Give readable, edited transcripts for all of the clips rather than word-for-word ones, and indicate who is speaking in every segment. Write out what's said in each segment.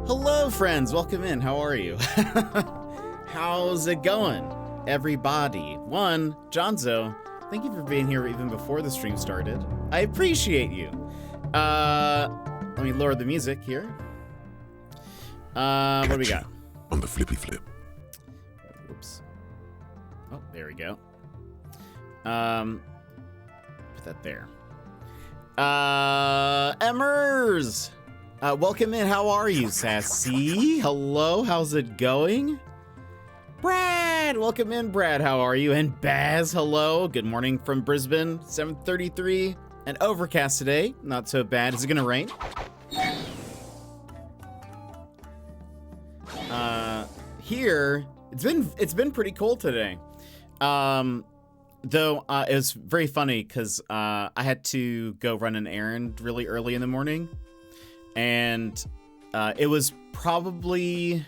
Speaker 1: Hello, friends. Welcome in. How are you? How's it going, everybody? One, Jonzo, thank you for being here even before the stream started. I appreciate you. Let me lower the music here. What do we got?
Speaker 2: On the flippy flip.
Speaker 1: Whoops. Oh, there we go. Put that there. Emmers! Welcome in. How are you, Sassy? Hello, how's it going? Brad! Welcome in, Brad. How are you? And Baz, hello. Good morning from Brisbane. 7:33 and overcast today. Not so bad. Is it gonna rain? Here, it's been pretty cold today. Though it was very funny because I had to go run an errand really early in the morning. And it was probably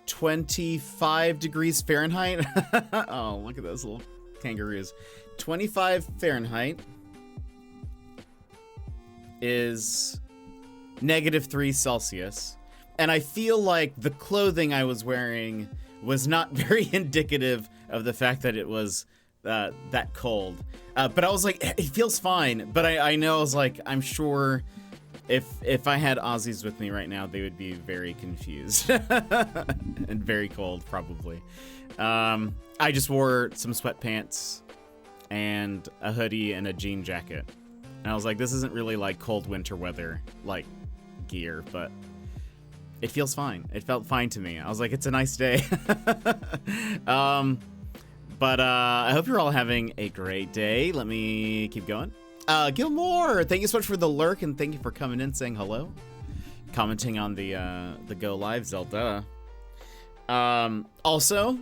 Speaker 1: 25 degrees Fahrenheit. Oh, look at those little kangaroos. 25 Fahrenheit is -3 Celsius. And I feel like the clothing I was wearing was not very indicative of the fact that it was that cold. But I was like, it feels fine. But I know, I was like, I'm sure if I had Aussies with me right now, they would be very confused and very cold, probably. I just wore some sweatpants and a hoodie and a jean jacket. And I was like, this isn't really like cold winter weather, like gear, but it feels fine. It felt fine to me. I was like, it's a nice day. But I hope you're all having a great day. Let me keep going. Gilmore, thank you so much for the lurk, and thank you for coming in, saying hello, commenting on the Go Live Zelda. Also,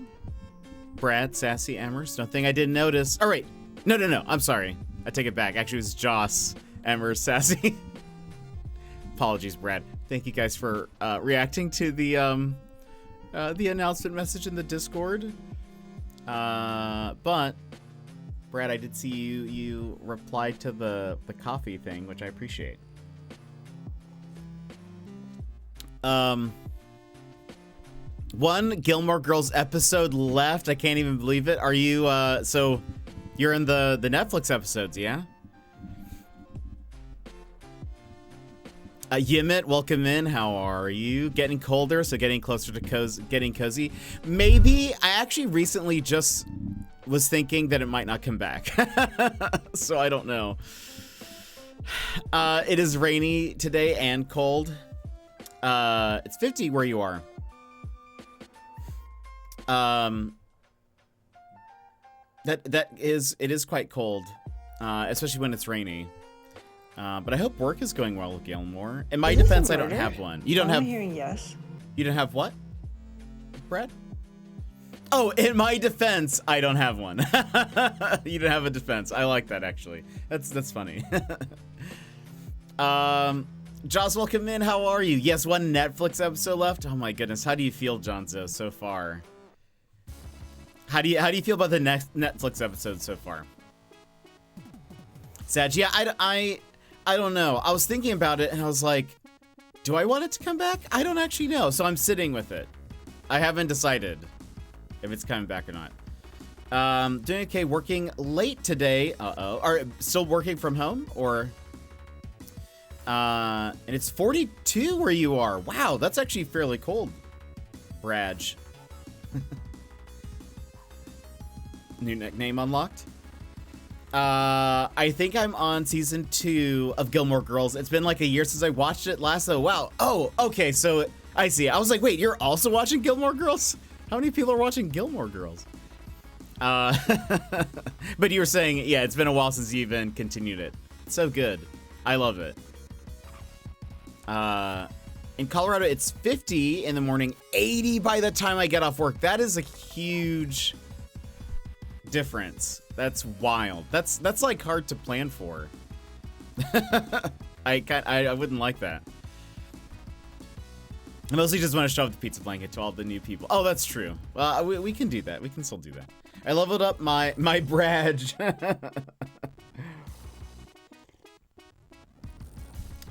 Speaker 1: Brad, Sassy, Amherst, nothing I didn't notice. All right, no, I'm sorry. I take it back. Actually, it was Joss, Amherst, Sassy. Apologies, Brad. Thank you guys for reacting to the announcement message in the Discord. But Brad, I did see you replied to the coffee thing, which I appreciate. One Gilmore Girls episode left. I can't even believe it. Are you so you're in the Netflix episodes, yeah? Yimit, welcome in. How are you? Getting colder, so getting closer to getting cozy. Maybe I actually recently just was thinking that it might not come back. So I don't know. It is rainy today and cold. It's 50 where you are. It is quite cold, especially when it's rainy. But I hope work is going well with Gilmore. In my defense, I don't have one. You don't have. I'm hearing yes. You don't have what, Brad? Oh, in my defense, I don't have one. You don't have a defense. I like that, actually. That's funny. Joss, welcome in. How are you? Yes, one Netflix episode left. Oh my goodness, how do you feel, Jonzo, so far? How do you feel about the next Netflix episode so far? Sag, yeah, I don't know. I was thinking about it and I was like, do I want it to come back? I don't actually know, so I'm sitting with it. I haven't decided if it's coming back or not. Doing okay, working late today. Are still working from home or? And it's 42 where you are. Wow, that's actually fairly cold. Braj. New nickname unlocked. I think I'm on season 2 of Gilmore Girls. It's been like a year since I watched it last. Oh, wow. Oh, okay. So I see. I was like, wait, you're also watching Gilmore Girls? How many people are watching Gilmore Girls? But you were saying, yeah, it's been a while since you even continued it. It's so good. I love it. In Colorado, it's 50 in the morning, 80 by the time I get off work. That is a huge difference. That's wild. That's like hard to plan for. I wouldn't like that. I mostly just want to show up the pizza blanket to all the new people. Oh, that's true. Well, we can do that. We can still do that. I leveled up my Braj.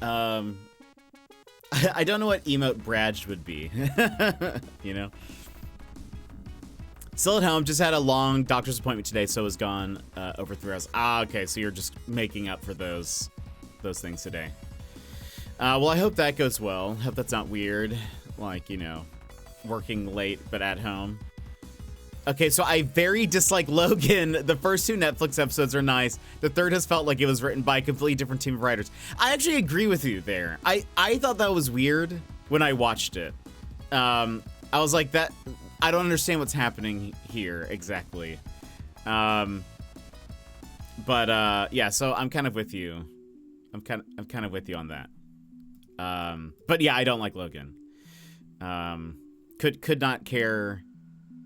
Speaker 1: I don't know what emote Braj would be. You know? Still at home, just had a long doctor's appointment today, so was gone over 3 hours. Ah, okay, so you're just making up for those things today. Well, I hope that goes well. Hope that's not weird, like, you know, working late but at home. Okay, so I very dislike Logan. The first 2 Netflix episodes are nice. The third has felt like it was written by a completely different team of writers. I actually agree with you there. I thought that was weird when I watched it. I was like, that I don't understand what's happening here exactly. But yeah, so I'm kind of with you. I'm kind of with you on that. But yeah, I don't like Logan. Could not care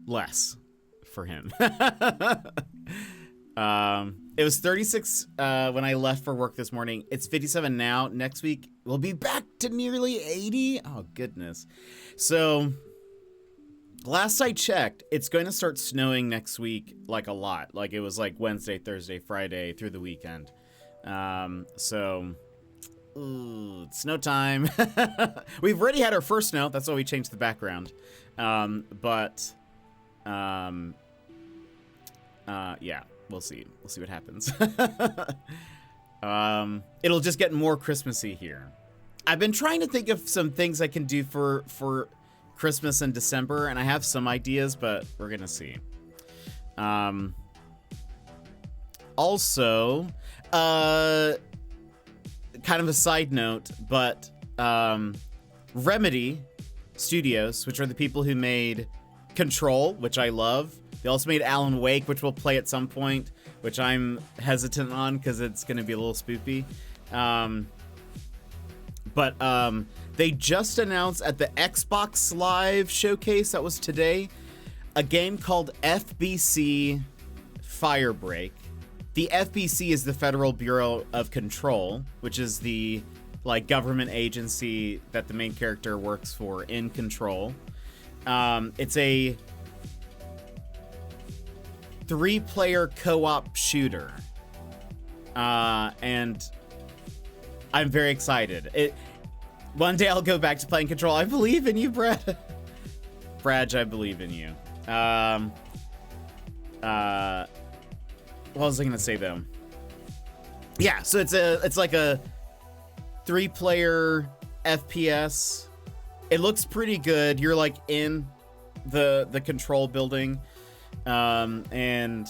Speaker 1: less for him. It was 36 when I left for work this morning. It's 57 now. Next week we'll be back to nearly 80. Oh goodness. So last I checked, it's going to start snowing next week, like a lot. Like it was like Wednesday, Thursday, Friday through the weekend. So it's snow time. We've already had our first snow. That's why we changed the background. Yeah, we'll see. We'll see what happens. It'll just get more Christmassy here. I've been trying to think of some things I can do for Christmas in December, and I have some ideas, but we're gonna see. Also, kind of a side note, but Remedy Studios, which are the people who made Control, which I love. They also made Alan Wake, which we'll play at some point, which I'm hesitant on because it's going to be a little spoopy. But they just announced at the Xbox Live showcase that was today a game called FBC Firebreak. The FBC is the Federal Bureau of Control, which is the government agency that the main character works for in Control. It's a 3-player co-op shooter. And I'm very excited. One day I'll go back to playing Control. I believe in you, Brad. Brad, I believe in you. What was I gonna say though? Yeah, so it's like a 3-player FPS. It looks pretty good. You're like in the control building, and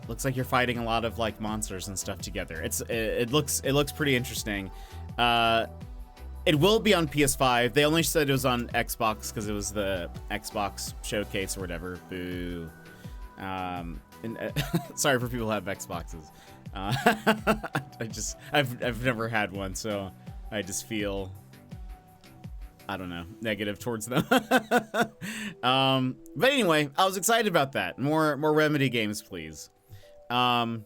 Speaker 1: looks like you're fighting a lot of like monsters and stuff together. It looks pretty interesting. It will be on PS5. They only said it was on Xbox because it was the Xbox showcase or whatever. Boo. Sorry for people who have Xboxes. I've never had one, so I just feel, I don't know, negative towards them. But anyway, I was excited about that. More Remedy games, please. But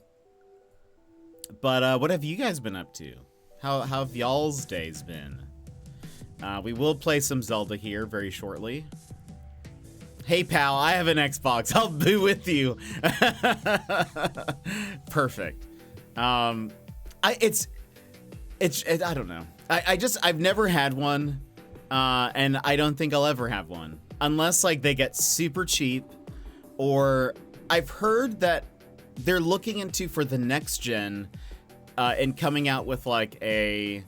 Speaker 1: what have you guys been up to? How have y'all's days been? We will play some Zelda here very shortly. Hey pal, I have an Xbox. I'll boo with you. Perfect. I don't know. I've never had one, and I don't think I'll ever have one unless like they get super cheap, or I've heard that they're looking into for the next gen, and coming out with like a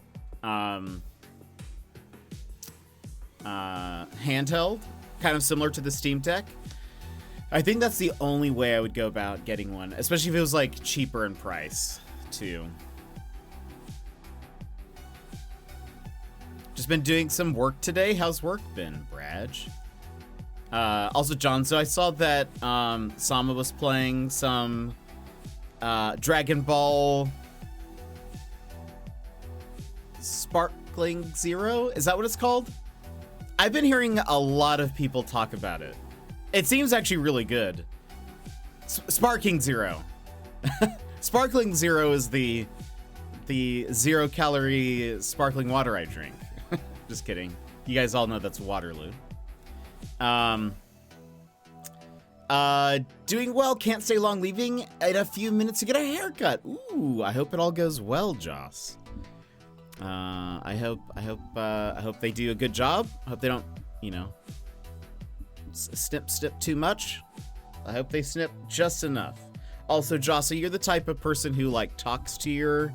Speaker 1: handheld, kind of similar to the Steam Deck. I think that's the only way I would go about getting one, especially if it was like cheaper in price too. Just been doing some work today. How's work been, Braj? Also, John, so I saw that Sama was playing some Dragon Ball Sparkling Zero. Is that what it's called? I've been hearing a lot of people talk about it. It seems actually really good. Sparking Zero. Sparkling Zero is the 0-calorie sparkling water I drink. Just kidding. You guys all know that's Waterloo. Doing well. Can't stay long. Leaving in a few minutes to get a haircut. Ooh, I hope it all goes well, Joss. I hope they do a good job. I hope they don't, snip too much. I hope they snip just enough. Also, Joss, you're the type of person who like talks to your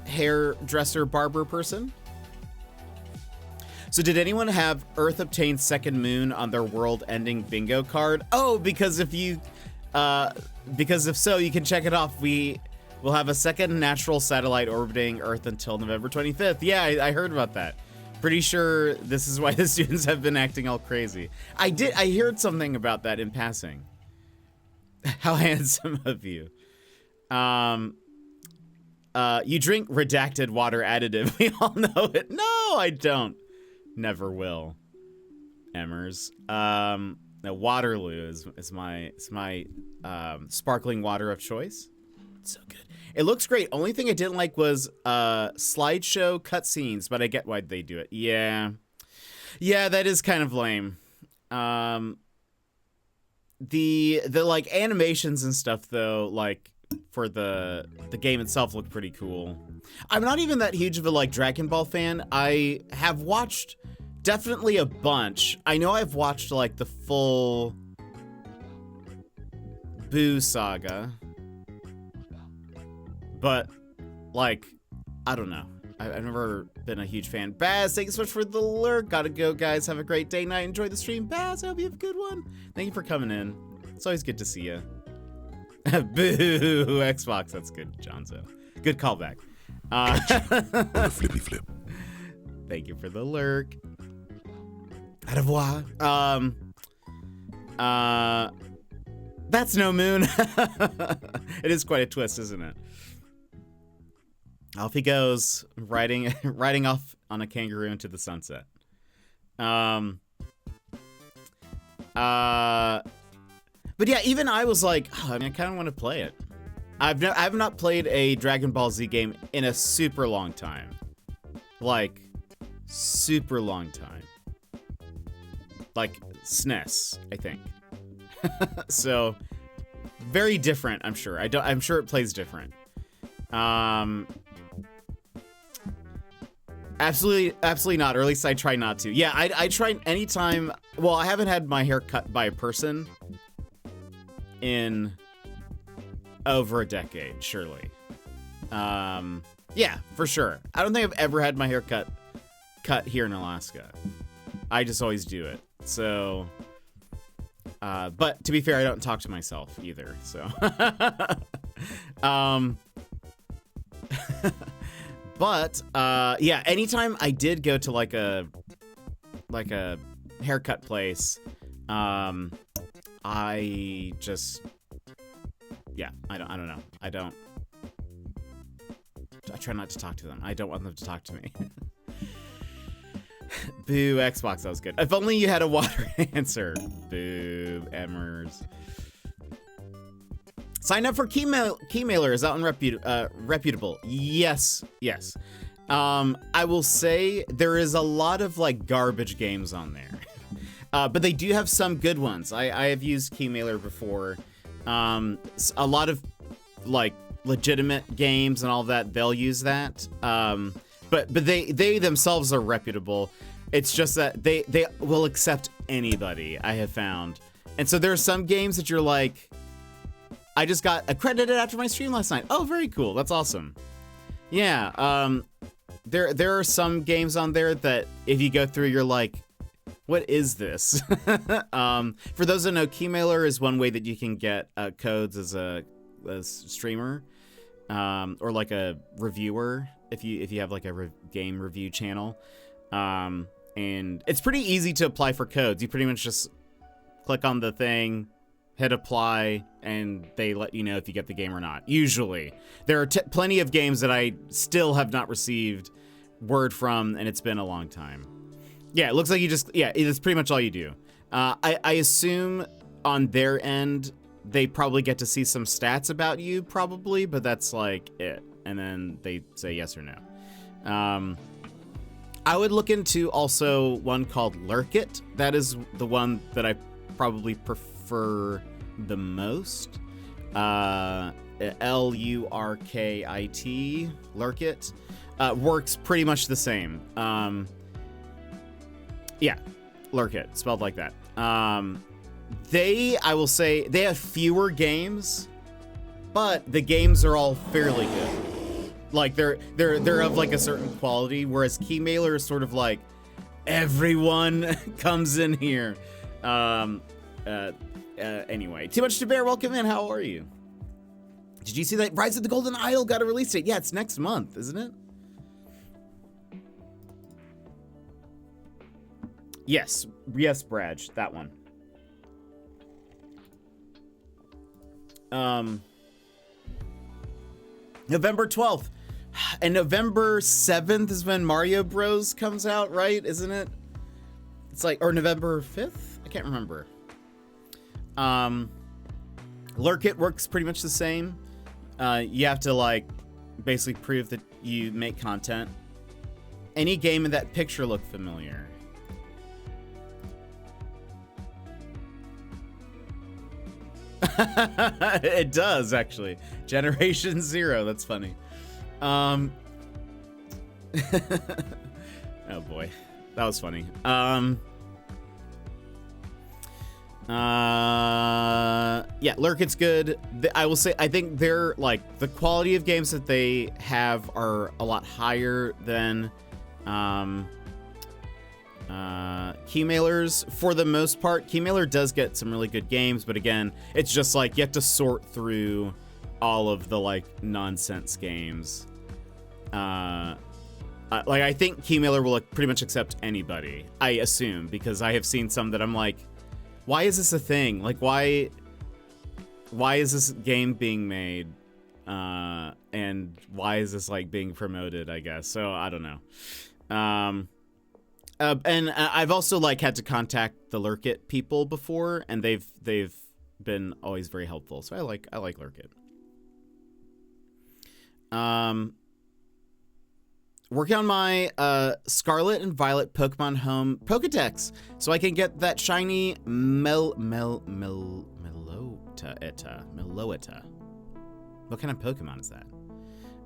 Speaker 1: hairdresser barber person. So did anyone have Earth obtained second moon on their world-ending bingo card? Oh, because if so, you can check it off. We will have a second natural satellite orbiting Earth until November 25th. Yeah, I heard about that. Pretty sure this is why the students have been acting all crazy. I heard something about that in passing. How handsome of you. You drink redacted water additive. We all know it. No, I don't. Never will. Emmers. No, Waterloo is my sparkling water of choice. It's so good. It looks great. Only thing I didn't like was slideshow cutscenes, but I get why they do it. Yeah, that is kind of lame. The like animations and stuff though, like for the game itself, look pretty cool. I'm not even that huge of a like Dragon Ball fan. I have watched definitely a bunch. I know I've watched like the full Boo saga, but like I don't know. I've never been a huge fan. Baz, thank you so much for the lurk. Gotta go, guys. Have a great day, night. Enjoy the stream. Baz, I hope you have a good one. Thank you for coming in. It's always good to see you. Boo, Xbox. That's good, Jonzo. Good callback.
Speaker 2: On a flippy flip.
Speaker 1: Thank you for the lurk. Au revoir. That's no moon. It is quite a twist, isn't it? Off he goes, riding off on a kangaroo into the sunset. But yeah, even I was like, oh, I mean, I kind of want to play it. I've not played a Dragon Ball Z game in a super long time. Like, super long time. Like SNES, I think. So, very different, I'm sure. I'm sure it plays different. Absolutely not, or at least I try not to. Yeah, I try anytime. Well, I haven't had my hair cut by a person in over a decade, surely. Yeah, for sure. I don't think I've ever had my hair cut here in Alaska. I just always do it. So, but to be fair, I don't talk to myself either. So, but yeah, anytime I did go to like a haircut place, I just, yeah, I don't know. I try not to talk to them. I don't want them to talk to me. Boo, Xbox, that was good. If only you had a water answer. Boo, Emmers. Sign up for Keymailer. Is that one reputable? Yes. I will say there is a lot of like garbage games on there. But they do have some good ones. I have used Keymailer before. A lot of like legitimate games and all that, they'll use that. But they themselves are reputable. It's just that they will accept anybody, I have found. And so there are some games that you're like, I just got accredited after my stream last night. Oh, very cool. That's awesome. Yeah. There are some games on there that if you go through, you're like, what is this? For those that know, Keymailer is one way that you can get codes as a streamer, or like a reviewer if you have like a game review channel. And it's pretty easy to apply for codes. You pretty much just click on the thing, hit apply, and they let you know if you get the game or not. Usually. There are plenty of games that I still have not received word from, and it's been a long time. Yeah, it looks like you just, yeah, it's pretty much all you do. I assume on their end, they probably get to see some stats about you, probably, but that's like it. And then they say yes or no. I would look into also one called Lurkit. That is the one that I probably prefer the most. Lurkit, Lurkit. Works pretty much the same. Yeah, Lurkit, spelled like that. I will say, they have fewer games, but the games are all fairly good. Like they're of like a certain quality, whereas Keymailer is sort of like everyone comes in here. Anyway, Too Much to Bear, welcome in. How are you? Did you see that Rise of the Golden Isle got a release date? Yeah, it's next month, isn't it? Yes, Brad, that one. November 12th. And November 7th is when Mario Bros comes out, right? Isn't it? It's like, or November 5th? I can't remember. Lurkit works pretty much the same. You have to like basically prove that you make content. Any game in that picture look familiar? It does, actually. Generation Zero, that's funny. Oh boy, that was funny. Yeah, Lurkit's good. I will say, I think they're like, the quality of games that they have are a lot higher than Keymailer's. For the most part, Keymailer does get some really good games, but again, it's just like you have to sort through all of the like nonsense games. Like I think Key Miller will like, pretty much accept anybody, I assume, because I have seen some that I'm like, why is this a thing? Like why is this game being made? And why is this like being promoted, I guess. So I don't know. And I've also like had to contact the Lurkit people before, and they've been always very helpful. So I like Lurkit. Working on my Scarlet and Violet Pokemon Home Pokedex, so I can get that shiny Meloetta. What kind of Pokemon is that?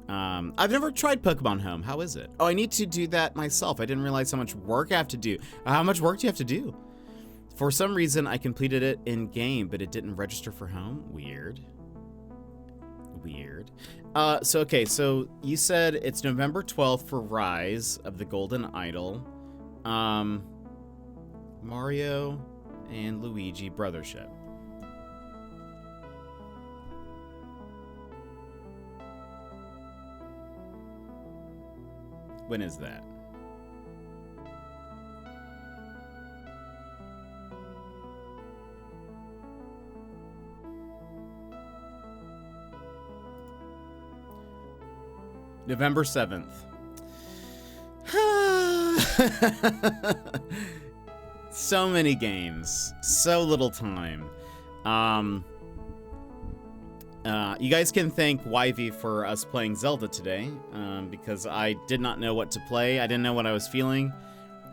Speaker 1: I've never tried Pokemon Home. How is it? Oh, I need to do that myself. I didn't realize how much work I have to do. How much work do you have to do? For some reason, I completed it in game, but it didn't register for home. Weird. So you said it's November 12th for Rise of the Golden Idol. Mario and Luigi Brothership. When is that? November 7th. So many games, so little time. You guys can thank Yvy for us playing Zelda today, because I did not know what to play. I didn't know what I was feeling,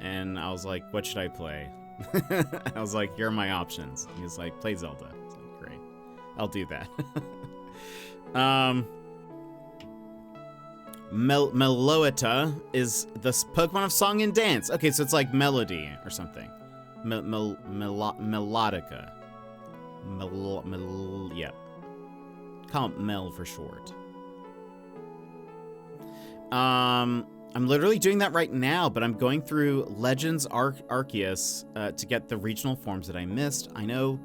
Speaker 1: and I was like, what should I play? I was like, here are my options. He was like, play Zelda. I was like, great. I'll do that. Meloetta is the Pokemon of Song and Dance. Okay, so it's like melody or something. Melodica. Yeah. Call it Mel for short. I'm literally doing that right now, but I'm going through Legends Arceus to get the regional forms that I missed. I know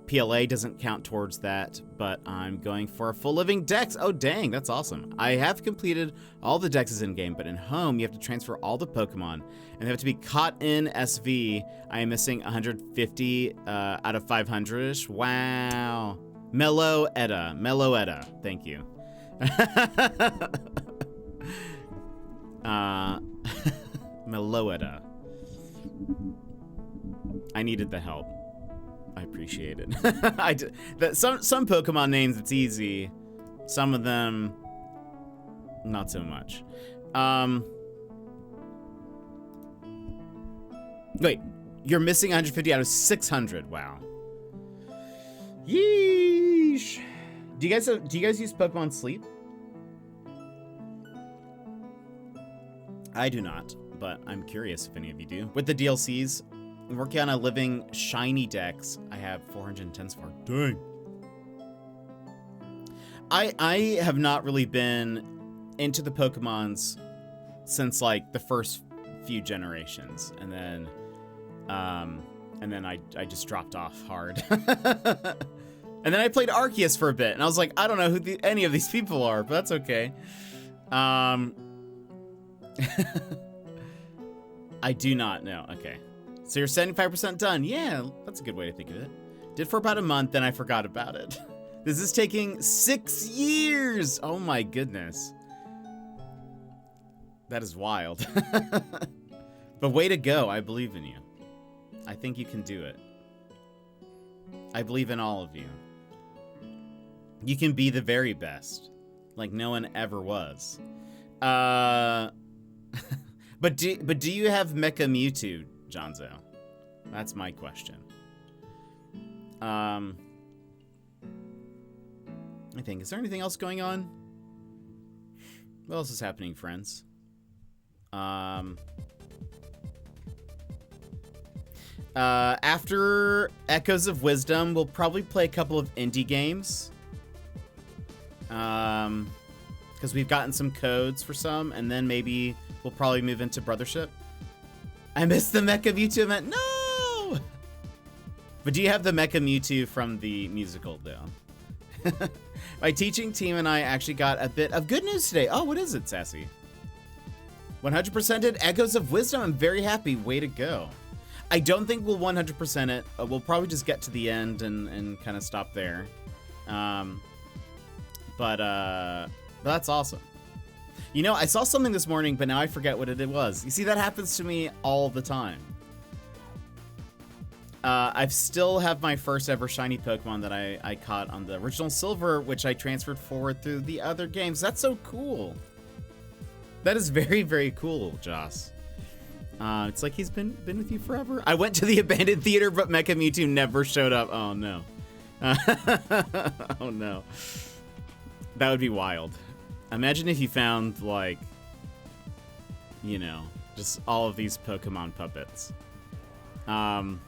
Speaker 1: PLA doesn't count towards that, but I'm going for a full living dex. Oh, dang, that's awesome. I have completed all the dexes in game, but in home, you have to transfer all the Pokemon, and they have to be caught in SV. I am missing 150 out of 500-ish. Wow. Meloetta. Thank you. Meloetta. I needed the help. I appreciate it. Some Pokemon names it's easy. Some of them not so much. Wait, you're missing 150 out of 600. Wow. Yeesh. Do you guys use Pokemon Sleep? I do not, but I'm curious if any of you do. With the DLCs, I'm working on a living shiny dex. I have 410 so far. Dang. I have not really been into the Pokemons since like the first few generations, and then I just dropped off hard. And then I played Arceus for a bit, and I was like, I don't know who any of these people are, but that's okay. I do not know. Okay. So you're 75% done. Yeah, that's a good way to think of it. Did for about a month, then I forgot about it. This is taking 6 years. Oh my goodness. That is wild. But way to go. I believe in you. I think you can do it. I believe in all of you. You can be the very best, like no one ever was. But do you have Mecha Mewtwo, Jonzo? That's my question. I think, is there anything else going on? What else is happening, friends? After Echoes of Wisdom, we'll probably play a couple of indie games. Because we've gotten some codes for some, and then maybe we'll probably move into Brothership. I missed the Mecha Mewtwo event. No! But do you have the Mecha Mewtwo from the musical, though? My teaching team and I actually got a bit of good news today. Oh, what is it, Sassy? 100%ed Echoes of Wisdom. I'm very happy. Way to go. I don't think we'll 100% it. We'll probably just get to the end and kind of stop there. But that's awesome. You know, I saw something this morning, but now I forget what it was. You see, that happens to me all the time. I still have my first ever shiny Pokemon that I caught on the original Silver, which I transferred forward through the other games. That's so cool. That is very, very cool, Joss. It's like he's been with you forever. I went to the abandoned theater, but Mecha Mewtwo never showed up. Oh, no. Oh, no. That would be wild. Imagine if you found, like, you know, just all of these Pokemon puppets. Some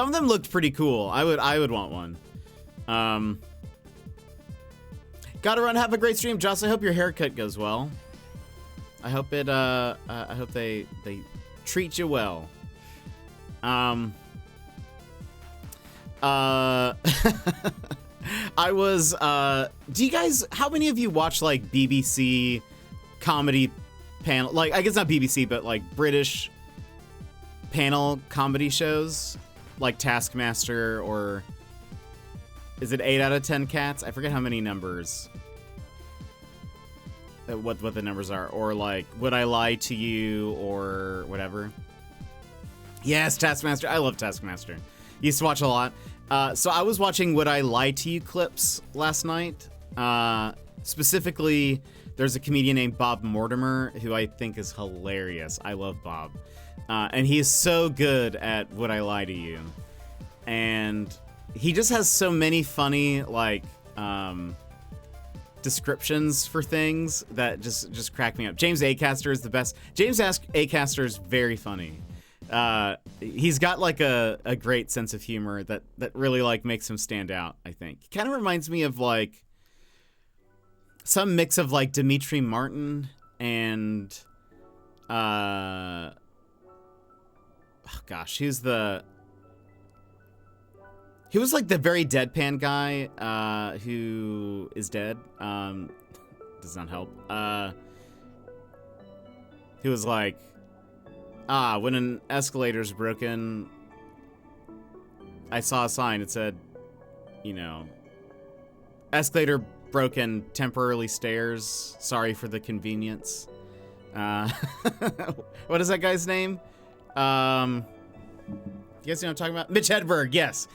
Speaker 1: of them looked pretty cool. I would want one. Gotta run. Have a great stream, Joss. I hope your haircut goes well. I hope it. I hope they treat you well. I was. Do you guys? How many of you watch like BBC comedy panel? Like, I guess not BBC, but like British panel comedy shows, like Taskmaster, or is it 8 out of 10 Cats? I forget how many numbers. What the numbers are, or like Would I Lie to You, or whatever. Yes, Taskmaster. I love Taskmaster. Used to watch a lot. So I was watching Would I Lie to You clips last night. Specifically, there's a comedian named Bob Mortimer who I think is hilarious. I love Bob. And he is so good at Would I Lie to You. And he just has so many funny, like, descriptions for things that just crack me up. James Acaster is the best. James Acaster is very funny. He's got like a great sense of humor that really like makes him stand out, I think. He kind of reminds me of like some mix of like Dimitri Martin and oh gosh, he was like the very deadpan guy who is dead. Does not help. He was like, when an escalator's broken, I saw a sign. It said, you know, escalator broken, temporarily stairs. Sorry for the convenience. What is that guy's name? You guys know what I'm talking about? Mitch Hedberg, yes.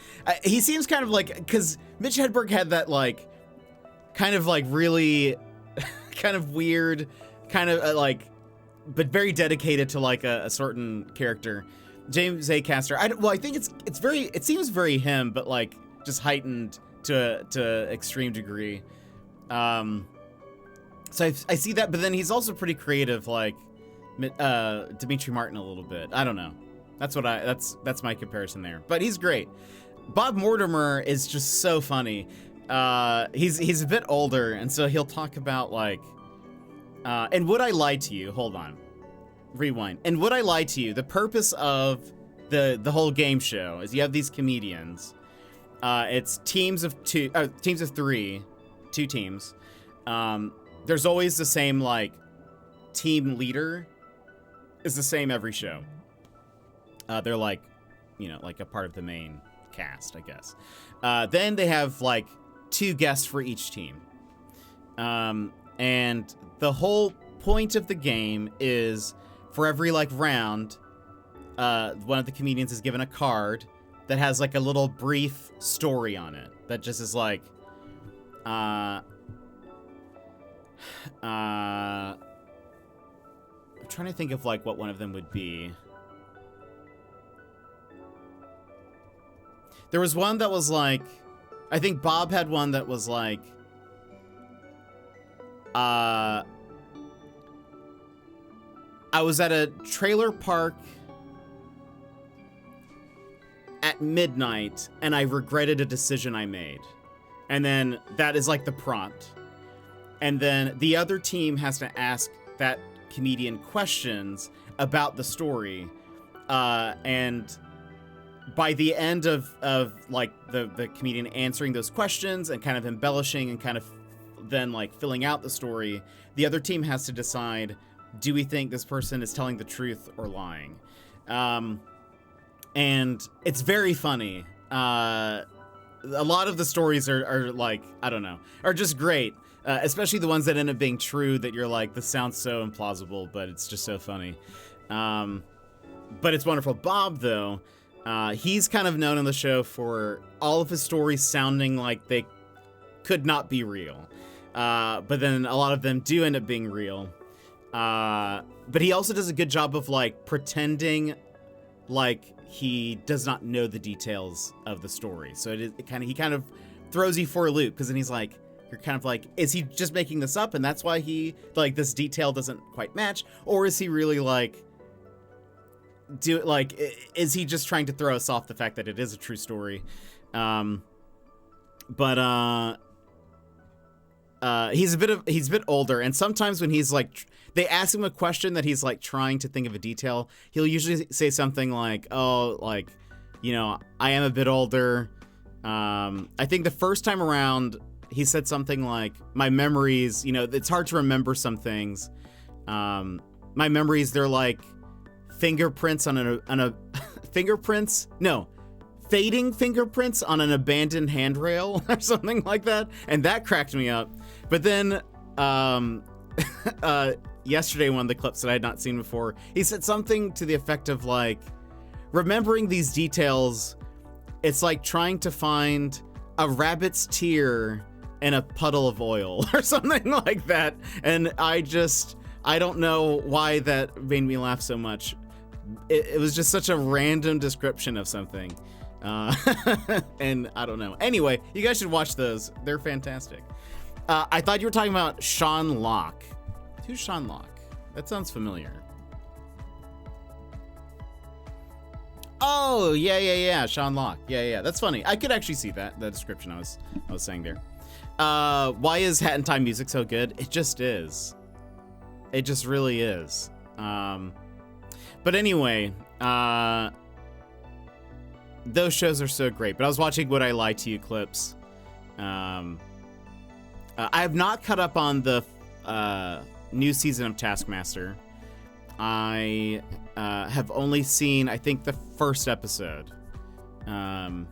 Speaker 1: He seems kind of like, because Mitch Hedberg had that, like, kind of, like, really, kind of weird, kind of, like, but very dedicated to, like, a certain character. James Acaster, I think it seems very him, but, like, just heightened to extreme degree. So I see that, but then he's also pretty creative, like, Dimitri Martin a little bit. I don't know. That's my comparison there. But he's great. Bob Mortimer is just so funny. He's a bit older, and so he'll talk about like and Would I Lie to You? Hold on. Rewind. And Would I Lie to You? The purpose of the whole game show is you have these comedians. It's teams of three, 2 teams. There's always the same like team leader is the same every show. They're like, you know, like a part of the main cast, I guess. Then they have like 2 guests for each team. And the whole point of the game is for every like round, one of the comedians is given a card that has like a little brief story on it that just is like, I'm trying to think of like what one of them would be. There was one that was like, I think Bob had one that was like, I was at a trailer park at midnight and I regretted a decision I made. And then that is like the prompt. And then the other team has to ask that comedian questions about the story. And by the end of like the comedian answering those questions and kind of embellishing and kind of then like filling out the story, the other team has to decide, do we think this person is telling the truth or lying? And it's very funny. A lot of the stories are like, I don't know, are just great. Especially the ones that end up being true that you're like, this sounds so implausible, but it's just so funny. But it's wonderful. Bob, though, he's kind of known on the show for all of his stories sounding like they could not be real. But then a lot of them do end up being real. But he also does a good job of like pretending like he does not know the details of the story. So he kind of throws you for a loop, because then he's like, you're kind of like, is he just making this up and that's why he like this detail doesn't quite match, or is he really like is he just trying to throw us off the fact that it is a true story? But he's a bit older, and sometimes when he's like, they ask him a question that he's like trying to think of a detail, he'll usually say something like, oh, like, you know, I am a bit older. I think the first time around he said something like, my memories, you know, it's hard to remember some things. My memories, they're like fingerprints on a fading fingerprints on an abandoned handrail or something like that. And that cracked me up. But then, yesterday, one of the clips that I had not seen before, he said something to the effect of like, remembering these details, it's like trying to find a rabbit's tear in a puddle of oil or something like that. And I don't know why that made me laugh so much. It was just such a random description of something. And I don't know. Anyway, you guys should watch those. They're fantastic. I thought you were talking about Sean Locke. Who's Sean Locke? That sounds familiar. Oh, yeah. Sean Locke. Yeah. That's funny. I could actually see that, the description I was saying there. Why is Hat in Time music so good? It just is. It just really is. But anyway, those shows are so great. But I was watching Would I Lie to You clips. I have not caught up on the new season of Taskmaster. I have only seen, I think, the first episode. And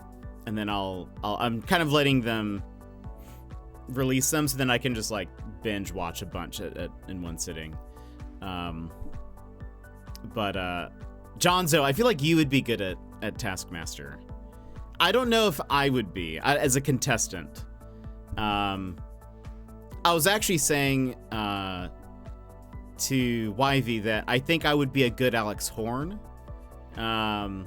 Speaker 1: then I'm kind of letting them release them so then I can just like binge watch a bunch in one sitting. But Jonzo, I feel like you would be good at Taskmaster. I don't know if I would be as a contestant. I was actually saying to YV that I think I would be a good Alex Horn. But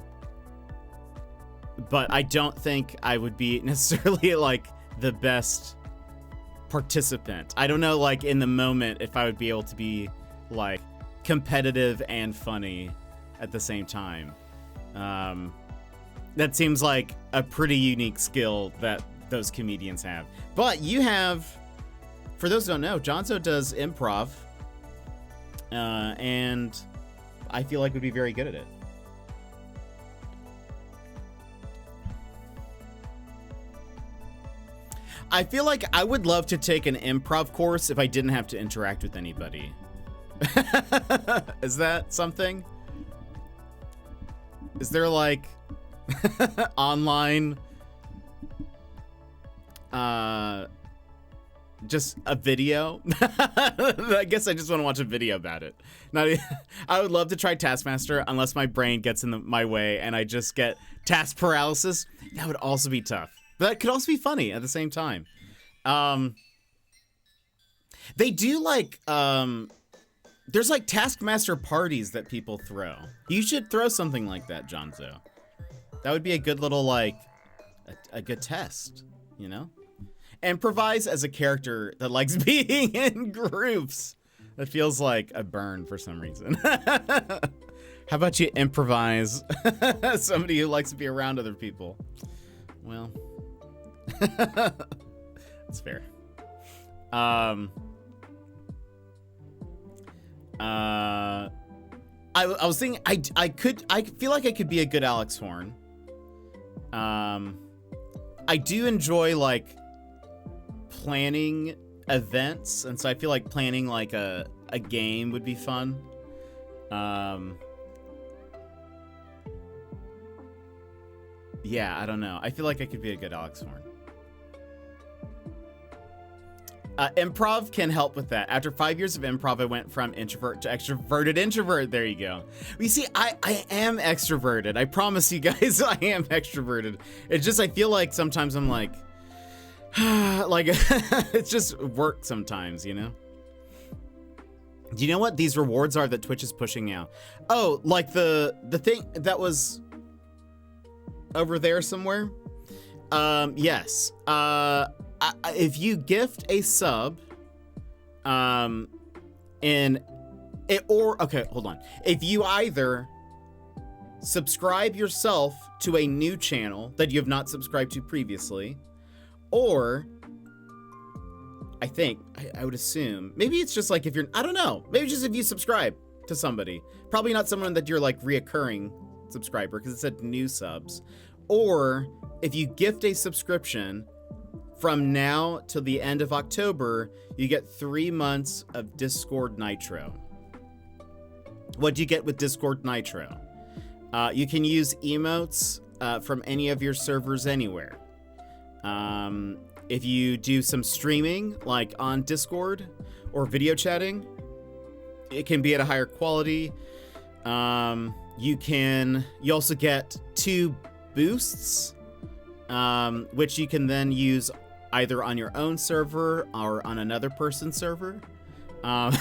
Speaker 1: I don't think I would be necessarily like the best participant. I don't know, like in the moment, if I would be able to be like competitive and funny at the same time. That seems like a pretty unique skill that those comedians have. But you have, for those who don't know, Jonzo does improv, and I feel like would be very good at it. I feel like I would love to take an improv course if I didn't have to interact with anybody. Is that something? Is there like online just a video? I guess I just want to watch a video about it. I would love to try Taskmaster unless my brain gets in my way and I just get task paralysis. That would also be tough. But that could also be funny at the same time. They do like there's like Taskmaster parties that people throw. You should throw something like that, Jonzo. That would be a good little like a good test, you know? Improvise as a character that likes being in groups. That feels like a burn for some reason. How about you improvise somebody who likes to be around other people? Well, that's fair. I was thinking I feel like I could be a good Alex Horn. I do enjoy like planning events, and so I feel like planning like a game would be fun. Yeah, I don't know. I feel like I could be a good Alex Horn. Improv can help with that. After 5 years of improv, I went from introvert to extroverted introvert. There you go. You see, I am extroverted. I promise you guys, I am extroverted. It's just I feel like sometimes I'm like, like it's just work sometimes, you know? Do you know what these rewards are that Twitch is pushing out? Oh, like the thing that was over there somewhere? Yes. If you gift a sub, okay, hold on. If you either subscribe yourself to a new channel that you have not subscribed to previously, or I would assume, maybe it's just like if you're, I don't know, maybe just if you subscribe to somebody, probably not someone that you're like reoccurring subscriber because it said new subs, or if you gift a subscription from now till the end of October, you get 3 months of Discord Nitro. What do you get with Discord Nitro? You can use emotes from any of your servers anywhere. If you do some streaming, like on Discord or video chatting, it can be at a higher quality. You also get 2 boosts, which you can then use either on your own server or on another person's server. And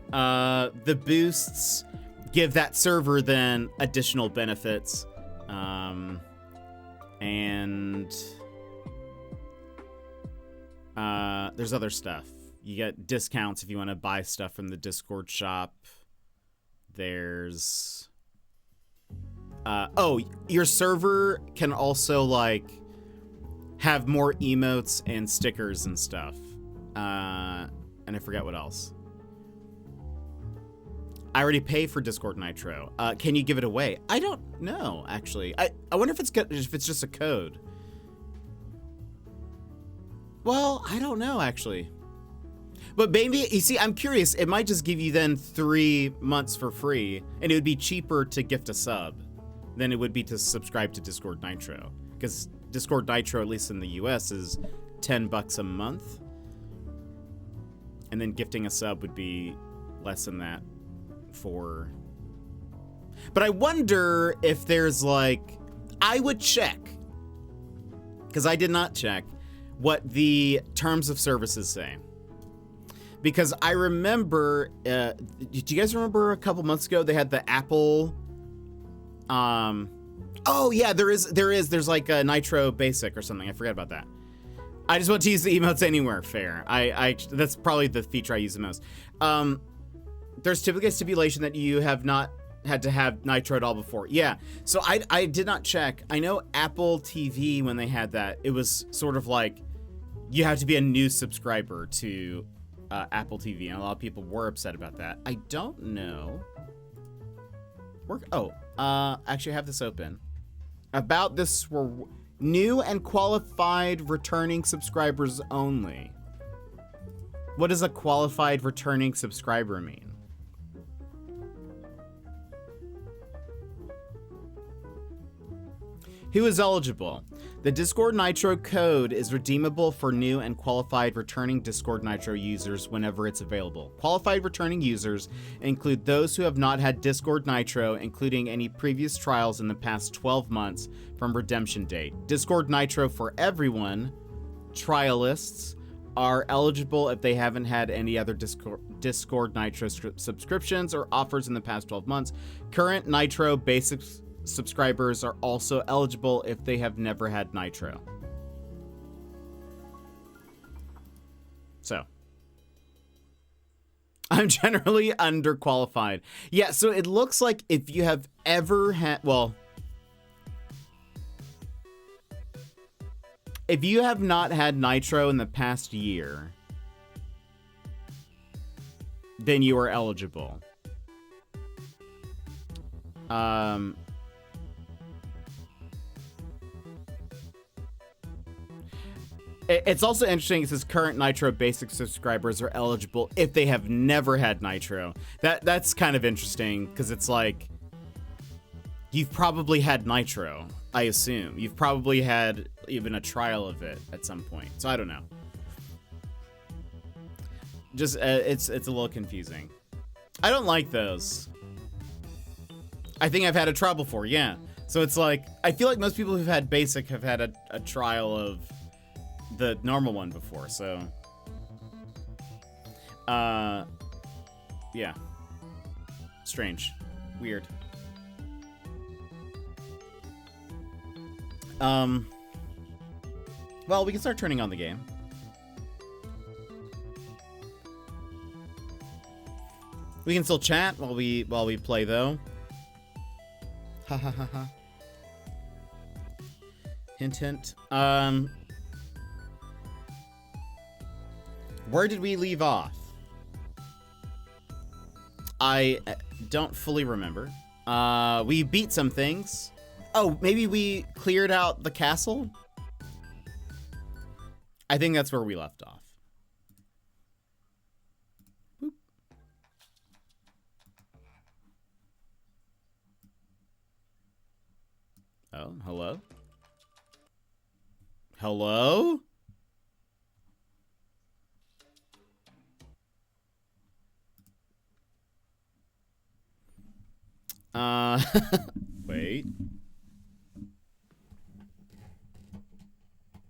Speaker 1: the boosts give that server then additional benefits. And there's other stuff. You get discounts if you want to buy stuff from the Discord shop. There's your server can also like have more emotes and stickers and stuff. And I forget what else. I already pay for Discord Nitro. Can you give it away? I don't know, actually. I wonder if it's just a code. Well, I don't know, actually. But maybe, you see, I'm curious. It might just give you then 3 months for free, and it would be cheaper to gift a sub than it would be to subscribe to Discord Nitro. Because Discord Nitro, at least in the US, is $10 a month. And then gifting a sub would be less than that for... But I wonder if there's like... I would check, because I did not check, what the terms of services say. Because I remember... do you guys remember a couple months ago they had the Apple... Oh yeah, there's like a Nitro Basic or something. I forgot about that. I just want to use the emotes anywhere. Fair. I that's probably the feature I use the most. There's typically a stipulation that you have not had to have Nitro at all before. Yeah. So I did not check. I know Apple TV, when they had that, it was sort of like you have to be a new subscriber to Apple TV, and a lot of people were upset about that. I don't know. Actually I have this open. About this were new and qualified returning subscribers only. What does a qualified returning subscriber mean? Who is eligible? The Discord Nitro code is redeemable for new and qualified returning Discord Nitro users whenever it's available. Qualified returning users include those who have not had Discord Nitro, including any previous trials in the past 12 months from redemption date. Discord Nitro for everyone, trialists, are eligible if they haven't had any other Discord Nitro subscriptions or offers in the past 12 months. Current Nitro Basics subscribers are also eligible if they have never had Nitro. So, I'm generally underqualified. Yeah, so it looks like if you have ever had, well, if you have not had Nitro in the past year, then you are eligible. It's also interesting. It says current Nitro Basic subscribers are eligible if they have never had Nitro. That's kind of interesting because it's like you've probably had Nitro. I assume you've probably had even a trial of it at some point. So I don't know. Just it's a little confusing. I don't like those. I think I've had a trial before. Yeah. So it's like I feel like most people who've had Basic have had a trial of the normal one before, so yeah, strange, weird. Well, we can start turning on the game. We can still chat while we play though. Ha ha ha ha. Hint hint. Where did we leave off? I don't fully remember. We beat some things. Oh, maybe we cleared out the castle? I think that's where we left off. Boop. Oh, hello? Hello? Wait.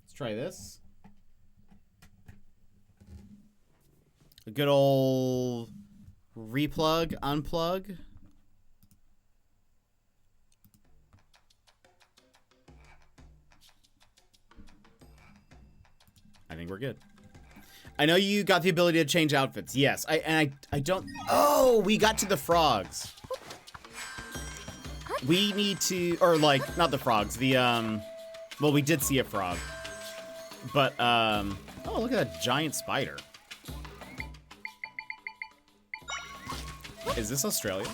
Speaker 1: Let's try this. A good old replug, unplug. I think we're good. I know you got the ability to change outfits. Yes, I don't. Oh, we got to the frogs. We need to, or like, not the frogs, the, well, we did see a frog. But, oh, look at that giant spider. Is this Australia?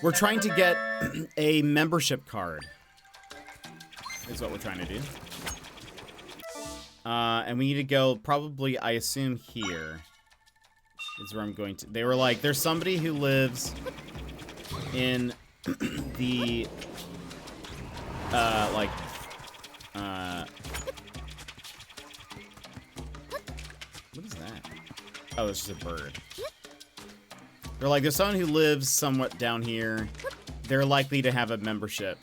Speaker 1: We're trying to get a membership card, is what we're trying to do. And we need to go probably, I assume, here is where I'm going to. They were like, there's somebody who lives in the, what is that? Oh, it's just a bird. They're like, there's someone who lives somewhat down here. They're likely to have a membership.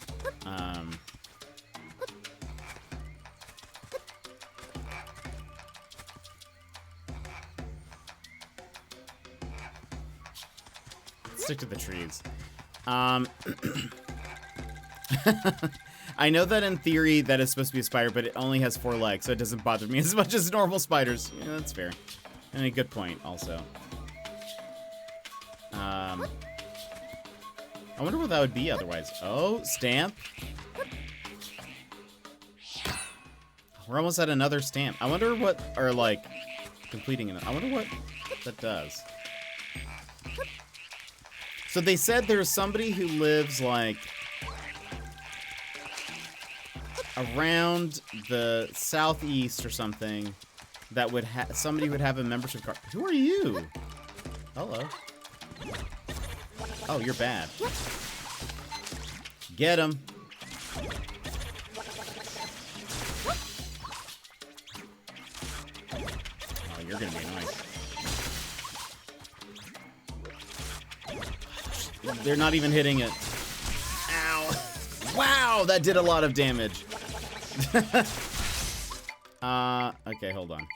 Speaker 1: Stick to the trees. I know that in theory that is supposed to be a spider, but it only has 4 legs, so it doesn't bother me as much as normal spiders. Yeah, that's fair. And a good point, also. I wonder what that would be otherwise. Oh, stamp. We're almost at another stamp. I wonder what, or like, completing it. I wonder what that does. So they said there's somebody who lives, like, around the southeast or something that would have, somebody would have a membership card. Who are you? Hello. Oh, you're bad. Get him. Oh, you're gonna be nice. They're not even hitting it. Ow. Wow, that did a lot of damage. Okay, hold on.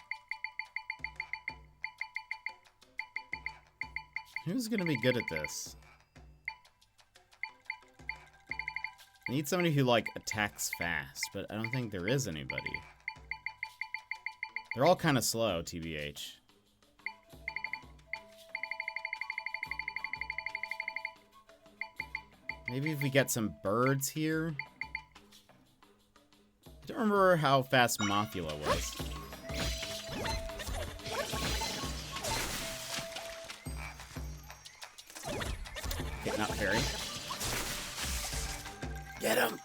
Speaker 1: Who's gonna be good at this? I need somebody who, like, attacks fast, but I don't think there is anybody. They're all kind of slow, TBH. Maybe if we get some birds here. I don't remember how fast Mothula was. Okay, not fairy. Get him!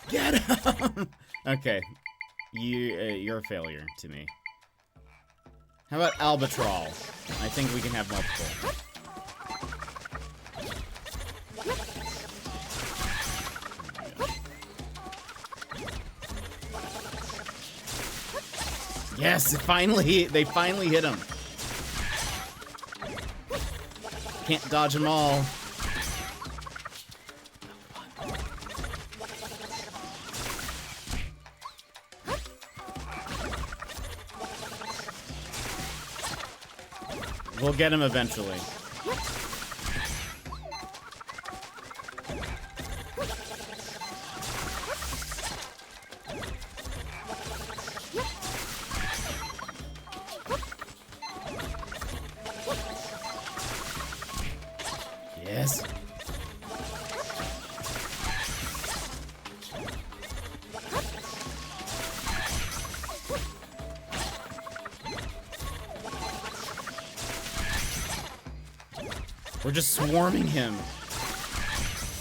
Speaker 1: Get him! Okay. You're a failure to me. How about Albatrol? I think we can have multiple. Yes, they finally hit him. Can't dodge them all. We'll get him eventually. Yes. We're just swarming him.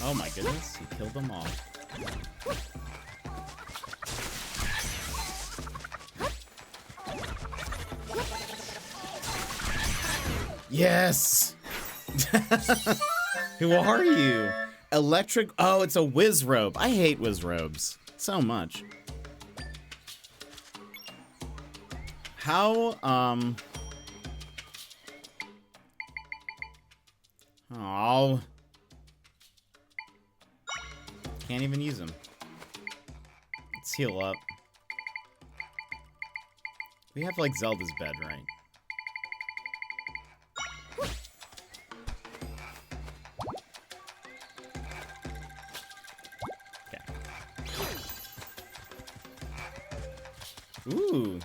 Speaker 1: Oh my goodness, he killed them all. Yes! Who are you? Electric. Oh, it's a whiz robe. I hate whiz robes so much. How, oh. Can't even use them. Let's heal up. We have, like, Zelda's bed, right? Ooh.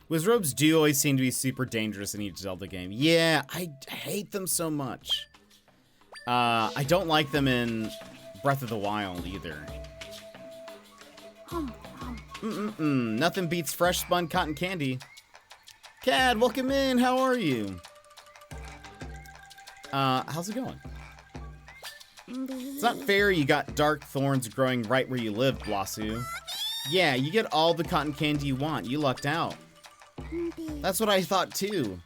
Speaker 1: Wizrobes do always seem to be super dangerous in each Zelda game. Yeah, I hate them so much. I don't like them in Breath of the Wild either. Nothing beats fresh spun cotton candy. Cad, welcome in. How are you? How's it going? It's not fair you got dark thorns growing right where you live, Blasu. Yeah, you get all the cotton candy you want. You lucked out. That's what I thought too.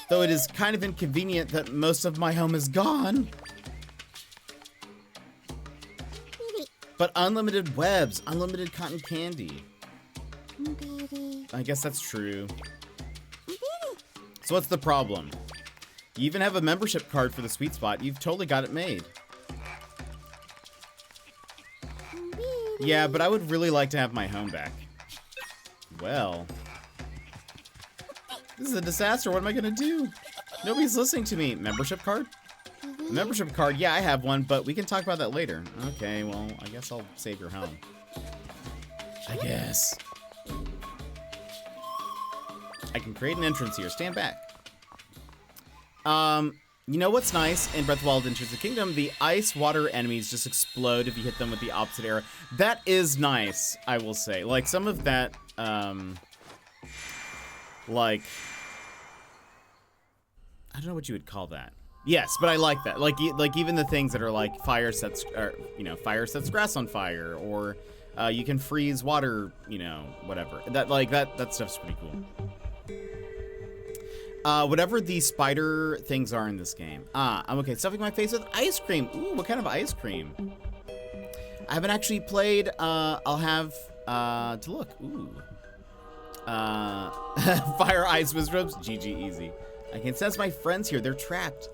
Speaker 1: Though it is kind of inconvenient that most of my home is gone. But unlimited webs, unlimited cotton candy. I guess that's true. So what's the problem? You even have a membership card for the sweet spot. You've totally got it made. Yeah, but I would really like to have my home back. Well. This is a disaster. What am I gonna do? Nobody's listening to me. Membership card? Membership card? Yeah, I have one, but we can talk about that later. Okay, well, I guess I'll save your home. I guess. I can create an entrance here. Stand back. You know what's nice in Breath of the Wild Enters the Kingdom? The ice water enemies just explode if you hit them with the opposite arrow. That is nice, I will say. Like, some of that, like, I don't know what you would call that. Yes, but I like that. Like even the things that are like fire sets grass on fire, or you can freeze water, you know, whatever. That stuff's pretty cool. Whatever these spider things are in this game. I'm okay. Stuffing my face with ice cream. Ooh, what kind of ice cream? I haven't actually played. I'll have to look. Ooh. Fire ice with ropes. GG easy. I can sense my friends here. They're trapped.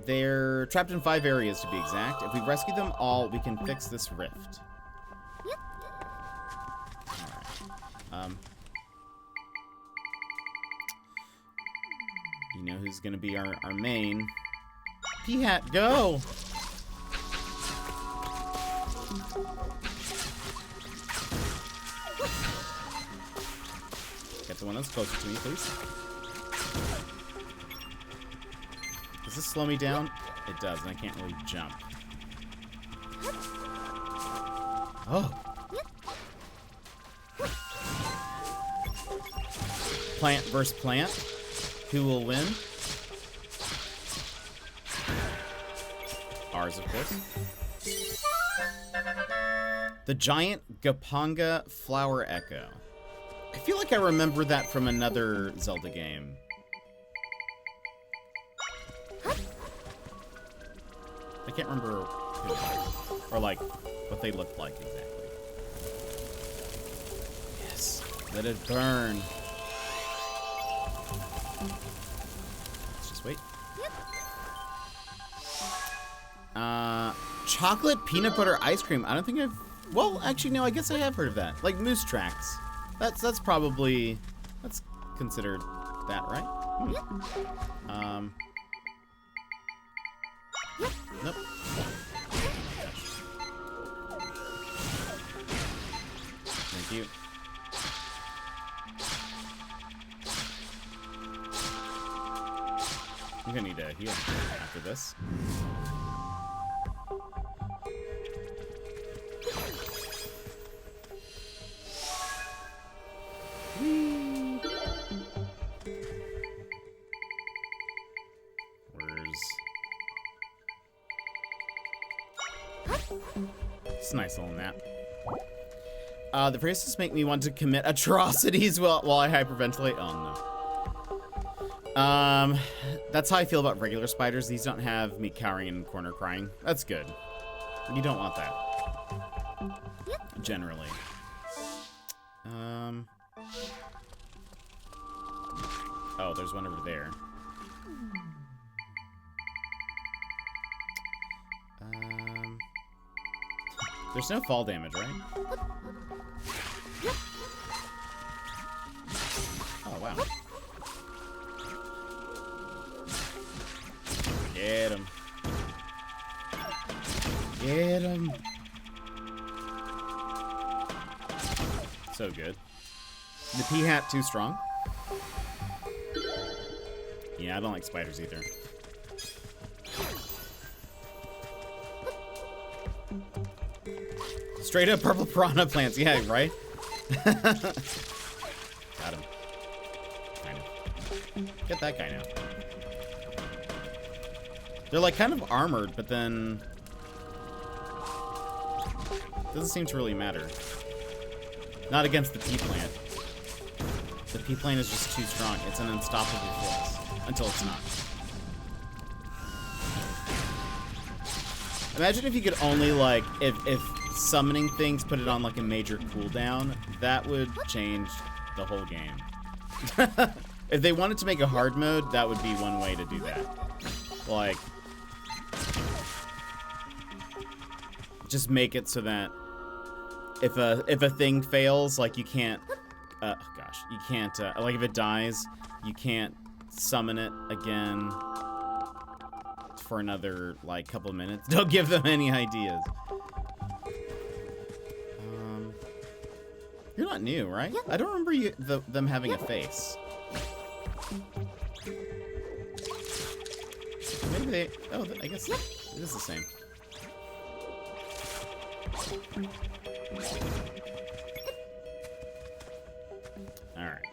Speaker 1: They're trapped in 5 areas to be exact. If we rescue them all, we can fix this rift. Alright. You know who's gonna be our main? P-Hat, go! Get the one that's closer to me, please. Does this slow me down? It does, and I can't really jump. Oh. Plant versus plant. Who will win? bars, of course. The giant Gapanga flower echo. I feel like I remember that from another Zelda game. I can't remember who, or like what they looked like exactly. Yes, let it burn. Let's just wait. Chocolate peanut butter ice cream. I don't think I've. Well, actually, no. I guess I have heard of that. Like Moose Tracks. That's probably considered that, right? Nope. Thank you. I'm gonna need a heal after this. It's a nice little nap. The phrases make me want to commit atrocities while I hyperventilate. Oh no. That's how I feel about regular spiders. These don't have me cowering in the corner crying. That's good. You don't want that. Generally. Oh, there's one over there. There's no fall damage, right? Oh, wow. Get him. Get him. So good. The P-hat too strong? Yeah, I don't like spiders either. Straight up purple piranha plants. Yeah, right? Got him. Kind of. Get that guy now. They're like kind of armored, but then doesn't seem to really matter. Not against the pea plant. The pea plant is just too strong. It's an unstoppable force until it's not. Imagine if you could only like if summoning things put it on like a major cooldown, that would change the whole game. If they wanted to make a hard mode, that would be one way to do that. Like, just make it so that if a thing fails, like you can't, you can't, like if it dies, you can't summon it again for another like couple of minutes. Don't give them any ideas. You're not new, right? I don't remember them having a face. Maybe they... Oh, I guess it is the same. Alright.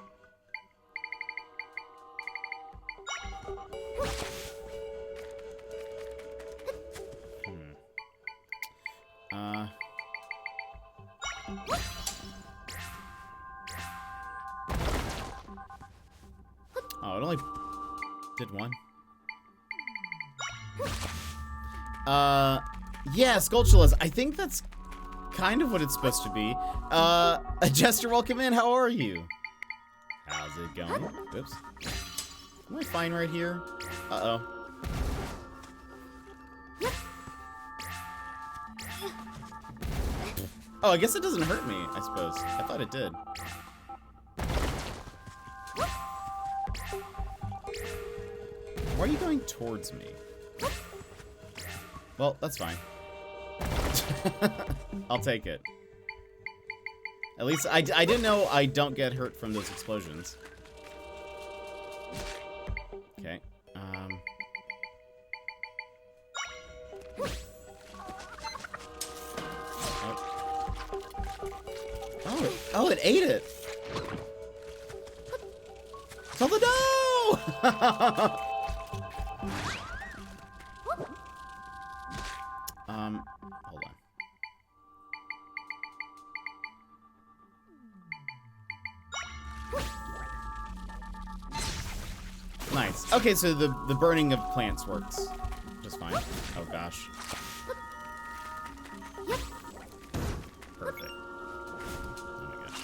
Speaker 1: Oh, it only did one. Yeah, Sculptulus. I think that's kind of what it's supposed to be. Jester, welcome in. How are you? How's it going? Oops. Am I fine right here? Uh-oh. Oh, I guess it doesn't hurt me, I suppose. I thought it did. Why are you going towards me? Well, that's fine. I'll take it. At least I didn't know I don't get hurt from those explosions. Okay. Oh, it ate it. Zelda, no! Nice. Okay, so the burning of plants works just fine. Oh gosh. Perfect. Oh my gosh.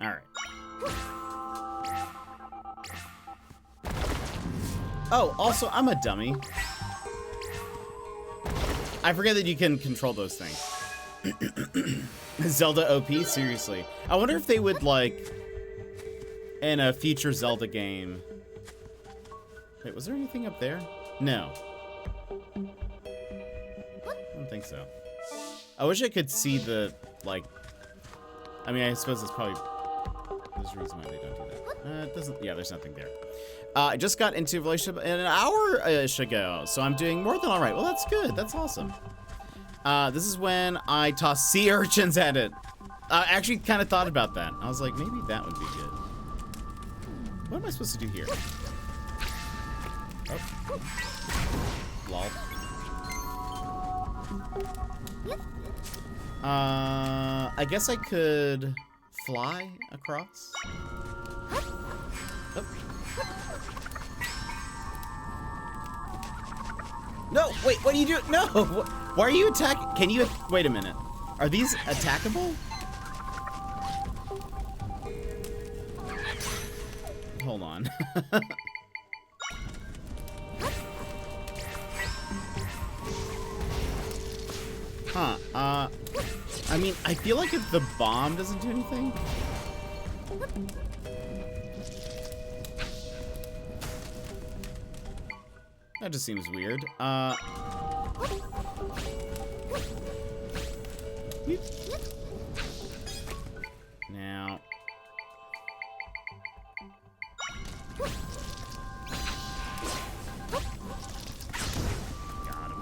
Speaker 1: All right. Oh, also, I'm a dummy. I forget that you can control those things. Zelda OP? Seriously. I wonder if they would, like, in a future Zelda game... Wait, was there anything up there? No. I don't think so. I wish I could see the, like... I mean, I suppose it's probably... There's a reason why they don't do that. It doesn't... Yeah, there's nothing there. I just got into a relationship an hour-ish ago, so I'm doing more than all right. Well, that's good. That's awesome. This is when I tossed sea urchins at it. I actually kind of thought about that. I was like, maybe that would be good. What am I supposed to do here? Oh. Lol. I guess I could fly across. Oh. No, wait, what are you doing? No! Why are you attacking? Can you... Wait a minute. Are these attackable? Hold on. Huh, I mean, I feel like if the bomb doesn't do anything... That just seems weird. Now. Got him.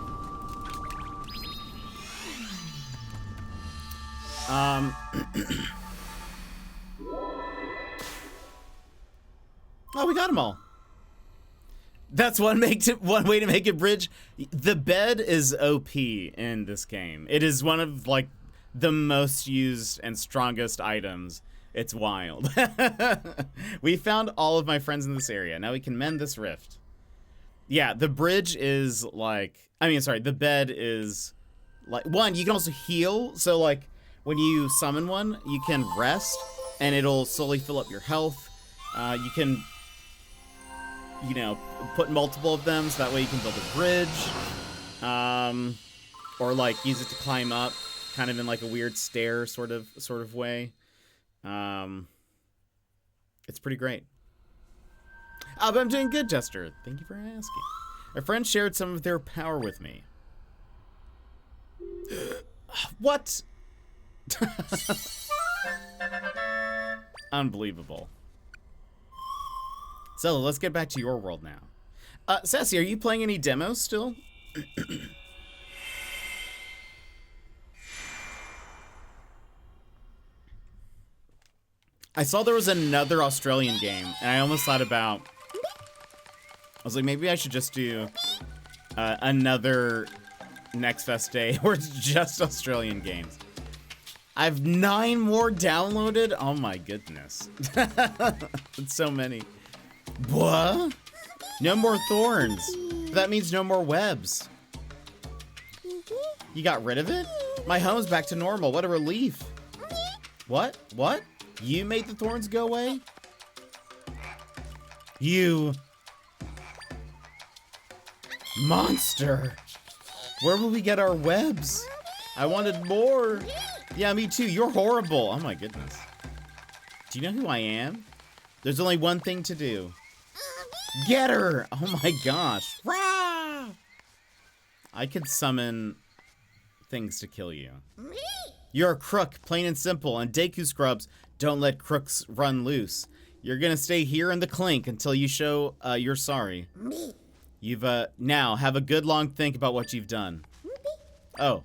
Speaker 1: Oh, we got them all. That's one way to make it bridge. The bed is OP in this game. It is one of like the most used and strongest items. It's wild. We found all of my friends in this area. Now we can mend this rift. Yeah, the bridge is like, the bed is like, one, you can also heal. So like when you summon one, you can rest and it'll slowly fill up your health. You can, you know, put multiple of them so that way you can build a bridge. Or like use it to climb up, kind of in like a weird stair sort of way. It's pretty great. Oh, but I'm doing good, Jester. Thank you for asking. A friend shared some of their power with me. What? Unbelievable. So let's get back to your world now. Sassy, are you playing any demos still? I saw there was another Australian game, and I almost thought about... I was like, maybe I should just do another Next Fest Day where it's just Australian games. I have 9 more downloaded? Oh my goodness. It's so many. What? No more thorns. That means no more webs. You got rid of it? My home's back to normal. What a relief. What? What? You made the thorns go away? You... monster. Where will we get our webs? I wanted more. Yeah, me too. You're horrible. Oh my goodness. Do you know who I am? There's only one thing to do. Get her! Oh my gosh. Rah! I could summon things to kill you. You're a crook, plain and simple, and Deku Scrubs don't let crooks run loose. You're gonna stay here in the clink until you show you're sorry. You've, now, have a good long think about what you've done. Oh.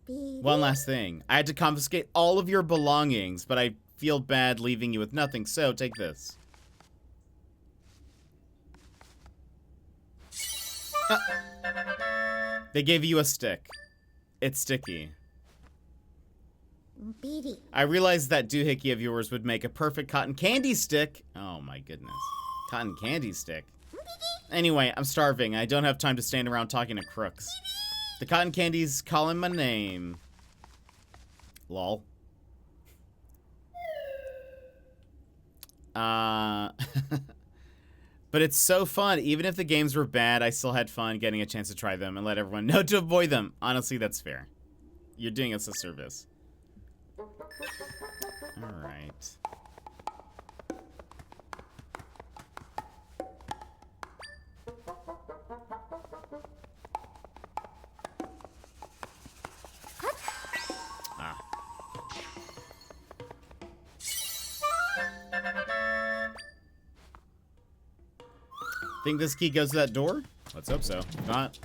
Speaker 1: One last thing. I had to confiscate all of your belongings, but I feel bad leaving you with nothing, so take this. They gave you a stick. It's sticky. I realized that doohickey of yours would make a perfect cotton candy stick. Oh my goodness. Cotton candy stick. Anyway, I'm starving. I don't have time to stand around talking to crooks. The cotton candy's calling my name. Lol. But it's so fun. Even if the games were bad, I still had fun getting a chance to try them and let everyone know to avoid them. Honestly, that's fair. You're doing us a service. Alright. Think this key goes to that door? Let's hope so. If not,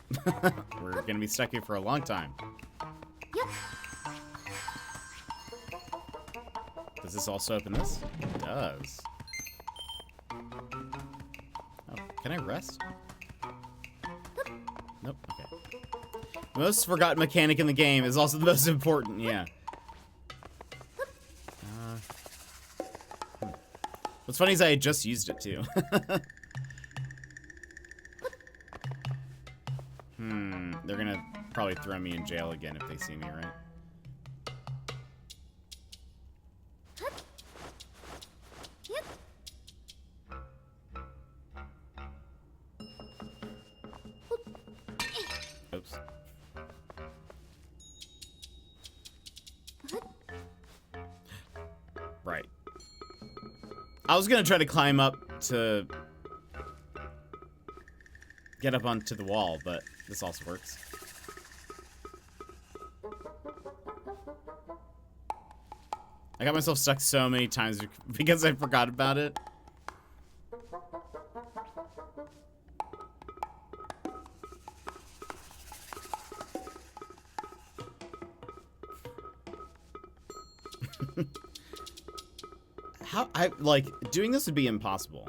Speaker 1: we're gonna be stuck here for a long time. Does this also open this? It does. Oh, can I rest? Nope, okay. Most forgotten mechanic in the game is also the most important, yeah. What's funny is I had just used it too. They're gonna probably throw me in jail again if they see me, right? Oops. Right. I was gonna try to climb up to get up onto the wall, but this also works. I got myself stuck so many times because I forgot about it. Doing this would be impossible.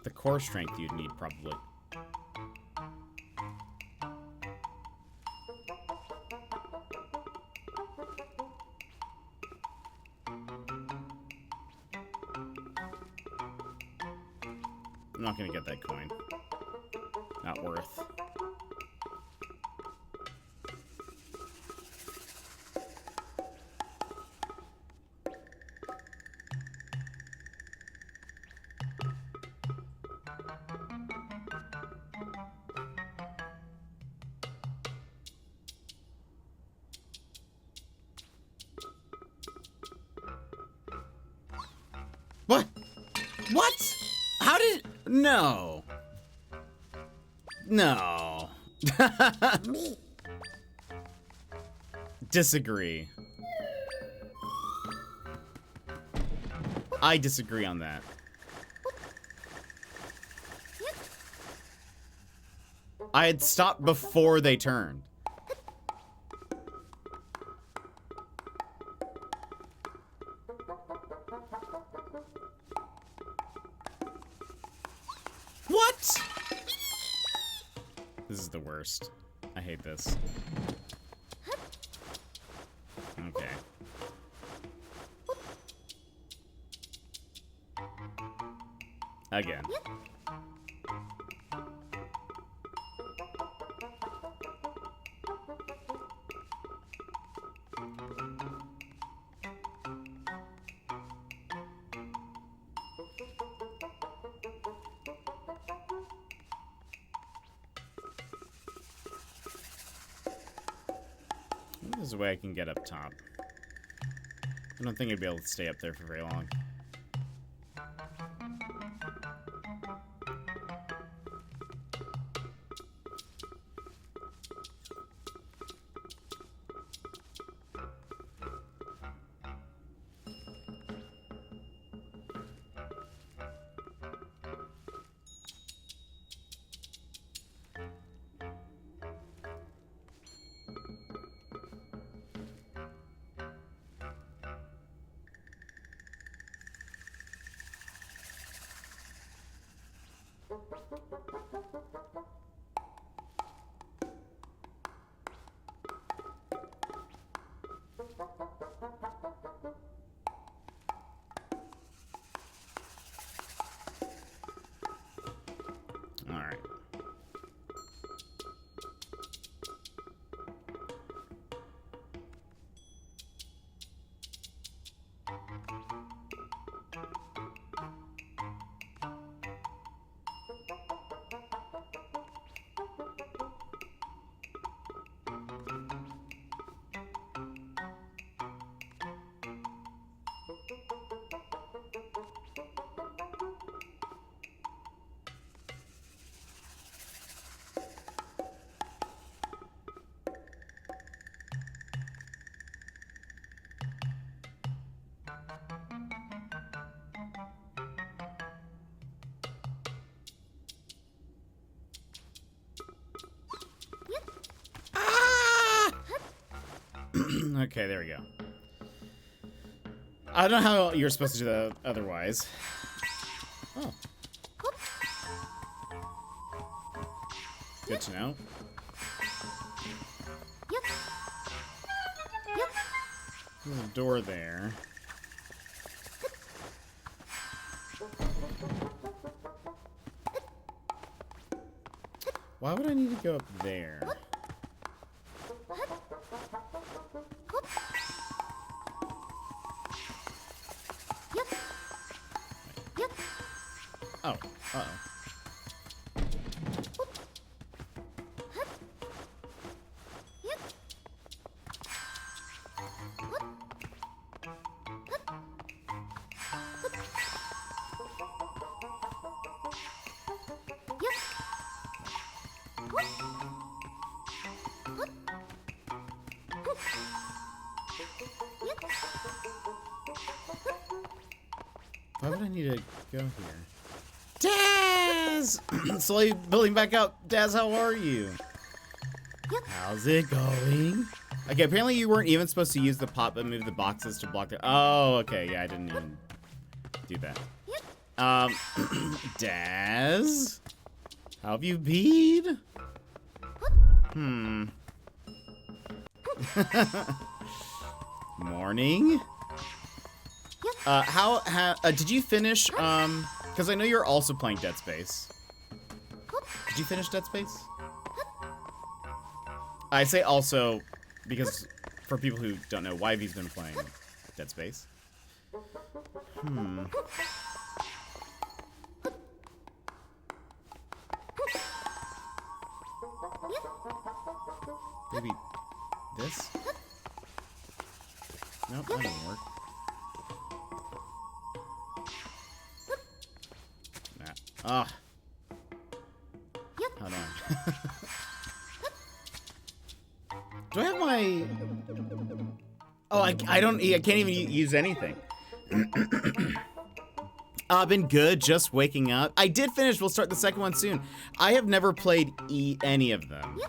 Speaker 1: The core strength you'd need, probably. I'm not gonna get that coin. Not worth. What? What? How did... No. No. Disagree. I disagree on that. I had stopped before they turned. What? This is the worst. I hate this. Okay. Again. There's a way I can get up top. I don't think I'd be able to stay up there for very long. Okay, there we go. I don't know how you're supposed to do that otherwise. Oh. Good to know. There's a door there. Why would I need to go up there? Oh, uh-oh. Why would I need to go here? Daz! Slowly building back up. Daz, how are you? How's it going? Okay, apparently you weren't even supposed to use the pot but move the boxes to block the... Oh, okay, yeah, I didn't even do that. Daz? How have you been? Morning? Did you finish, because I know you're also playing Dead Space. Did you finish Dead Space? I say also because for people who don't know, Yvy's been playing Dead Space. Maybe this? Nope, that didn't work. Ah. Hold on. Do I have my... Oh, I can't even use anything. I've been good, just waking up. I did finish, we'll start the second one soon. I have never played any of them.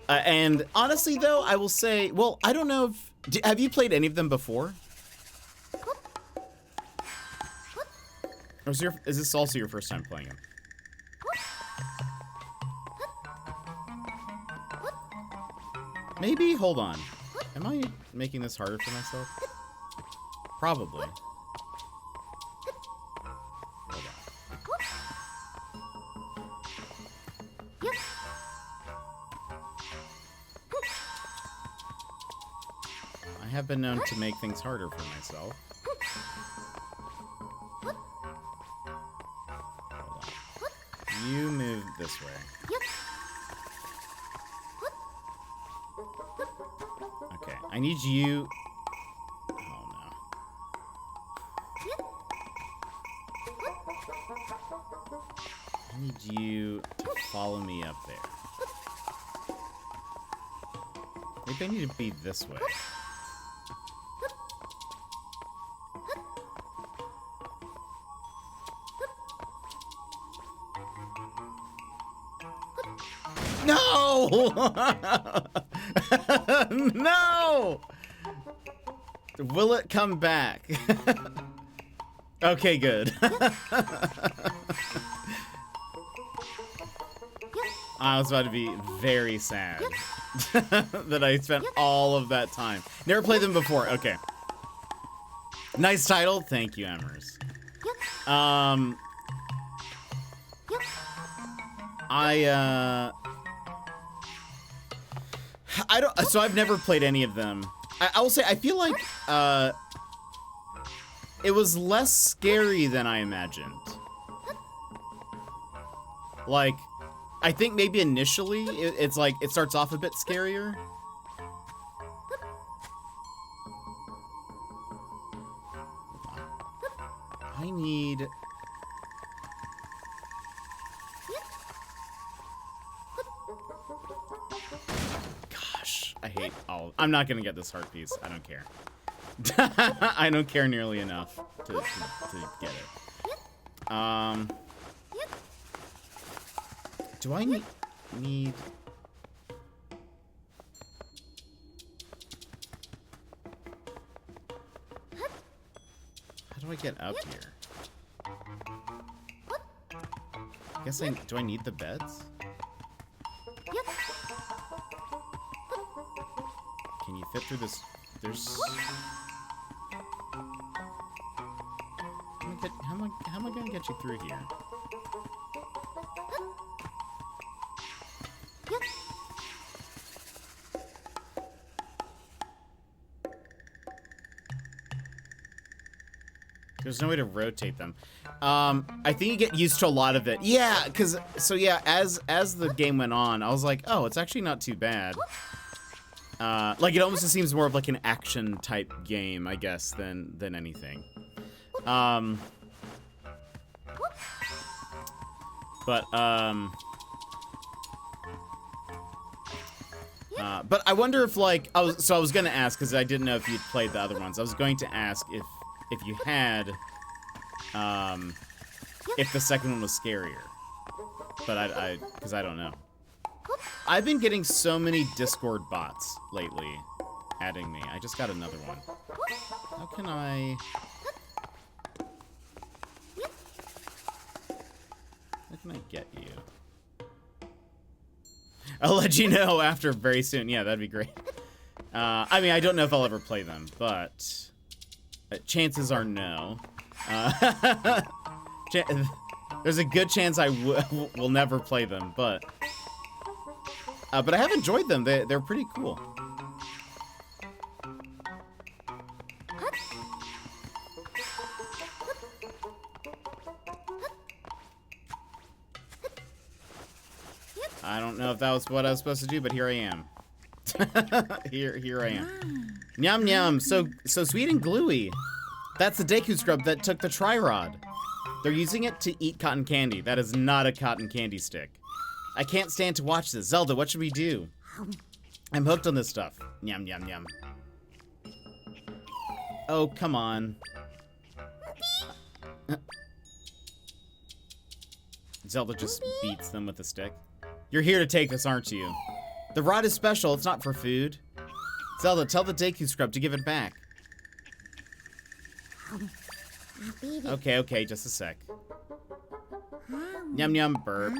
Speaker 1: And honestly though, I will say, well, I don't know if... have you played any of them before? Or is this also your first time playing them? Maybe? Hold on. Am I making this harder for myself? Probably. Hold on. I have been known to make things harder for myself. You move this way. Okay, I need you... Oh no. I need you to follow me up there. Maybe I need to be this way. No! No! Will it come back? Okay, good. I was about to be very sad that I spent all of that time. Never played them before. Okay. Nice title. Thank you, Emmers. I don't, so I've never played any of them. I will say, I feel like, it was less scary than I imagined. Like, I think maybe initially, it's like, it starts off a bit scarier. I need... Gosh, I hate all... I'm not gonna get this heart piece. I don't care. I don't care nearly enough to get it. Do I need... do I get up here? I guess do I need the beds? Can you fit through this? There's... How am I gonna get you through here? There's no way to rotate them. I think you get used to a lot of it. Yeah, as the game went on, I was like, oh, it's actually not too bad. Like, it almost just seems more of like an action type game, I guess, than anything. But I wonder if, like, I was gonna ask, because I didn't know if you'd played the other ones. I was going to ask if you had, if the second one was scarier. But because I don't know. I've been getting so many Discord bots lately adding me. I just got another one. How can I... How can I get you? I'll let you know after very soon. Yeah, that'd be great. I mean, I don't know if I'll ever play them, but chances are no. There's a good chance I will never play them, but I have enjoyed them. They're pretty cool. I don't know if that was what I was supposed to do, but here I am. here I am. Nyum nyum, so sweet and gluey. That's the Deku scrub that took the tri-rod. They're using it to eat cotton candy. That is not a cotton candy stick. I can't stand to watch this. Zelda, what should we do? I'm hooked on this stuff. Nyum nyum nyum. Oh, come on. Zelda just beats them with the stick. You're here to take this, aren't you? The rod is special. It's not for food. Zelda, tell the Deku scrub to give it back. Okay, just a sec. Nyum nyum burp.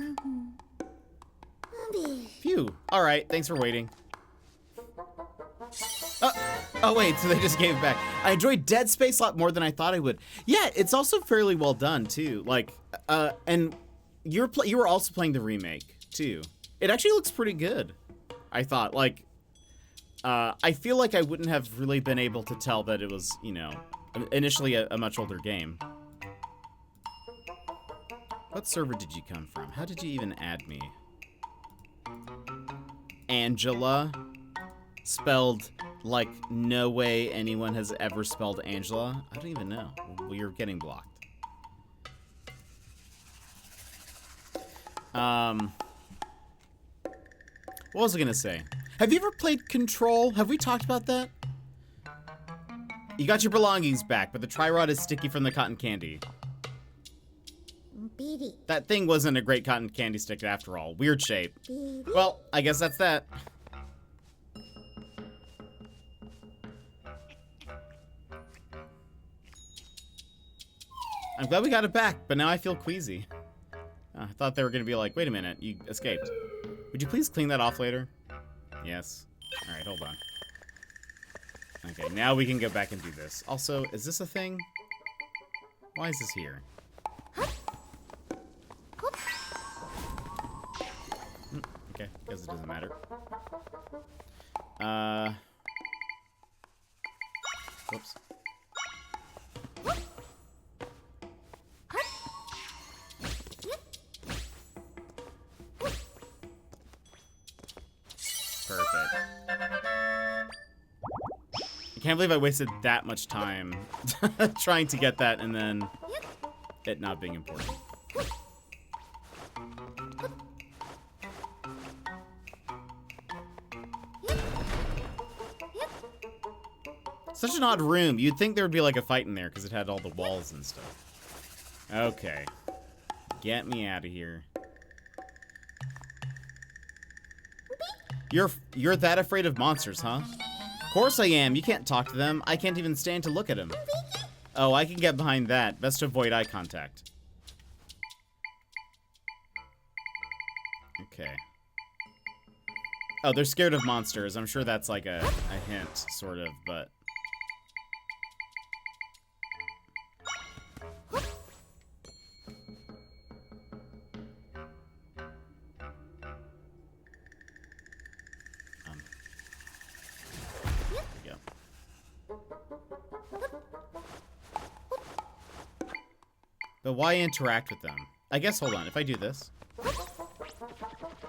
Speaker 1: Phew. Alright, thanks for waiting. Oh wait, so they just gave it back. I enjoyed Dead Space a lot more than I thought I would. Yeah, it's also fairly well done too. Like, and you were also playing the remake too. It actually looks pretty good. I thought, like, I feel like I wouldn't have really been able to tell that it was, you know, initially a much older game. What server did you come from? How did you even add me? Angela? Spelled like no way anyone has ever spelled Angela? I don't even know. We're getting blocked. What was I gonna say? Have you ever played Control? Have we talked about that? You got your belongings back, but the tri-rod is sticky from the cotton candy. That thing wasn't a great cotton candy stick after all. Weird shape. Well, I guess that's that. I'm glad we got it back, but now I feel queasy. I thought they were gonna be like, wait a minute, you escaped. Would you please clean that off later? Yes. Alright, hold on. Okay, now we can go back and do this. Also, is this a thing? Why is this here? Okay, guess it doesn't matter. Whoops. Perfect. I can't believe I wasted that much time trying to get that and then it not being important. Such an odd room. You'd think there would be like a fight in there because it had all the walls and stuff. Okay. Get me out of here. You're that afraid of monsters, huh? Of course I am. You can't talk to them. I can't even stand to look at them. Oh, I can get behind that. Best to avoid eye contact. Okay. Oh, they're scared of monsters. I'm sure that's like a hint, sort of, but... There we go. But why interact with them? I guess, hold on, if I do this...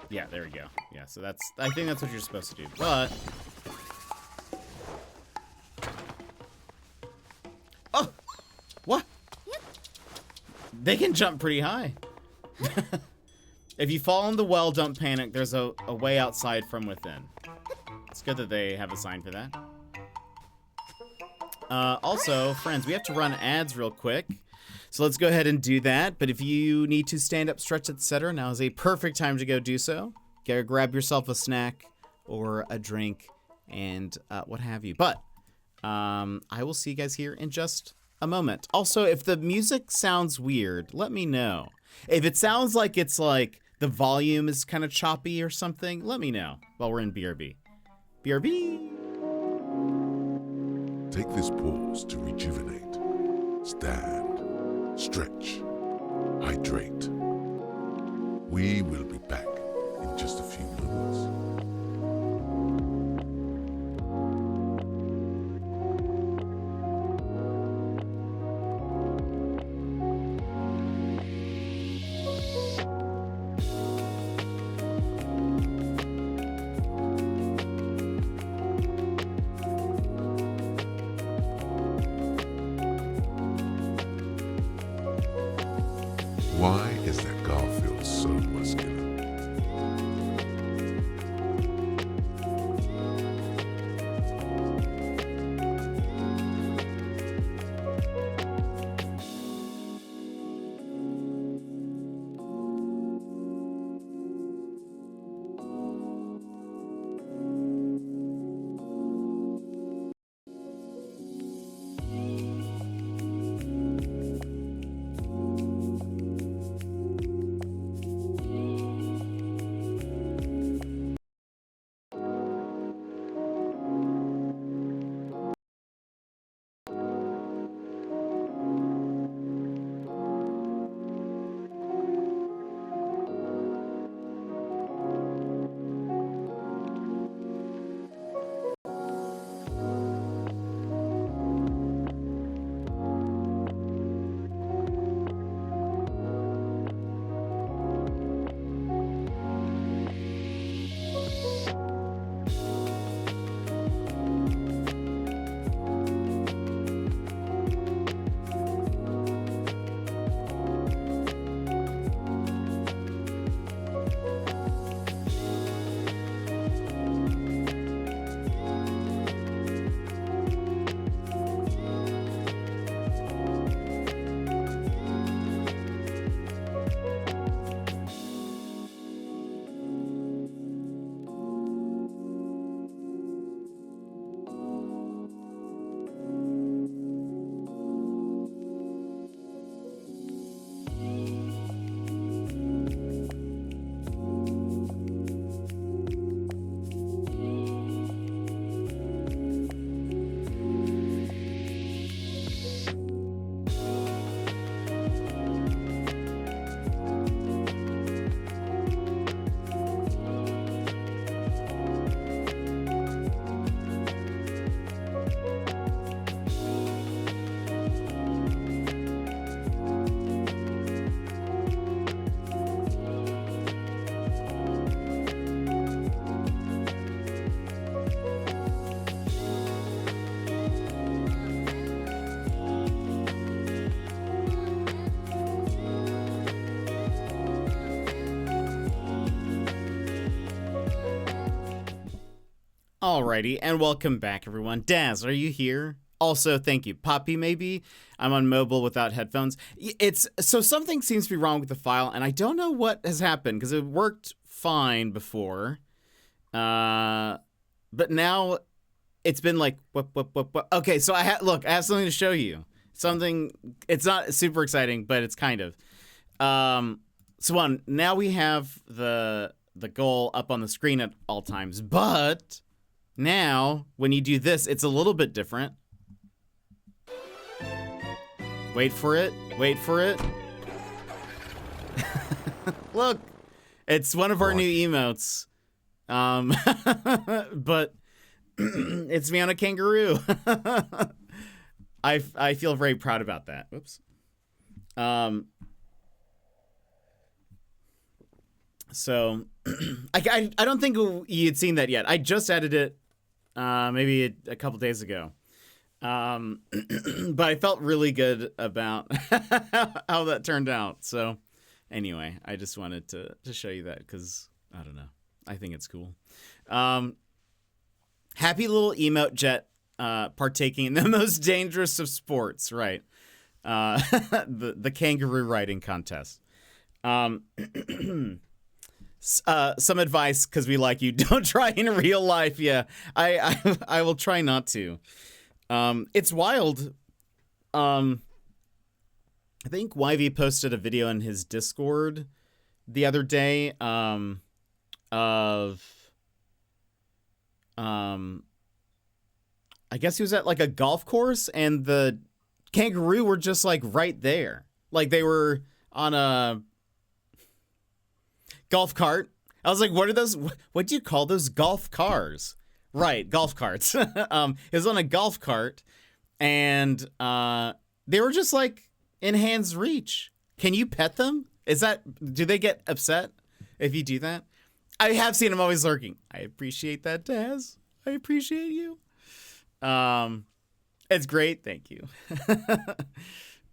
Speaker 1: Yeah, there we go. Yeah, so that's... I think that's what you're supposed to do, but... Oh! What? They can jump pretty high. If you fall in the well, don't panic. There's a way outside from within. It's good that they have a sign for that. Also, friends, we have to run ads real quick. So let's go ahead and do that. But if you need to stand up, stretch, etc., now is a perfect time to go do so. Go grab yourself a snack or a drink and what have you. But I will see you guys here in just a moment. Also, if the music sounds weird, let me know. If it sounds like it's like the volume is kind of choppy or something, let me know while we're in BRB. BRB!
Speaker 2: Take this pause to rejuvenate. Stand, stretch, hydrate. We will be back in just a few moments. Why is that Garfield so muscular?
Speaker 1: Alrighty, and welcome back, everyone. Daz, are you here? Also, thank you. Poppy, maybe? I'm on mobile without headphones. So something seems to be wrong with the file, and I don't know what has happened, because it worked fine before. But now it's been like, what? Okay, so I have something to show you. something. It's not super exciting, but it's kind of. So now we have the goal up on the screen at all times, but now when you do this, it's a little bit different. Wait for it. Wait for it. Look, it's one of our new emotes. But it's me on a kangaroo. I feel very proud about that. Whoops. So I don't think you'd seen that yet. I just added it maybe a couple days ago. But I felt really good about how that turned out. So anyway, I just wanted to show you that because I don't know. I think it's cool. Happy little emote jet partaking in the most dangerous of sports, right? The kangaroo riding contest. Some advice because we like you. Don't try in real life. Yeah, I will try not to. It's wild. I think YV posted a video in his Discord the other day of I guess he was at like a golf course and the kangaroo were just like right there. Like they were on a golf cart. I was like, what are those? What do you call those golf cars? Right, golf carts. It was on a golf cart and they were just like in hand's reach. Can you pet them? Do they get upset if you do that? I have seen them always lurking. I appreciate that, Taz. I appreciate you. It's great. Thank you.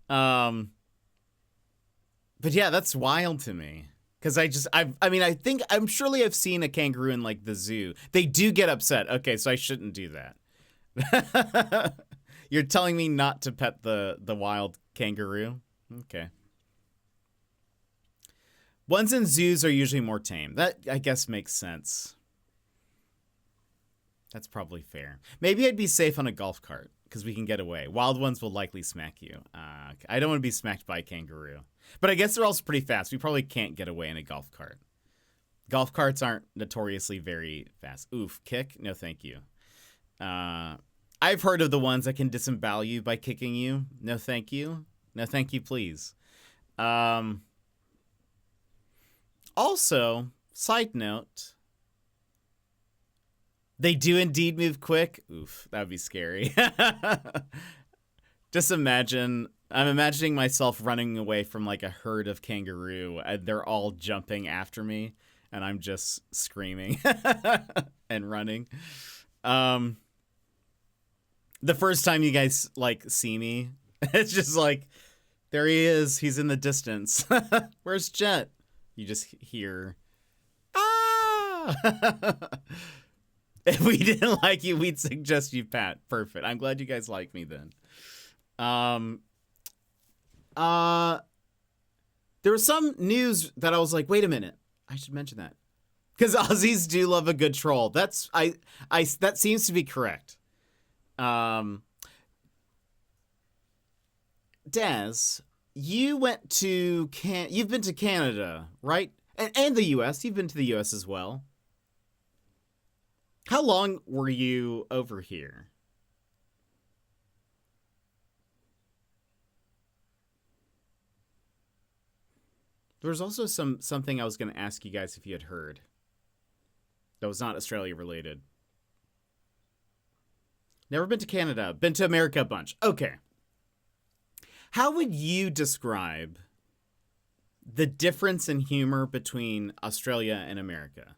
Speaker 1: But yeah, that's wild to me. Cause I'm surely I've seen a kangaroo in like the zoo. They do get upset. Okay. So I shouldn't do that. You're telling me not to pet the wild kangaroo. Okay. Ones in zoos are usually more tame. That, I guess, makes sense. That's probably fair. Maybe I'd be safe on a golf cart, because we can get away. Wild ones will likely smack you. I don't want to be smacked by a kangaroo. But I guess they're also pretty fast. We probably can't get away in a golf cart. Golf carts aren't notoriously very fast. Oof, kick? No, thank you. I've heard of the ones that can disembowel you by kicking you. No, thank you. No, thank you, please. Also, side note, they do indeed move quick. Oof, that would be scary. Just imagine, I'm imagining myself running away from like a herd of kangaroo and they're all jumping after me and I'm just screaming and running. The first time you guys like see me, it's just like, there he is. He's in the distance. Where's Jet? You just hear, ah! If we didn't like you, we'd suggest you pat. Perfect. I'm glad you guys like me then. There was some news that I was like, wait a minute. I should mention that. Because Aussies do love a good troll. That seems to be correct. Daz, you've been to Canada, right? And the US. You've been to the US as well. How long were you over here? There was also something I was going to ask you guys if you had heard. That was not Australia related. Never been to Canada. Been to America a bunch. Okay. How would you describe the difference in humor between Australia and America?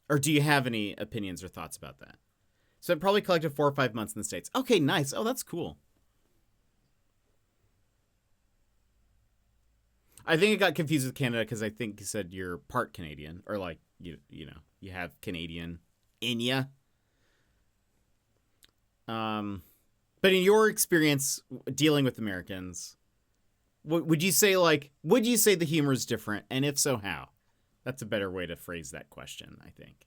Speaker 1: Or do you have any opinions or thoughts about that? So I probably collected 4 or 5 months in the States. Okay, nice. Oh, that's cool. I think I got confused with Canada because I think you said you're part Canadian, or like you know you have Canadian in ya. But in your experience dealing with Americans, would you say the humor is different, and if so, how? That's a better way to phrase that question, I think.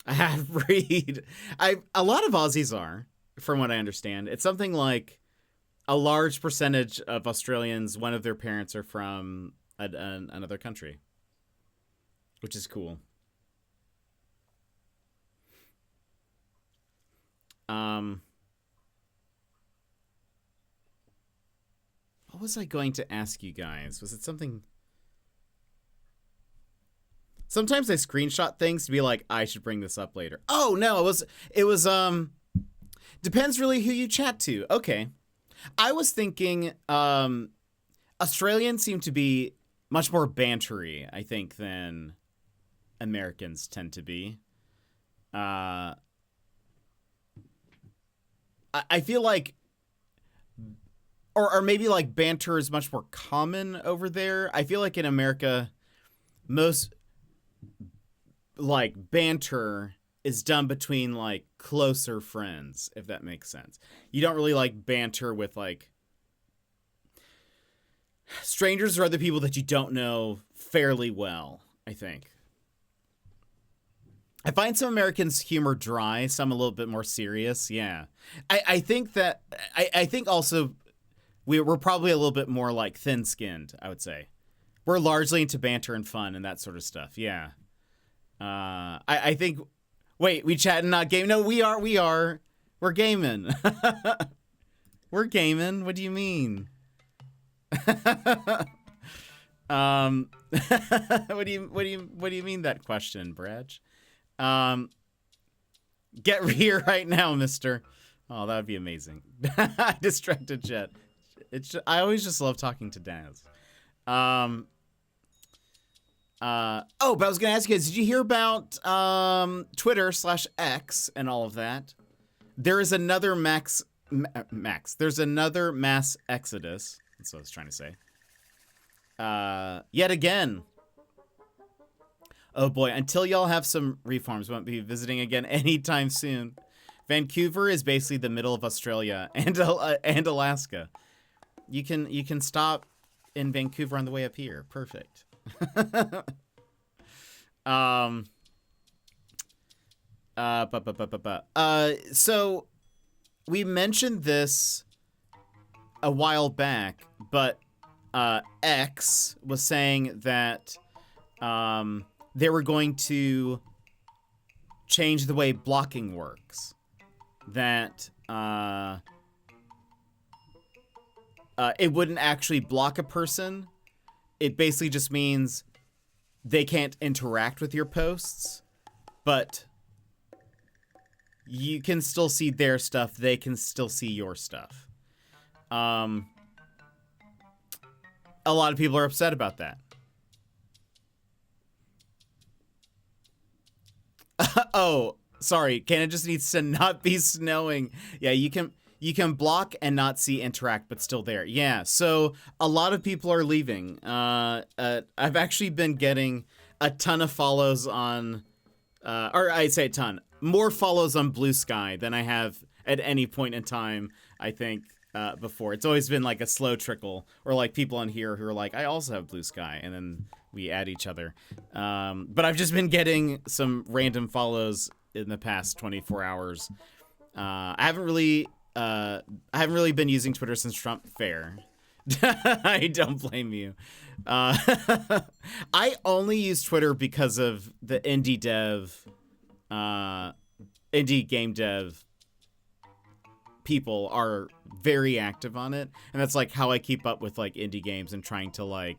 Speaker 1: A half breed. A lot of Aussies are, from what I understand. It's something like a large percentage of Australians, one of their parents are from another country, which is cool. What was I going to ask you guys? Was it something? Sometimes I screenshot things to be like, I should bring this up later. Oh no, it was depends really who you chat to. Okay. I was thinking Australians seem to be much more bantery, I think, than Americans tend to be. I feel like or maybe like banter is much more common over there. I feel like in America most like banter is done between like closer friends, if that makes sense. You don't really like banter with like strangers or other people that you don't know fairly well, I think. I find some Americans' humor dry, some a little bit more serious. Yeah. I think that I think also we're probably a little bit more like thin-skinned, I would say. We're largely into banter and fun and that sort of stuff. Yeah. I think. Wait, we chat and not game? No, we are. We're gaming. We're gaming. What do you mean? What do you mean that question, Brad? Get here right now, mister. Oh, that would be amazing. Distracted Jet. I always just love talking to Daz. Oh, but I was gonna ask you guys, did you hear about Twitter/X and all of that? There is another there's another mass exodus. That's what I was trying to say. Yet again. Oh boy, until y'all have some reforms, won't be visiting again anytime soon. Vancouver is basically the middle of Australia and Alaska. You can stop in Vancouver on the way up here. Perfect. So we mentioned this a while back, but X was saying that they were going to change the way blocking works. That it wouldn't actually block a person. It basically just means they can't interact with your posts, but you can still see their stuff. They can still see your stuff. A lot of people are upset about that. Oh, sorry. Canada just needs to not be snowing. Yeah, you can block and not see interact, but still there. Yeah, so a lot of people are leaving. I've actually been getting a ton of follows on, or I'd say a ton, more follows on Blue Sky than I have at any point in time, I think, before. It's always been like a slow trickle, or like people on here who are like, I also have Blue Sky, and then we add each other. But I've just been getting some random follows in the past 24 hours. I haven't really been using Twitter since Trump Fair. I don't blame you. I only use Twitter because of the indie game dev people are very active on it, and that's like how I keep up with like indie games and trying to like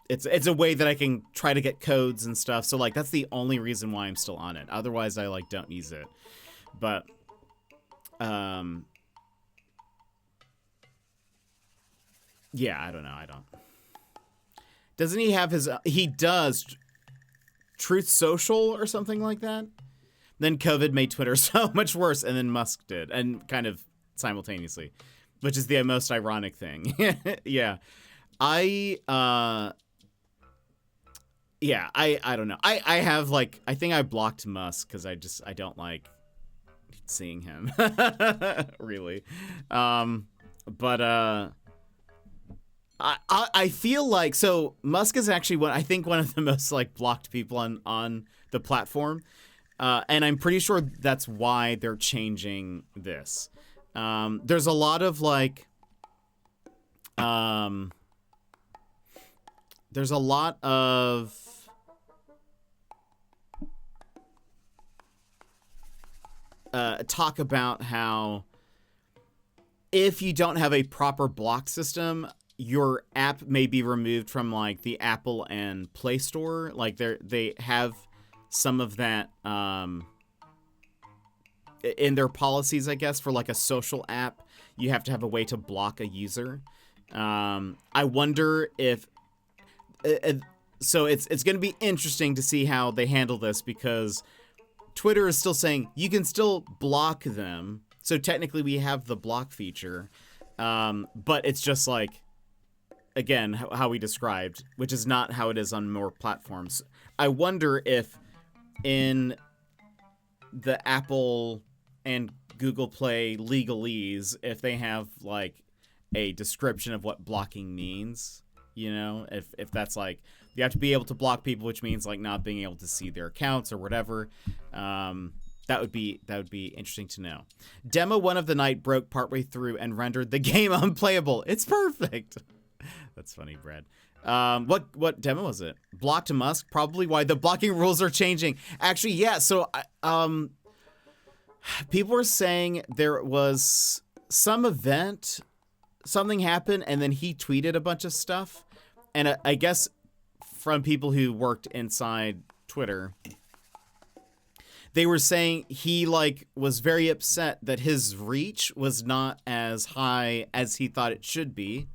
Speaker 1: it's a way that I can try to get codes and stuff. So like that's the only reason why I'm still on it. Otherwise I like don't use it. But yeah, I don't know. Doesn't he have his he does Truth Social or something like that? Then COVID made Twitter so much worse, and then Musk did, and kind of simultaneously, which is the most ironic thing. Yeah. I don't know. I have like, I think I blocked Musk because I don't like seeing him. Really. But I feel like, so Musk is actually one of the most like blocked people on the platform, and I'm pretty sure that's why they're changing this. There's a lot of like, there's a lot of talk about how if you don't have a proper block system, your app may be removed from like the Apple and Play Store. Like they have some of that in their policies, I guess, for like a social app. You have to have a way to block a user. I wonder if so it's going to be interesting to see how they handle this, because Twitter is still saying you can still block them. So technically we have the block feature, but it's just like, again, how we described, which is not how it is on more platforms. I wonder if in the Apple and Google Play legalese, if they have like a description of what blocking means, you know, if that's like, you have to be able to block people, which means like not being able to see their accounts or whatever. That would be interesting to know. Demo 1 of the night broke partway through and rendered the game unplayable. It's perfect. That's funny, Brad. What demo was it? Blocked to Musk? Probably why the blocking rules are changing. Actually, yeah. So, people were saying there was some event, something happened, and then he tweeted a bunch of stuff. And I guess from people who worked inside Twitter, they were saying he like was very upset that his reach was not as high as he thought it should be.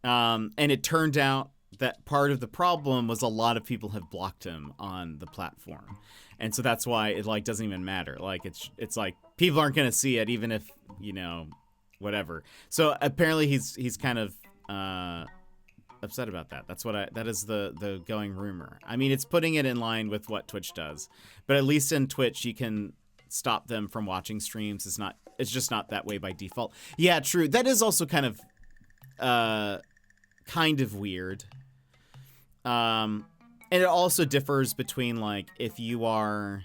Speaker 1: And it turned out that part of the problem was a lot of people have blocked him on the platform. And so that's why it like doesn't even matter. Like it's like people aren't going to see it even if, you know, whatever. So apparently he's kind of upset about that. That is the going rumor. I mean, it's putting it in line with what Twitch does. But at least in Twitch you can stop them from watching streams. It's just not that way by default. Yeah, true. That is also kind of weird. And it also differs between like if you're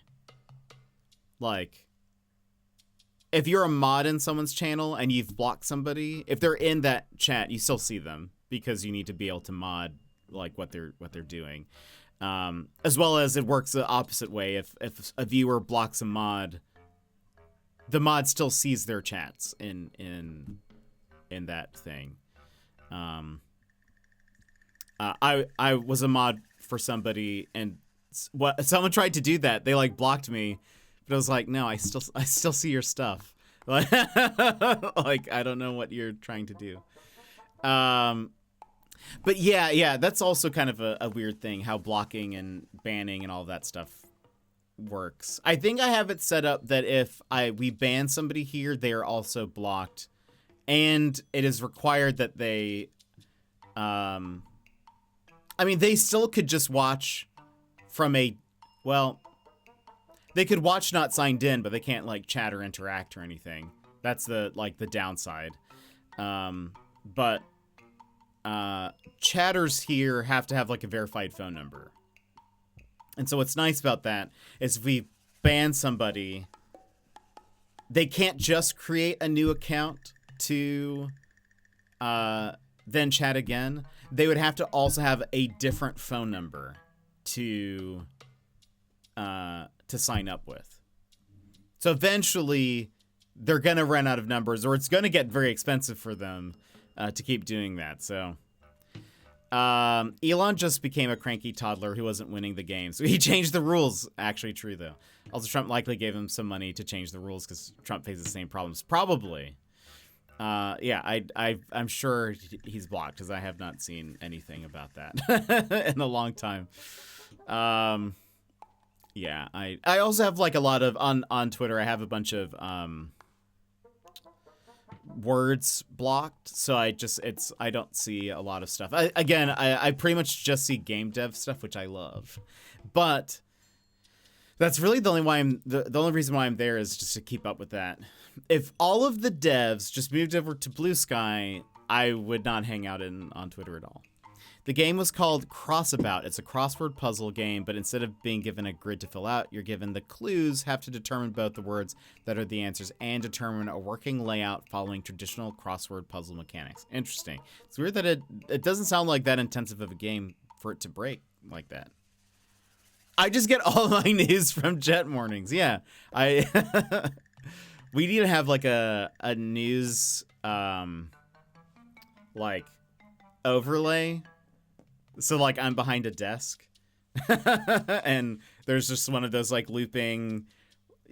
Speaker 1: a mod in someone's channel and you've blocked somebody, if they're in that chat, you still see them because you need to be able to mod like what they're doing. As well as it works the opposite way. If a viewer blocks a mod, the mod still sees their chats in that thing. I was a mod for somebody, and someone tried to do that. They like blocked me, but I was like, no, I still see your stuff. Like I don't know what you're trying to do. But yeah, that's also kind of a weird thing, how blocking and banning and all that stuff works. I think I have it set up that if we ban somebody here, they are also blocked, and it is required that they, I mean, they still could just watch from they could watch not signed in, but they can't like chat or interact or anything. That's the downside. But chatters here have to have like a verified phone number. And so what's nice about that is if we ban somebody, they can't just create a new account to then chat again. They would have to also have a different phone number to sign up with. So eventually they're going to run out of numbers, or it's going to get very expensive for them to keep doing that. So Elon just became a cranky toddler who wasn't winning the game. So he changed the rules. Actually true, though. Also, Trump likely gave him some money to change the rules because Trump faces the same problems. Probably. Yeah, I'm sure he's blocked because I have not seen anything about that in a long time. Yeah, I also have like a lot of on Twitter. I have a bunch of words blocked, so I don't see a lot of stuff. I pretty much just see game dev stuff, which I love, but that's really the only reason why I'm there is just to keep up with that. If all of the devs just moved over to Blue Sky, I would not hang out on Twitter at all. The game was called Crossabout. It's a crossword puzzle game, but instead of being given a grid to fill out, you're given the clues have to determine both the words that are the answers and determine a working layout following traditional crossword puzzle mechanics. Interesting. It's weird that it doesn't sound like that intensive of a game for it to break like that. I just get all my news from Jet Mornings. Yeah, we need to have like a news like overlay. So like I'm behind a desk and there's just one of those like looping,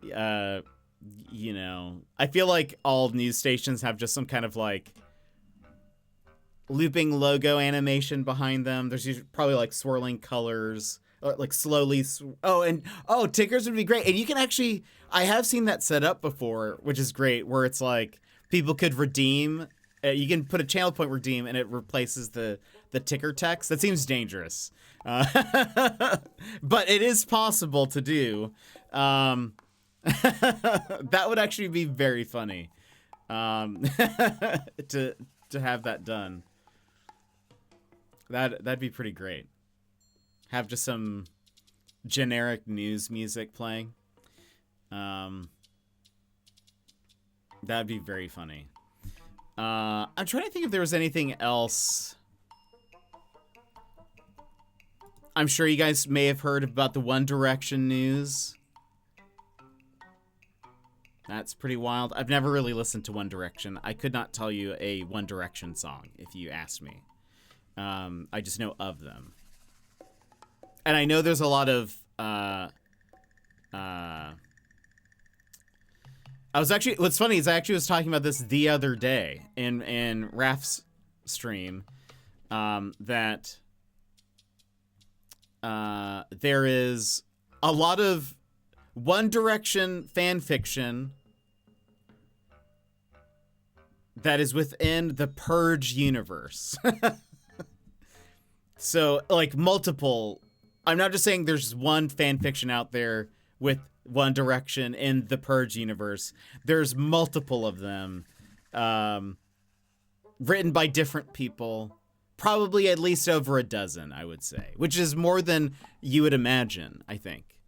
Speaker 1: you know, I feel like all news stations have just some kind of like looping logo animation behind them. There's usually probably like swirling colors, like slowly. Tickers would be great. And you can actually, I have seen that set up before, which is great, where it's like people could redeem. You can put a channel point redeem and it replaces the ticker text. That seems dangerous. But it is possible to do. That would actually be very funny. To have that done. That'd be pretty great. Have just some generic news music playing. That'd be very funny. I'm trying to think if there was anything else. I'm sure you guys may have heard about the One Direction news. That's pretty wild. I've never really listened to One Direction. I could not tell you a One Direction song if you asked me. I just know of them. And I know there's a lot of what's funny is I actually was talking about this the other day in Raf's stream, that there is a lot of One Direction fan fiction that is within the Purge universe. So, like, multiple. I'm not just saying there's one fan fiction out there with One Direction in the Purge universe. There's multiple of them, written by different people. Probably at least over a dozen, I would say, which is more than you would imagine, I think.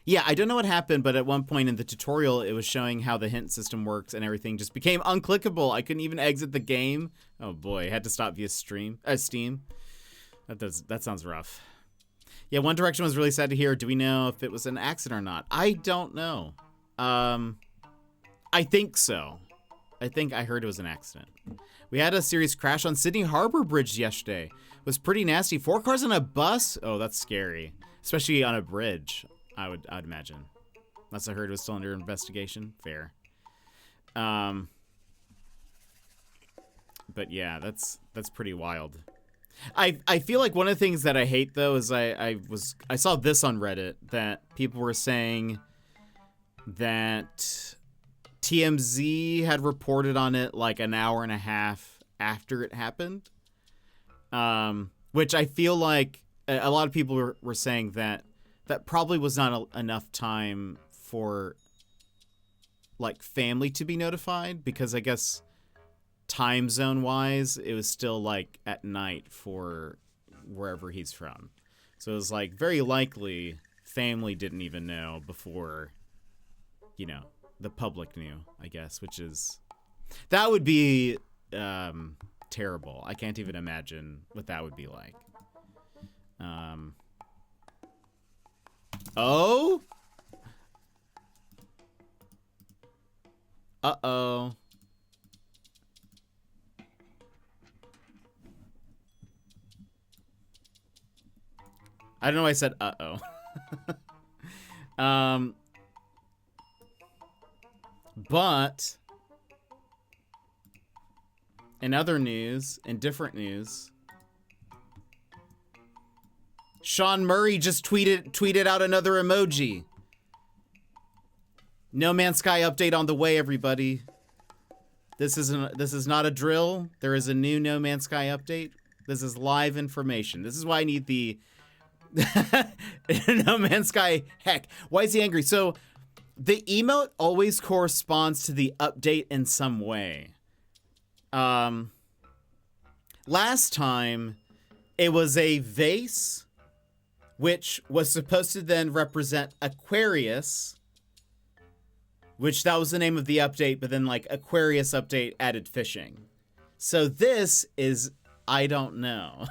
Speaker 1: Yeah, I don't know what happened, but at one point in the tutorial, it was showing how the hint system works and everything just became unclickable. I couldn't even exit the game. Oh boy, I had to stop via Steam. That sounds rough. Yeah, One Direction was really sad to hear. Do we know if it was an accident or not? I don't know. I think so. I think I heard it was an accident. We had a serious crash on Sydney Harbor Bridge yesterday. It was pretty nasty. 4 cars on a bus? Oh, that's scary. Especially on a bridge, I'd imagine. Unless I heard it was still under investigation. Fair. But yeah, that's pretty wild. I feel like one of the things that I hate though is I saw this on Reddit that people were saying that TMZ had reported on it like an hour and a half after it happened, which I feel like a lot of people were saying that probably was not enough time for like family to be notified, because I guess time zone wise it was still like at night for wherever he's from, so it was like very likely family didn't even know before, you know, the public knew, I guess, which is, that would be terrible. I can't even imagine what that would be like. Oh? Uh-oh. I don't know why I said uh-oh. But in other news, in different news, Sean Murray just tweeted out another emoji. No Man's Sky update on the way, everybody. This is not a drill. There is a new No Man's Sky update. This is live information. This is why I need the No Man's Sky. Heck, why is he angry? So the emote always corresponds to the update in some way. Last time, it was a vase, which was supposed to then represent Aquarius, which that was the name of the update, but then like Aquarius update added fishing. So this is, I don't know.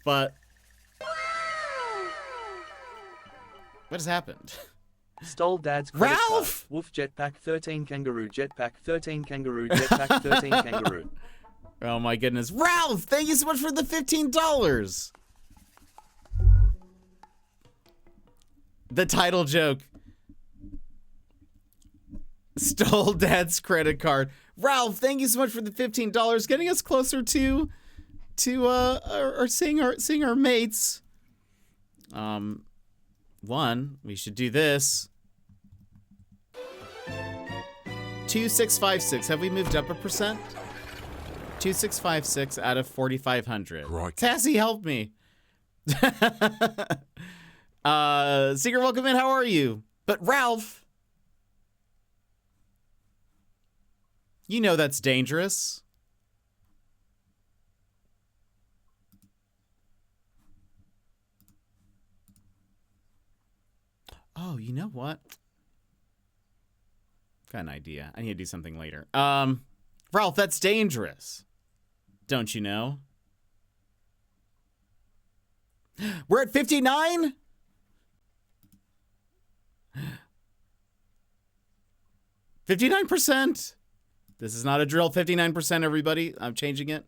Speaker 1: But what has happened?
Speaker 3: Stole dad's credit
Speaker 1: Ralph!
Speaker 3: card. Woof jetpack 13 kangaroo jetpack 13 kangaroo jetpack 13 kangaroo.
Speaker 1: Oh my goodness. Ralph, thank you so much for the $15. The title joke. Stole dad's credit card. Ralph, thank you so much for the $15, getting us closer to seeing our mates. One, we should do this. 2656. Have we moved up a percent? 2656 out of 4,500.
Speaker 2: Right.
Speaker 1: Tassie, help me. Secret, welcome in. How are you? But Ralph, you know that's dangerous. Oh, you know what? Got an idea. I need to do something later. Ralph, that's dangerous. Don't you know? We're at 59? %. This is not a drill. 59%, everybody. I'm changing it.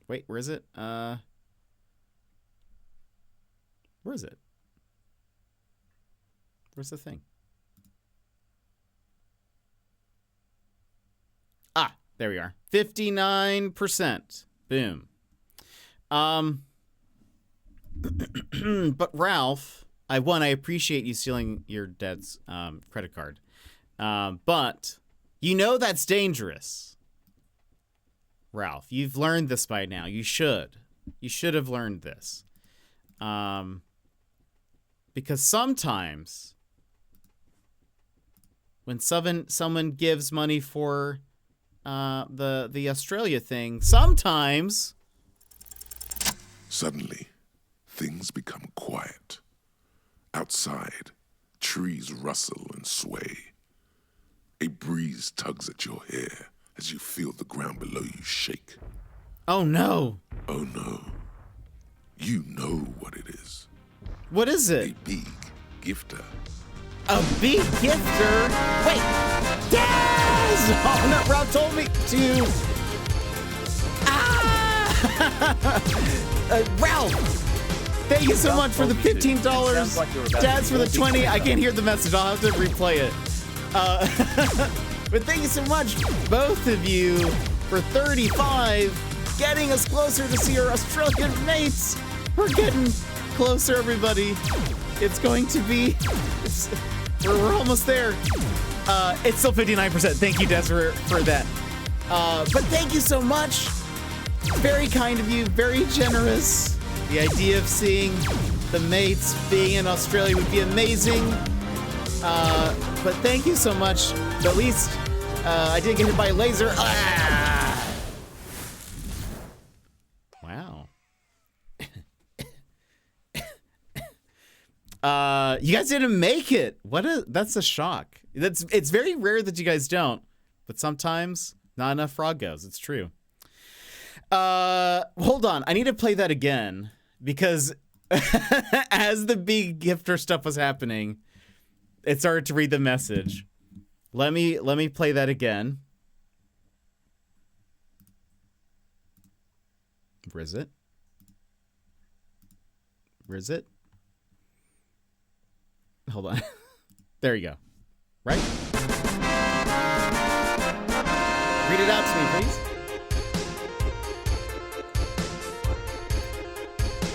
Speaker 1: Wait, where is it? Where is it? Where's the thing? Ah, there we are. 59%. Boom. But Ralph, I appreciate you stealing your dad's credit card. But you know that's dangerous. Ralph, you've learned this by now. You should. You should have learned this. Because sometimes when someone gives money for the Australia thing, sometimes
Speaker 2: Suddenly, things become quiet. Outside, trees rustle and sway. A breeze tugs at your hair as you feel the ground below you shake.
Speaker 1: oh no.
Speaker 2: Oh no. You know what it is.
Speaker 1: What is
Speaker 2: A
Speaker 1: it?
Speaker 2: big gifter.
Speaker 1: A big gifter? Wait! Yes! Oh no, Ralph told me to. Ah! Ralph! Thank you so much for the $15. Dad's for the 20. I can't hear the message. I'll have to replay it. But thank you so much, both of you, for 35, getting us closer to see our Australian mates. We're getting closer, everybody. It's going to be. We're almost there. It's still 59%. Thank you, Desiree, for that. But thank you so much. Very kind of you. Very generous. The idea of seeing the mates being in Australia would be amazing. But thank you so much. At least I didn't get hit by a laser. Ah! Wow. You guys didn't make it. That's a shock. It's very rare that you guys don't, but sometimes not enough frog goes. It's true. Hold on. I need to play that again because as the big gifter stuff was happening, it started to read the message. Let me play that again. Where is it? Where is it? Hold on. There you go. Right? Read it out to me, please.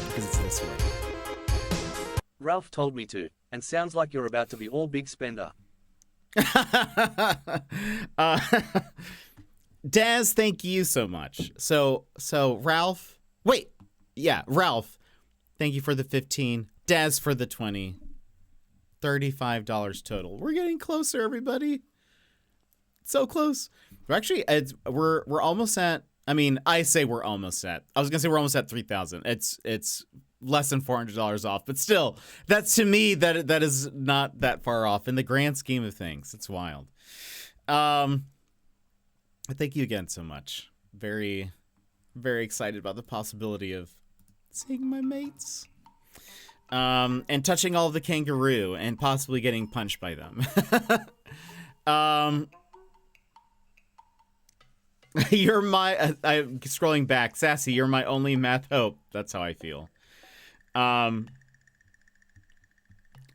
Speaker 1: Because it's this way.
Speaker 3: Ralph told me to, and sounds like you're about to be all big spender.
Speaker 1: Daz, thank you so much. So Ralph, wait, yeah, Ralph, thank you for the 15. Daz for the 20. $35 total. We're getting closer, everybody. So close. We're almost at. I mean, I say we're almost at. I was gonna say we're almost at 3,000. It's less than $400 off, but still, that's to me that is not that far off in the grand scheme of things. It's wild. Thank you again so much. Very, very excited about the possibility of seeing my mates. And touching all of the kangaroo and possibly getting punched by them. You're my, I'm scrolling back. Sassy, you're my only math hope. That's how I feel. But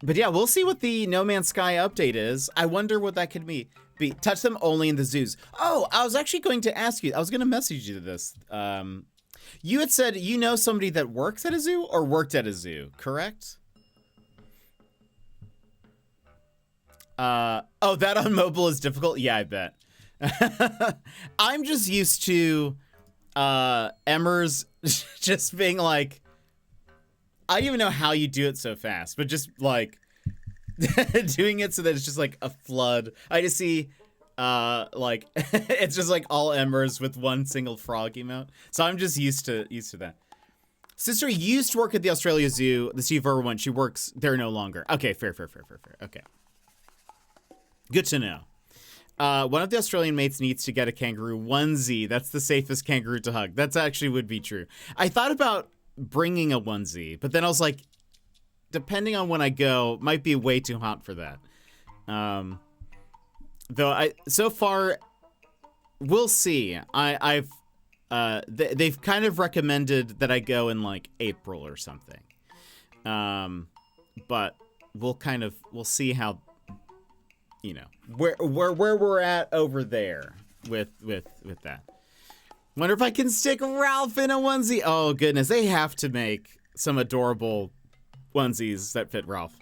Speaker 1: yeah, we'll see what the No Man's Sky update is. I wonder what that could be. Touch them only in the zoos. Oh, I was actually going to ask you. I was going to message you this. You had said you know somebody that works at a zoo or worked at a zoo, correct? Oh, that on mobile is difficult? Yeah, I bet. I'm just used to Emmers just being like, I don't even know how you do it so fast, but just like doing it so that it's just like a flood. I just see like it's just like all Emmers with one single frog emote. So I'm just used to that. Sister used to work at the Australia Zoo, the Steve Irwin one. She works there no longer. Okay, fair. Okay. Good to know. One of the Australian mates needs to get a kangaroo onesie. That's the safest kangaroo to hug. That's actually would be true. I thought about bringing a onesie, but then I was like, depending on when I go, might be way too hot for that. Though so far, we'll see. They've kind of recommended that I go in like April or something. But we'll see how, you know, where we're at over there with that. Wonder if I can stick Ralph in a onesie. Oh goodness, they have to make some adorable onesies that fit Ralph.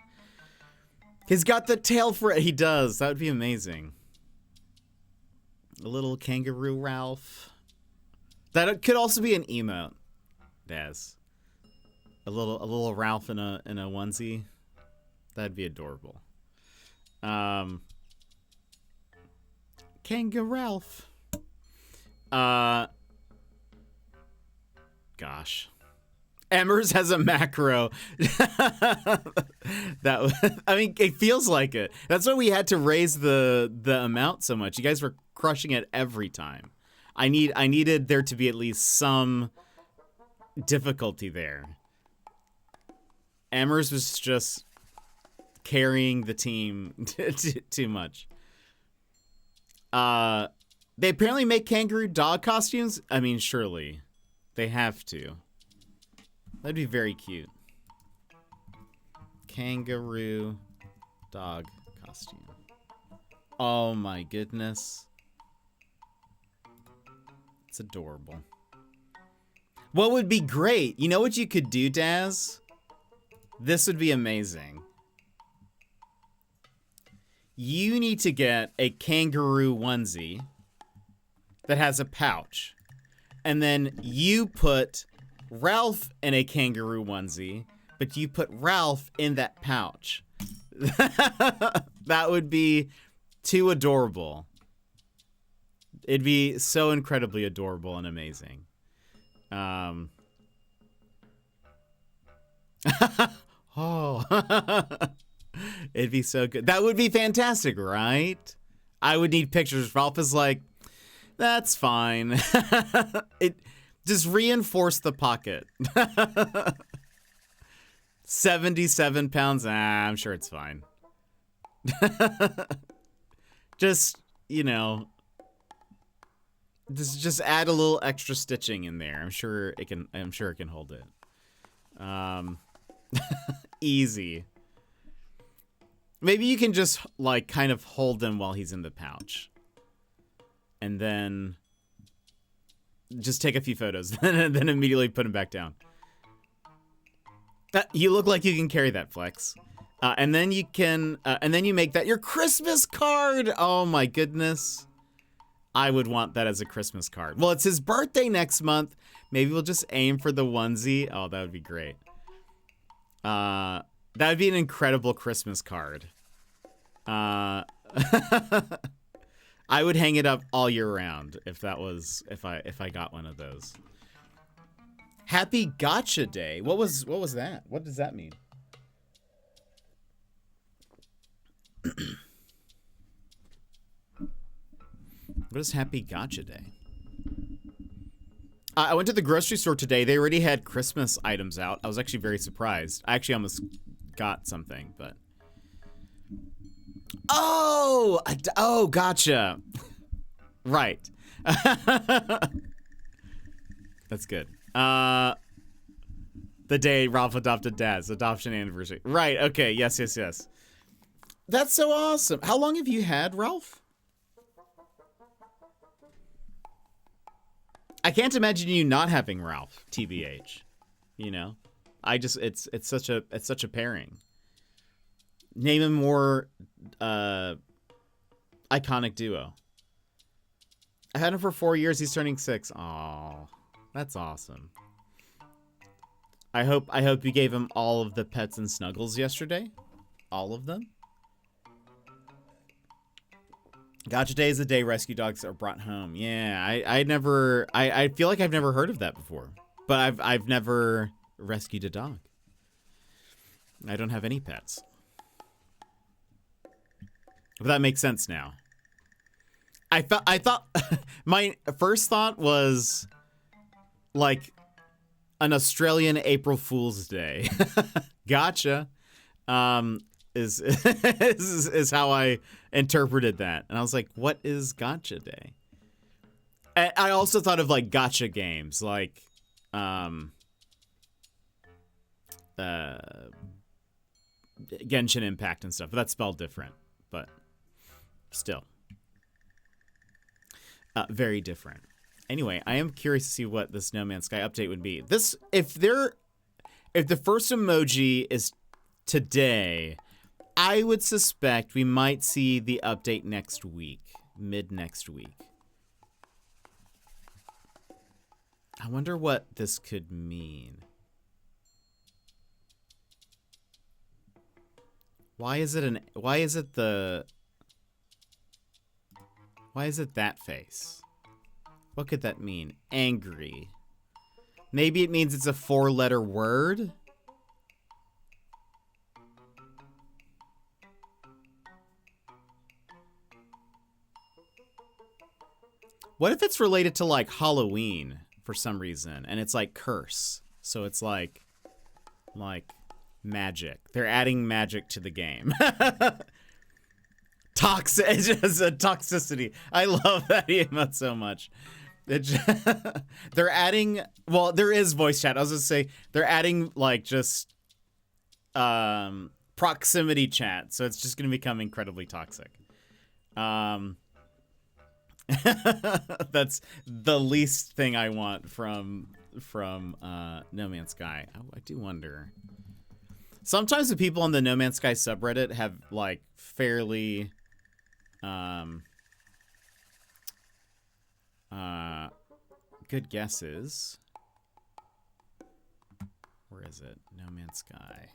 Speaker 1: He's got the tail for it. He does. That would be amazing. A little kangaroo Ralph. That could also be an emote, Daz. A little Ralph in a onesie. That'd be adorable. Kangaroo Ralph. Gosh. Emmers has a macro. I mean, it feels like it. That's why we had to raise the amount so much. You guys were crushing it every time. I needed there to be at least some difficulty there. Emmers was just carrying the team too much. They apparently make kangaroo dog costumes. I mean, surely they have to. That'd be very cute. Kangaroo dog costume. Oh my goodness. It's adorable. What would be great? You know what you could do, Daz? This would be amazing. You need to get a kangaroo onesie that has a pouch. And then you put Ralph in a kangaroo onesie, but you put Ralph in that pouch. That would be too adorable. It'd be so incredibly adorable and amazing. Oh, it'd be so good. That would be fantastic, right? I would need pictures. Ralph is like, that's fine. It just reinforce the pocket. 77 pounds. I'm sure it's fine. Just, you know, just add a little extra stitching in there. I'm sure it can hold it. Easy. Maybe you can just like kind of hold him while he's in the pouch. And then just take a few photos and then immediately put him back down. You look like you can carry that, Flex. And then you can, and then you make that your Christmas card. Oh my goodness. I would want that as a Christmas card. Well, it's his birthday next month. Maybe we'll just aim for the onesie. Oh, that would be great. That would be an incredible Christmas card. I would hang it up all year round if I got one of those. Happy Gotcha Day. What was that? What does that mean? What is Happy Gotcha Day? I went to the grocery store today. They already had Christmas items out. I was actually very surprised. I actually almost got something, but... Oh, gotcha. Right. That's good. The day Ralph adopted Dad's adoption anniversary. Right, okay, yes. That's so awesome. How long have you had Ralph? I can't imagine you not having Ralph, TBH. You know? It's such a pairing. Name a more iconic duo. I had him for 4 years. He's turning 6. Aw, that's awesome. I hope you gave him all of the pets and snuggles yesterday. All of them. Gotcha Day is the day rescue dogs are brought home. Yeah, I feel like I've never heard of that before. But I've never rescued a dog. I don't have any pets. But that makes sense now. I thought my first thought was like an Australian April Fool's Day. Gotcha. Is how I interpreted that. And I was like, what is Gotcha Day? And I also thought of like gotcha games, like Genshin Impact and stuff, but that's spelled different, but still very different. Anyway, I am curious to see what this No Man's Sky update would be. If the first emoji is today, I would suspect we might see the update next week, mid next week. I wonder what this could mean. Why is it that face? What could that mean? Angry. Maybe it means it's a 4-letter word? What if it's related to like Halloween for some reason and it's like curse? So it's like magic. They're adding magic to the game. It's just a toxicity. I love that emote so much. They're adding, well, there is voice chat. I was gonna say they're adding like just proximity chat, so it's just gonna become incredibly toxic. That's the least thing I want from No Man's Sky. I do wonder. Sometimes the people on the No Man's Sky subreddit have like fairly good guesses. Where is it? No Man's Sky.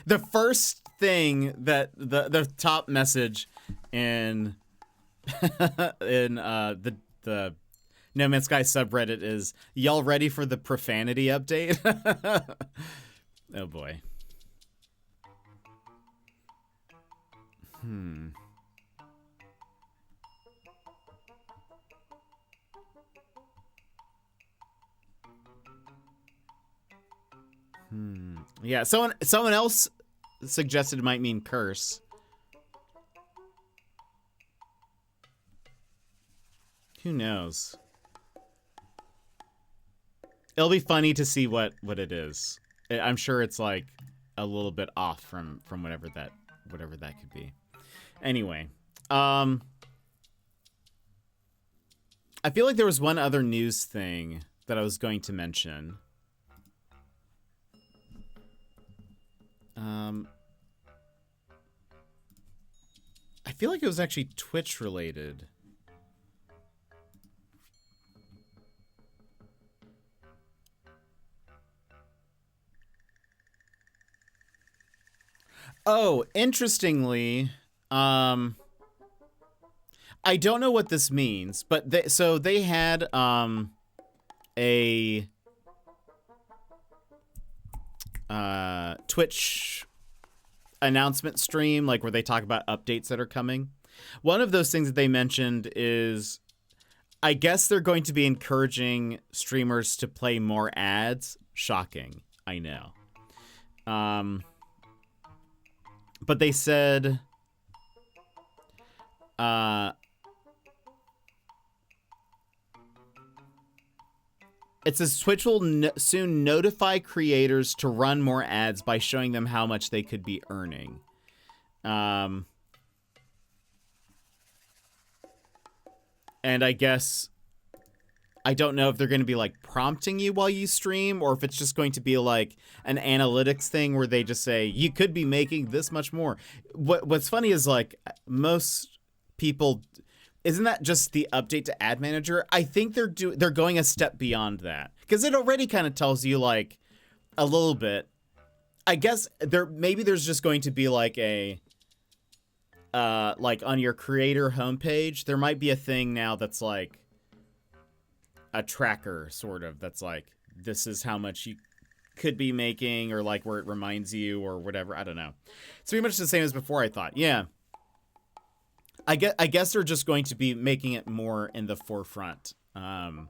Speaker 1: The first thing that the top message in the No Man's Sky subreddit is, y'all ready for the profanity update? Oh boy. Yeah, someone else suggested it might mean curse. Who knows? It'll be funny to see what it is. I'm sure it's like a little bit off from whatever that could be. Anyway, I feel like there was one other news thing that I was going to mention. I feel like it was actually Twitch related. Oh, interestingly, I don't know what this means, but they had a Twitch announcement stream, like where they talk about updates that are coming. One of those things that they mentioned is, I guess they're going to be encouraging streamers to play more ads. Shocking, I know. But they said, it says Twitch will soon notify creators to run more ads by showing them how much they could be earning. And I guess, I don't know if they're going to be like prompting you while you stream, or if it's just going to be like an analytics thing where they just say you could be making this much more. What's funny is, like, most people, isn't that just the update to Ad Manager? I think they're going a step beyond that, because it already kind of tells you like a little bit. I guess maybe there's just going to be like a like on your creator homepage, there might be a thing now that's like a tracker, sort of, that's like, this is how much you could be making, or like where it reminds you or whatever. I don't know. It's pretty much the same as before, I thought. Yeah. I guess they're just going to be making it more in the forefront. But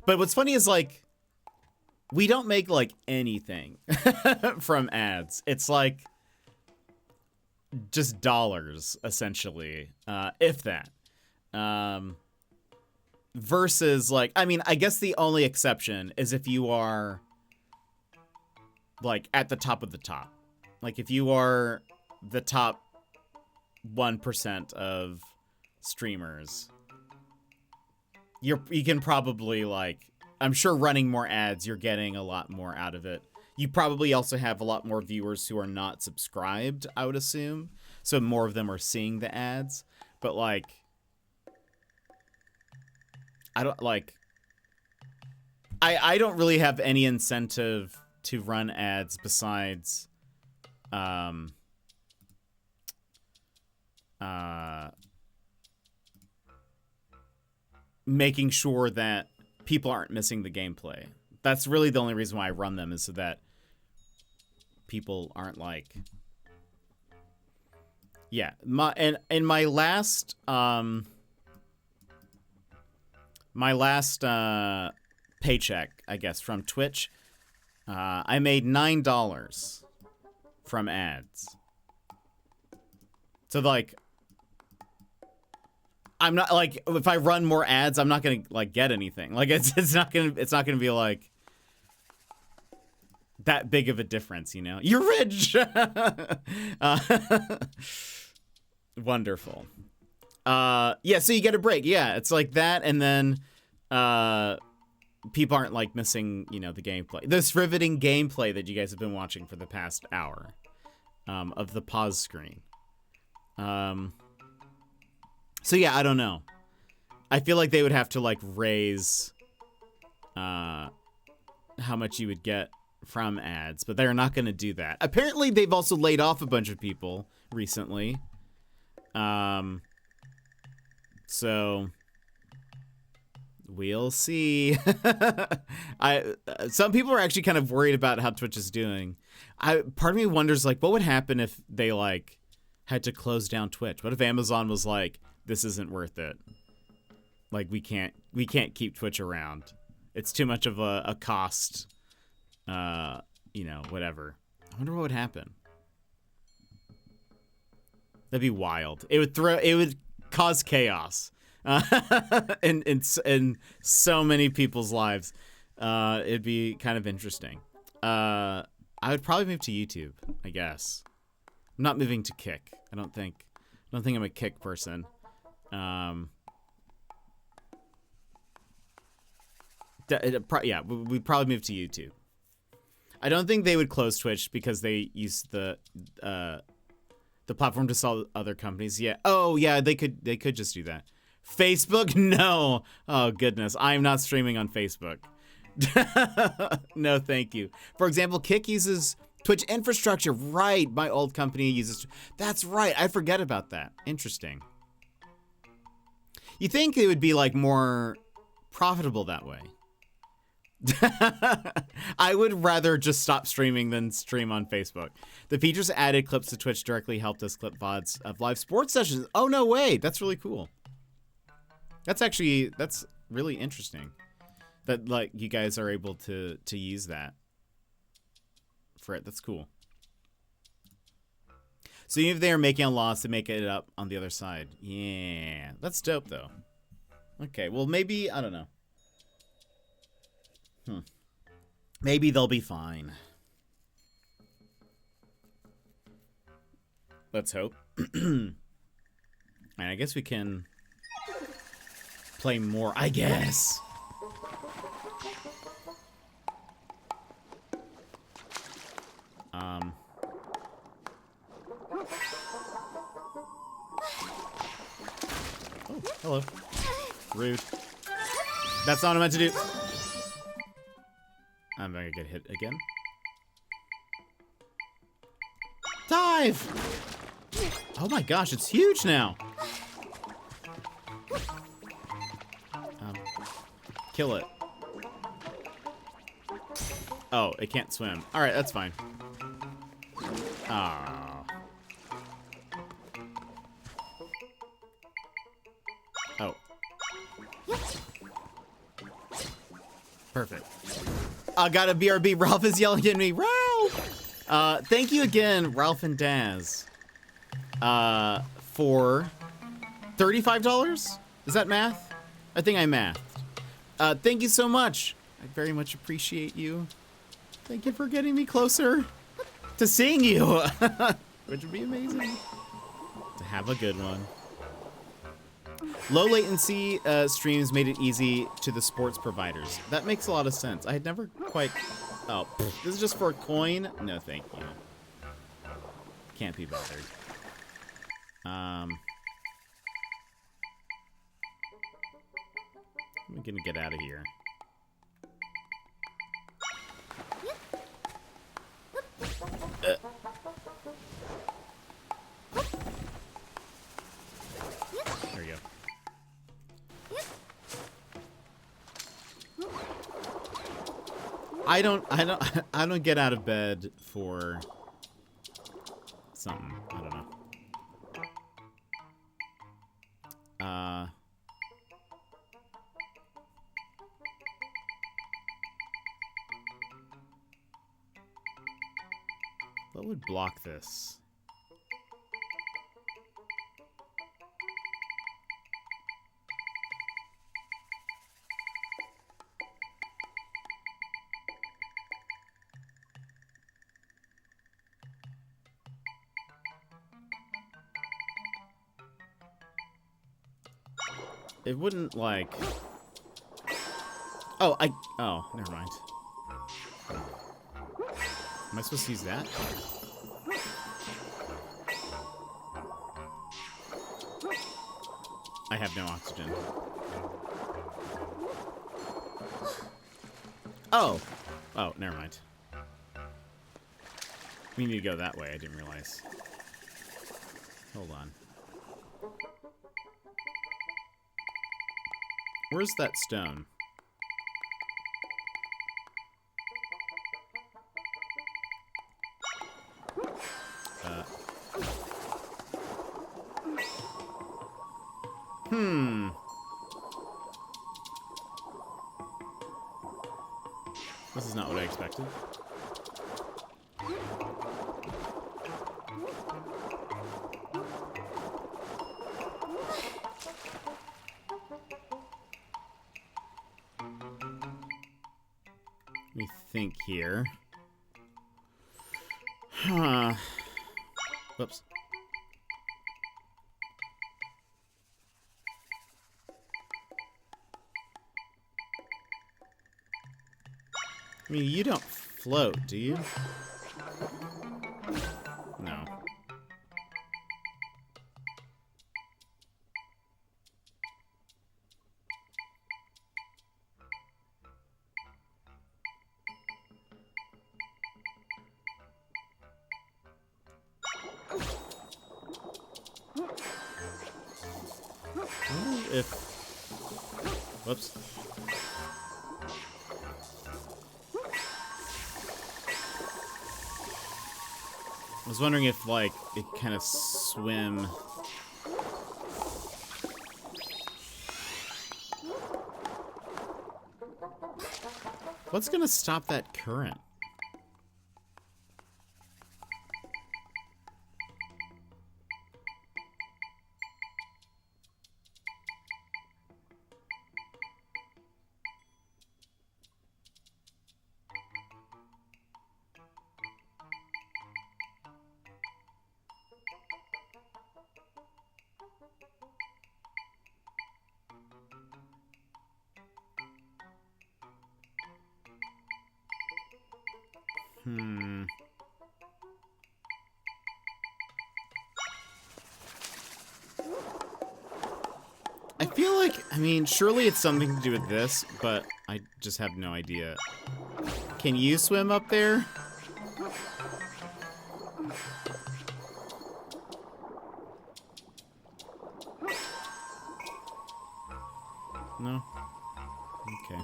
Speaker 1: what's funny is, like, we don't make like anything from ads. It's like just dollars, essentially, if that. Versus, like, I mean, I guess the only exception is if you are like at the top of the top. Like, if you are the top 1% of streamers, you can probably, like, I'm sure running more ads, you're getting a lot more out of it. You probably also have a lot more viewers who are not subscribed, I would assume. So more of them are seeing the ads. But, like, I don't really have any incentive to run ads besides making sure that people aren't missing the gameplay. That's really the only reason why I run them, is so that people aren't like, yeah. In my last paycheck, I guess, from Twitch, I made $9 from ads. So, like, I'm not, like, if I run more ads, I'm not gonna, like, get anything. Like, it's not gonna be like that big of a difference, you know? You're rich. Wonderful. Yeah, so you get a break. Yeah, it's like that, and then people aren't, like, missing, you know, the gameplay. This riveting gameplay that you guys have been watching for the past hour of the pause screen. So yeah, I don't know. I feel like they would have to, like, raise how much you would get from ads, but they're not going to do that. Apparently, they've also laid off a bunch of people recently. So we'll see. Some people are actually kind of worried about how Twitch is doing. Part of me wonders, like, what would happen if they, like, had to close down Twitch? What if Amazon was like, this isn't worth it? Like, we can't keep Twitch around. It's too much of a cost. You know, whatever. I wonder what would happen. That'd be wild. It would cause chaos in so many people's lives. It'd be kind of interesting. I would probably move to YouTube, I guess. I'm not moving to Kick. I don't think I'm a Kick person. Yeah, we'd probably move to YouTube. I don't think they would close Twitch because they use the platform to sell other companies. Yeah. Oh, yeah. They could just do that. Facebook? No. Oh goodness. I'm not streaming on Facebook. No, thank you. For example, Kick uses Twitch infrastructure, right. My old company uses... That's right, I forget about that. Interesting. You think it would be, like, more profitable that way. I would rather just stop streaming than stream on Facebook. The features added clips to Twitch directly helped us clip VODs of live sports sessions. Oh, no way. That's really cool. That's really interesting. That, like, you guys are able to use that. For it. That's cool. So even if they're making a loss to make it up on the other side. Yeah. That's dope, though. Okay, well, maybe, I don't know. Maybe they'll be fine. Let's hope. And I guess we can play more, I guess. Oh, hello. Rude. That's not what I meant to do. I'm gonna get hit again. Dive! Oh my gosh, it's huge now. Kill it. Oh, it can't swim. Alright, that's fine. Ah. Oh. Perfect. I got a BRB. Ralph is yelling at me. Ralph! Thank you again, Ralph and Daz. For $35? Is that math? I think I mathed. Thank you so much. I very much appreciate you. Thank you for getting me closer to seeing you. Which would be amazing. To have a good one. Low latency streams made it easy to the sports providers. That makes a lot of sense. I had never quite... Oh, this is just for a coin? No, thank you. Can't be bothered. I'm gonna get out of here. There we go. I don't get out of bed for something. I don't know. What would block this? It wouldn't, like... Oh, never mind. Am I supposed to use that? I have no oxygen. Oh! Oh, never mind. We need to go that way, I didn't realize. Hold on. Where's that stone? This is not what I expected. Let me think here. Huh. Whoops. I mean, you don't float, do you? No. if... Whoops. I was wondering if, like, it kind of swim... What's gonna stop that current? I feel like, I mean, surely it's something to do with this, but I just have no idea. Can you swim up there? No? Okay.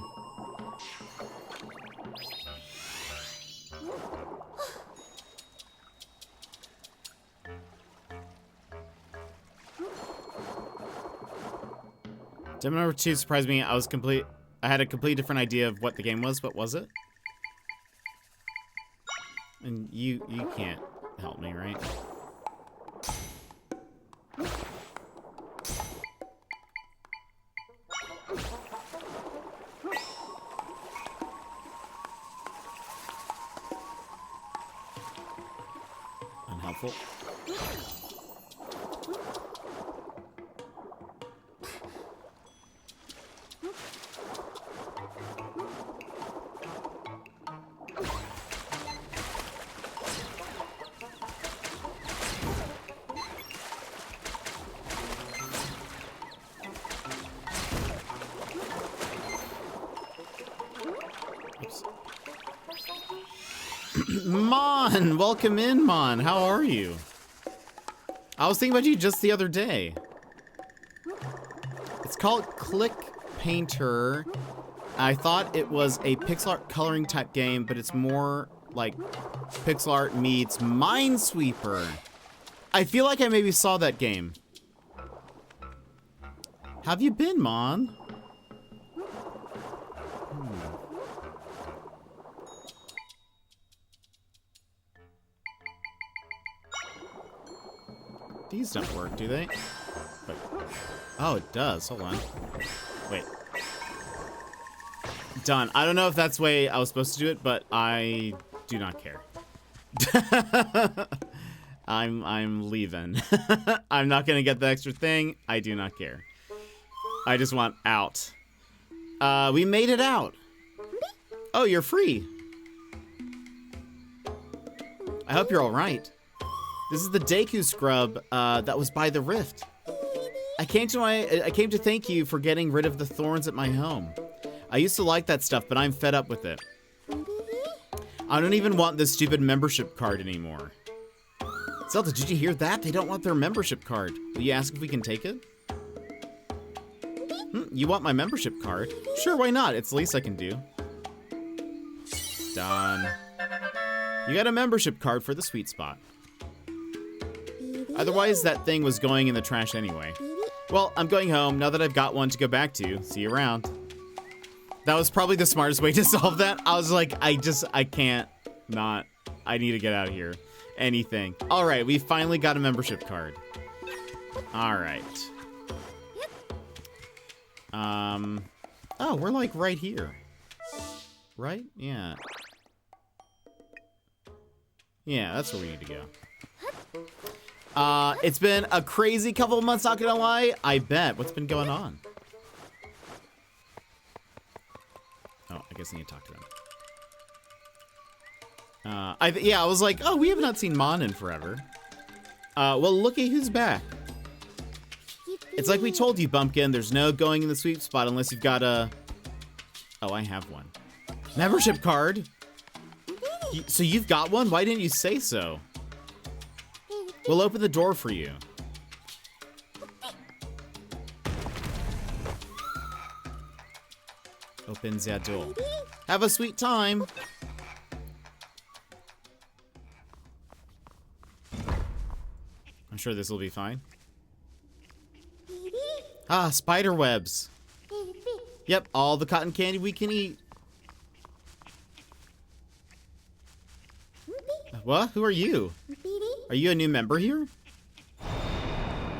Speaker 1: Demo number 2 surprised me. I had a completely different idea of what the game was. What was it? And you can't help me, right? Unhelpful. Mon! Welcome in, Mon. How are you? I was thinking about you just the other day. It's called Click Painter. I thought it was a pixel art coloring type game, but it's more like pixel art meets Minesweeper. I feel like I maybe saw that game. How have you been, Mon? These don't work, do they? Wait. Oh, it does. Hold on. Wait. Done. I don't know if that's the way I was supposed to do it, but I do not care. I'm leaving. I'm not gonna get the extra thing. I do not care. I just want out. We made it out. Oh, you're free. I hope you're all right. This is the Deku scrub that was by the rift. I came to thank you for getting rid of the thorns at my home. I used to like that stuff, but I'm fed up with it. I don't even want this stupid membership card anymore. Zelda, did you hear that? They don't want their membership card. Will you ask if we can take it? You want my membership card? Sure, why not? It's the least I can do. Done. You got a membership card for the sweet spot. Otherwise, that thing was going in the trash anyway. Well, I'm going home now that I've got one to go back to. See you around. That was probably the smartest way to solve that. I was like, I can't not. I need to get out of here. Anything. All right, we finally got a membership card. All right. Oh, we're like right here. Right? Yeah. Yeah, that's where we need to go. It's been a crazy couple of months, not gonna lie. I bet. What's been going on? Oh, I guess I need to talk to them. Yeah, I was like, oh, we have not seen Mon in forever. Well, looky who's back. It's like we told you, Bumpkin. There's no going in the sweep spot unless you've got a... Oh, I have one. Membership card? So you've got one? Why didn't you say so? We'll open the door for you. Open the door. Have a sweet time. I'm sure this will be fine. Ah, spider webs. Yep, all the cotton candy we can eat. What? Who are you? Are you a new member here?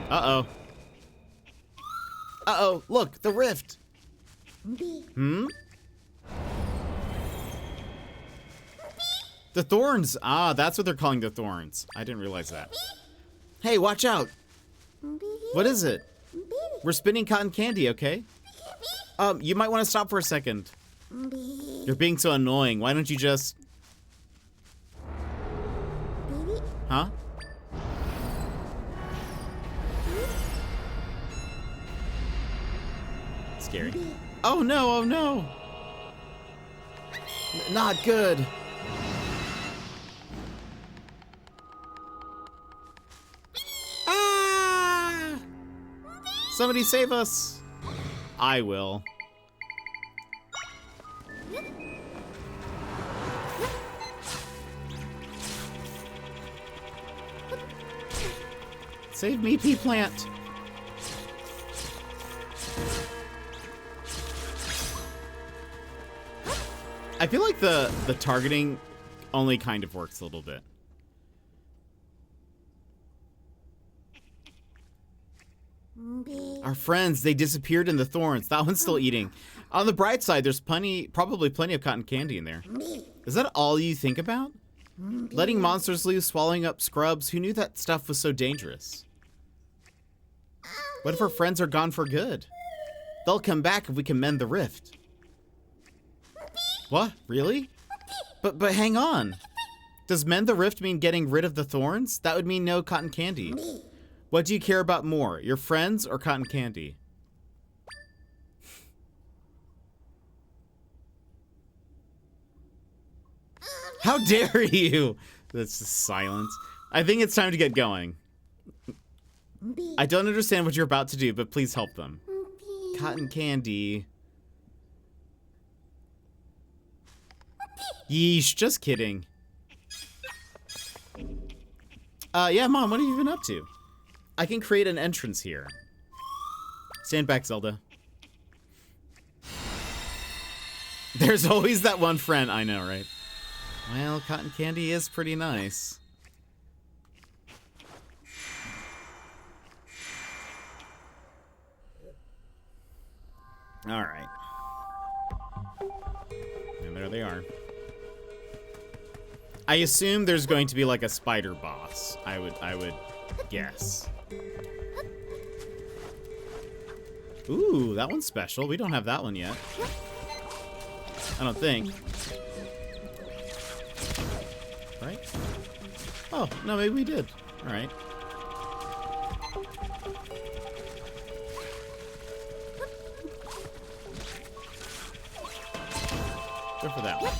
Speaker 1: Uh-oh. Uh-oh, look, the rift. Hmm? The thorns. Ah, that's what they're calling the thorns. I didn't realize that. Hey, watch out. What is it? We're spinning cotton candy, okay? You might want to stop for a second. You're being so annoying. Why don't you just... Huh? Scary. Oh no, oh no! Not good. Ah! Somebody save us. I will. Save me, pea plant. I feel like the targeting only kind of works a little bit. Our friends, they disappeared in the thorns. That one's still eating. On the bright side, there's probably plenty of cotton candy in there. Is that all you think about? Letting monsters loose, swallowing up scrubs. Who knew that stuff was so dangerous? What if our friends are gone for good? They'll come back if we can mend the rift. What? Really? But hang on. Does mend the rift mean getting rid of the thorns? That would mean no cotton candy. What do you care about more, your friends or cotton candy? How dare you? That's just silence. I think it's time to get going. I don't understand what you're about to do, but please help them. Cotton candy. Yeesh, just kidding. Yeah, Mom, what have you been up to? I can create an entrance here. Stand back, Zelda. There's always that one friend. I know, right? Well, cotton candy is pretty nice. All right. And there they are. I assume there's going to be like a spider boss. I would guess. Ooh, that one's special. We don't have that one yet. I don't think. Right? Oh, no, maybe we did. All right. Go for that one.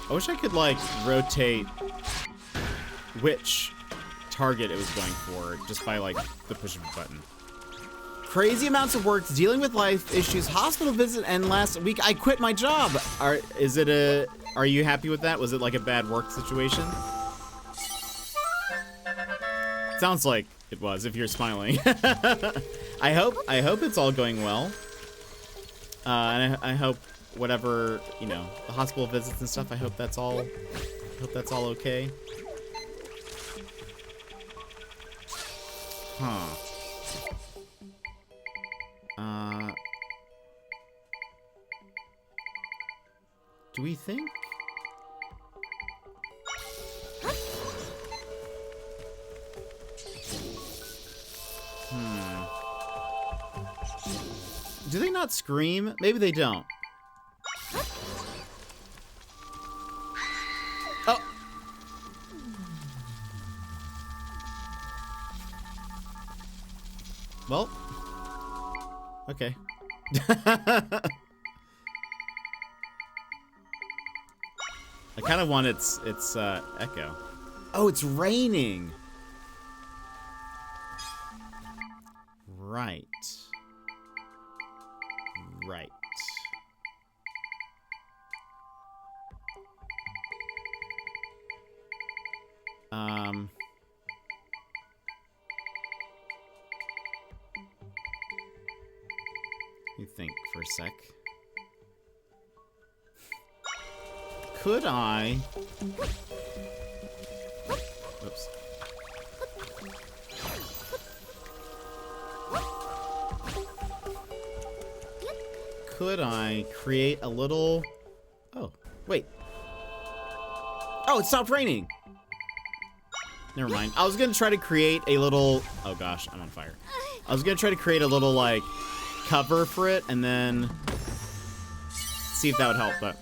Speaker 1: I wish I could, like, rotate which target it was going for just by, like, the push of a button. Crazy amounts of work, dealing with life issues, hospital visit, and last week I quit my job. Are you happy with that? Was it, like, a bad work situation? Sounds like it was, if you're smiling. I hope it's all going well. And I hope whatever, you know, the hospital visits and stuff, I hope that's all okay. Huh. Do we think? Do they not scream? Maybe they don't. Oh! Well. Okay. I kind of want its echo. Oh, it's raining. Right. Right. You think for a sec. Could I? Oops. Could I create a little... Oh, wait. Oh, it stopped raining. Never mind. I was gonna try to create a little... Oh gosh, I'm on fire. I was gonna try to create a little, like, cover for it and then see if that would help, but...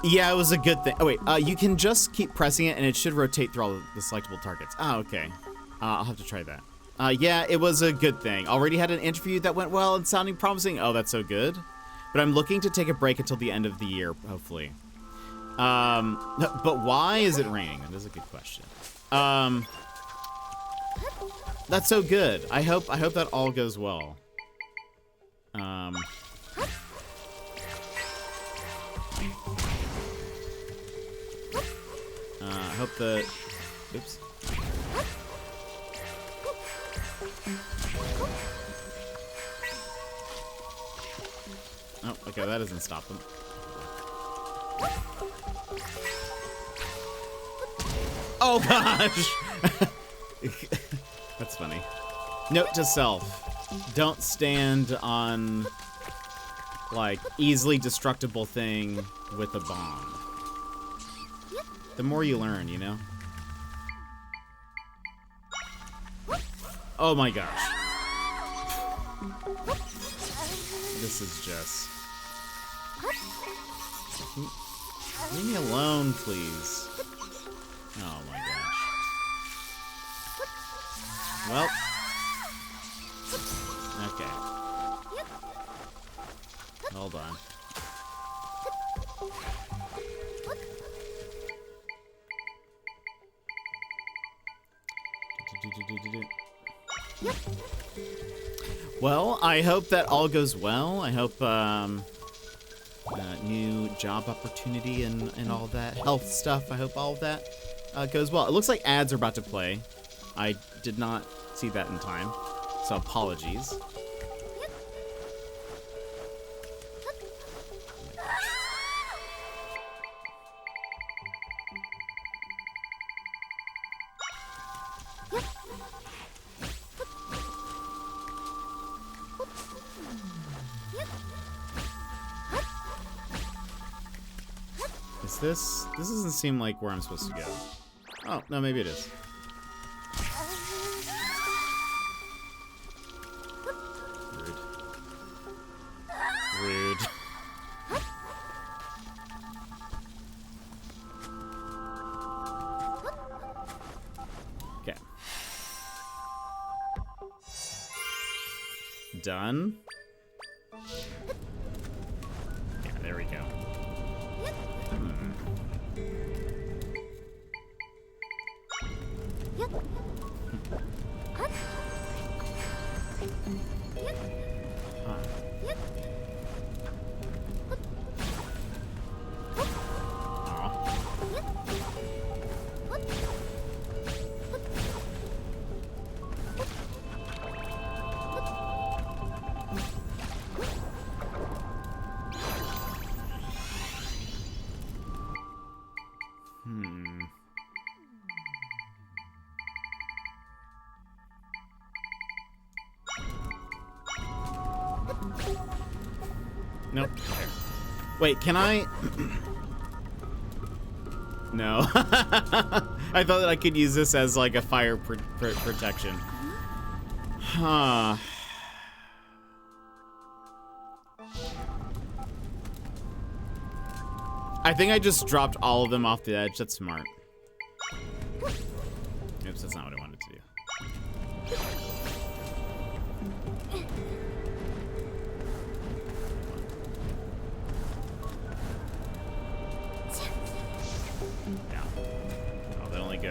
Speaker 1: Yeah, it was a good thing. Oh, wait. You can just keep pressing it and it should rotate through all the selectable targets. Oh, okay. I'll have to try that. Yeah, it was a good thing. Already had an interview that went well and sounding promising. Oh, that's so good. But I'm looking to take a break until the end of the year, hopefully. But why is it raining? That is a good question. That's so good. I hope that all goes well. I hope the... Oops. Oh, okay, that doesn't stop them. Oh gosh! That's funny. Note to self. Don't stand on, like, easily destructible thing with a bomb. The more you learn, you know? Oh my gosh. This is just... Leave me alone, please. Oh my gosh. Well. Okay. Hold on. Well, I hope that all goes well. I hope new job opportunity and all that health stuff. I hope all of that goes well. It looks like ads are about to play. I did not see that in time, so apologies. This doesn't seem like where I'm supposed to go. Oh, no, maybe it is. Rude. Rude. Okay. Done. Yeah, there we go. Nope. Okay. Wait, can I... No. I thought that I could use this as like a fire protection. Huh. I think I just dropped all of them off the edge. That's smart. Oops, that's not what I wanted to do.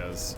Speaker 1: echoes.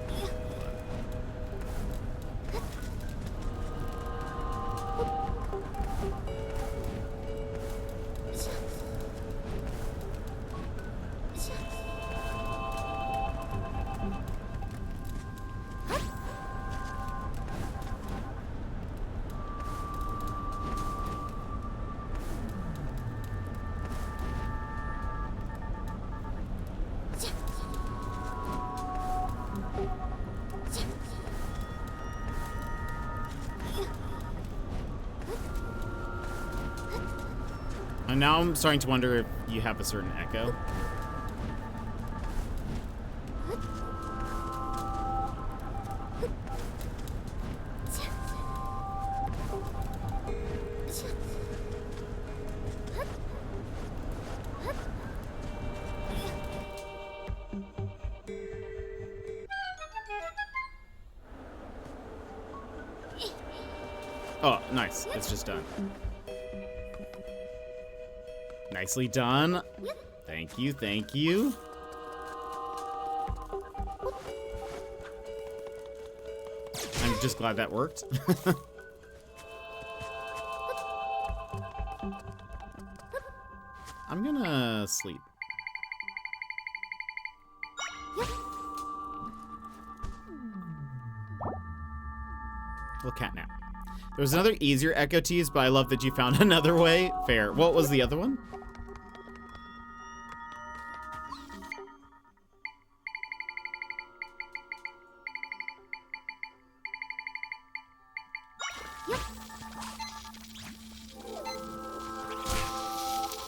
Speaker 1: And now I'm starting to wonder if you have a certain echo. Oh, nice. It's just done. Nicely done. Thank you, thank you. I'm just glad that worked. I'm gonna sleep. Little cat nap. There was another easier echo tease, but I love that you found another way. Fair. What was the other one?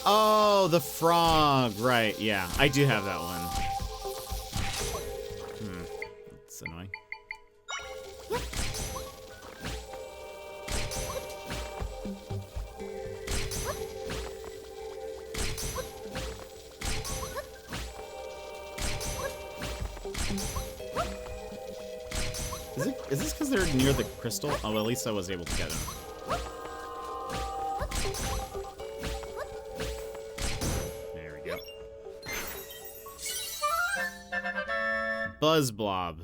Speaker 1: Oh, the frog. Right, yeah. I do have that one. That's annoying. Is this because they're near the crystal? Oh, well, at least I was able to get them. There we go. Buzz Blob.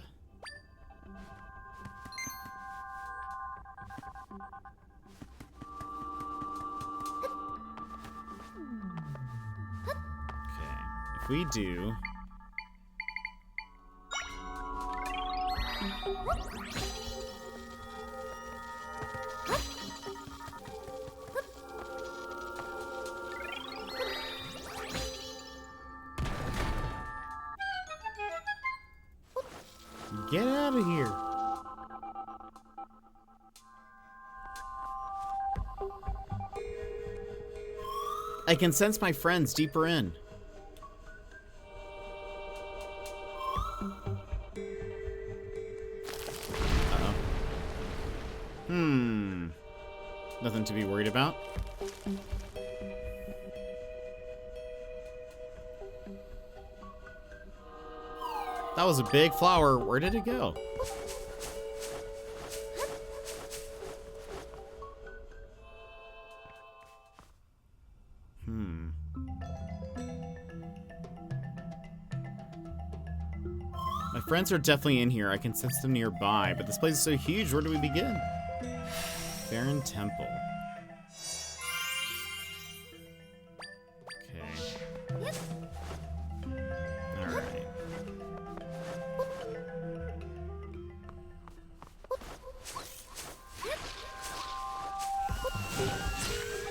Speaker 1: Okay, if we do... Get out of here. I can sense my friends deeper in. Uh-oh. Nothing to be worried about. That was a big flower. Where did it go? My friends are definitely in here. I can sense them nearby, but this place is so huge. Where do we begin? Farron Temple. Okay. Alright.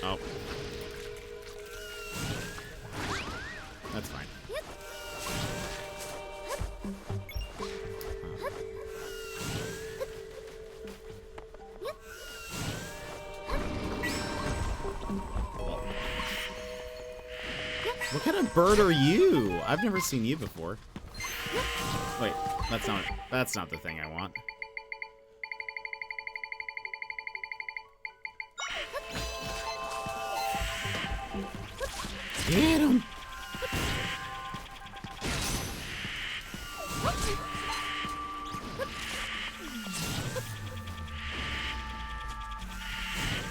Speaker 1: Oh. That's fine. What kind of bird are you? I've never seen you before. Wait, that's not the thing I want. Get him!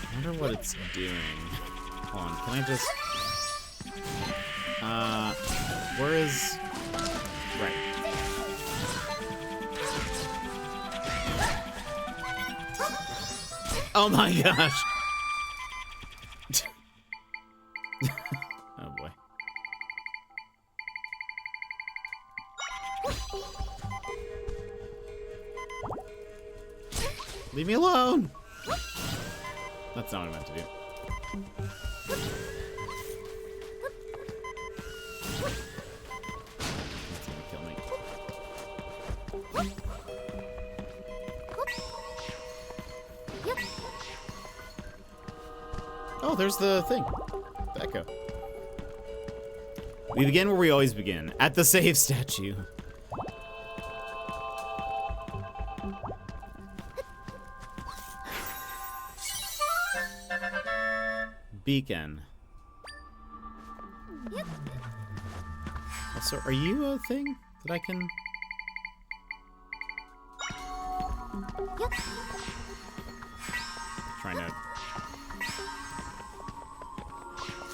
Speaker 1: I wonder what it's doing. Hold on, can I just... where is... Right. Oh my gosh. Oh boy. Leave me alone. That's not what I meant to do. That's gonna kill me. Oh, there's the thing. The echo. We begin where we always begin. At the save statue. Beacon. Also, are you a thing that I can... Trying to...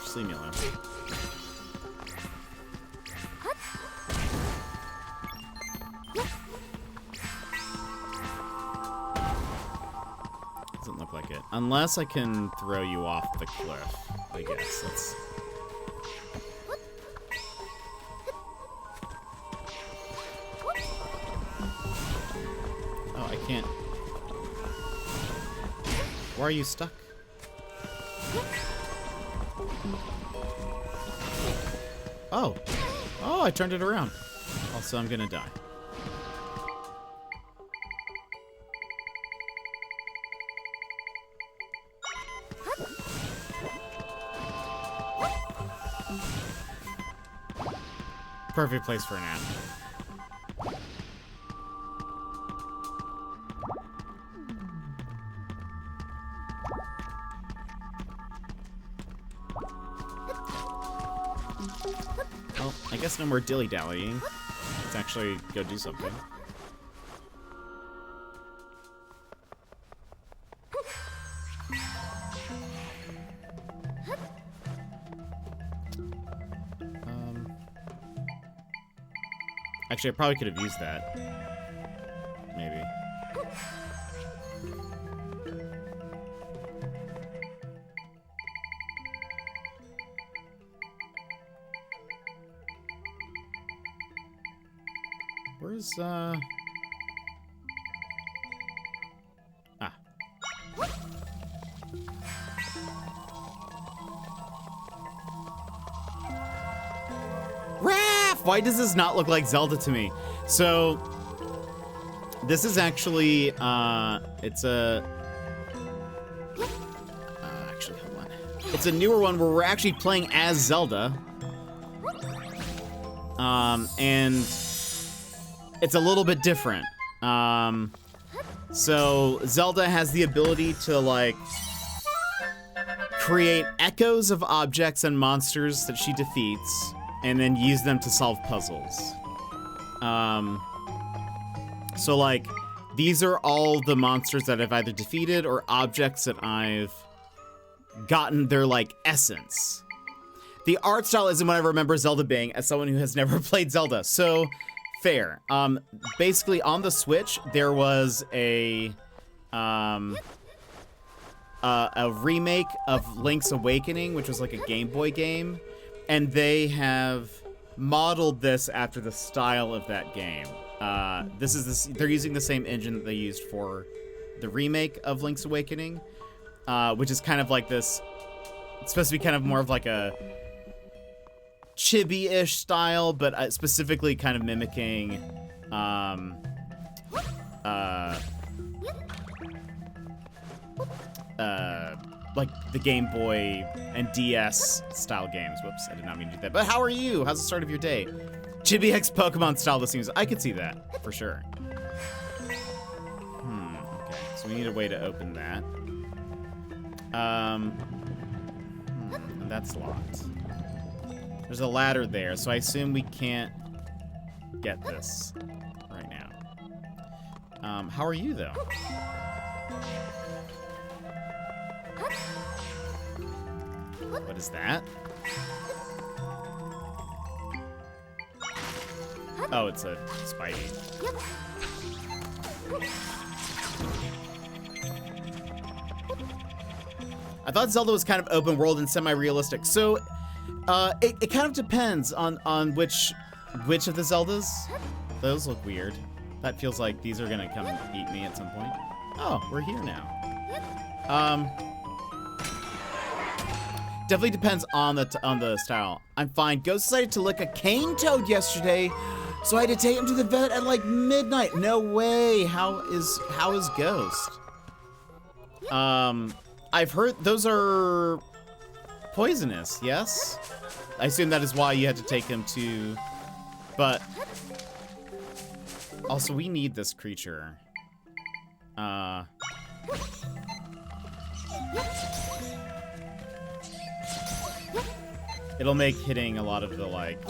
Speaker 1: Just leave me alone. Doesn't look like it. Unless I can throw you off the cliff, I guess. That's... Oh, I can't... Why are you stuck? Oh. Oh, I turned it around. Also, I'm gonna die. Perfect place for a nap. Well, I guess no more dilly-dallying. Let's actually go do something. Actually, I probably could have used that. Maybe. Where's, Ah. Why does this not look like Zelda to me? So, this is actually, it's a... actually, hold on. It's a newer one where we're actually playing as Zelda. And it's a little bit different. So, Zelda has the ability to, like, create echoes of objects and monsters that she defeats, and then use them to solve puzzles. So like, these are all the monsters that I've either defeated or objects that I've gotten their like essence. The art style isn't what I remember Zelda being as someone who has never played Zelda, so fair. Basically on the Switch, there was a remake of Link's Awakening, which was like a Game Boy game. And they have modeled this after the style of that game. They're using the same engine that they used for the remake of Link's Awakening, which is kind of like this. It's supposed to be kind of more of like a chibi-ish style, but specifically kind of mimicking like the Game Boy and DS style games. Whoops, I did not mean to do that. But how are you? How's the start of your day? Chibi X Pokemon style this seems. I could see that for sure. Okay, so we need a way to open that. And that's locked. There's a ladder there, so I assume we can't get this right now. How are you though? What is that? Oh, it's a Spidey. I thought Zelda was kind of open world and semi-realistic. So, it kind of depends on which of the Zeldas. Those look weird. That feels like these are gonna come eat me at some point. Oh, we're here now. Definitely depends on the style. I'm fine. Ghost decided to lick a cane toad yesterday, so I had to take him to the vet at like midnight. No way. How is Ghost? I've heard those are poisonous. Yes. I assume that is why you had to take him to. But also, we need this creature. It'll make hitting a lot of the, like,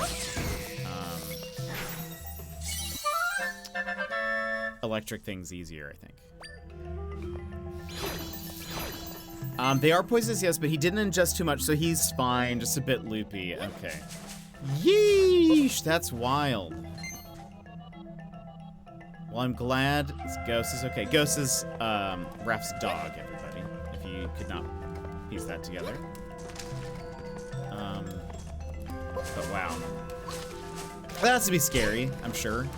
Speaker 1: electric things easier, I think. They are poisonous, yes, but he didn't ingest too much, so he's fine. Just a bit loopy. Okay. Yeesh! That's wild. Well, I'm glad Ghost is okay. Ghost is, Raph's dog, everybody. If you could not piece that together. But wow. That has to be scary, I'm sure.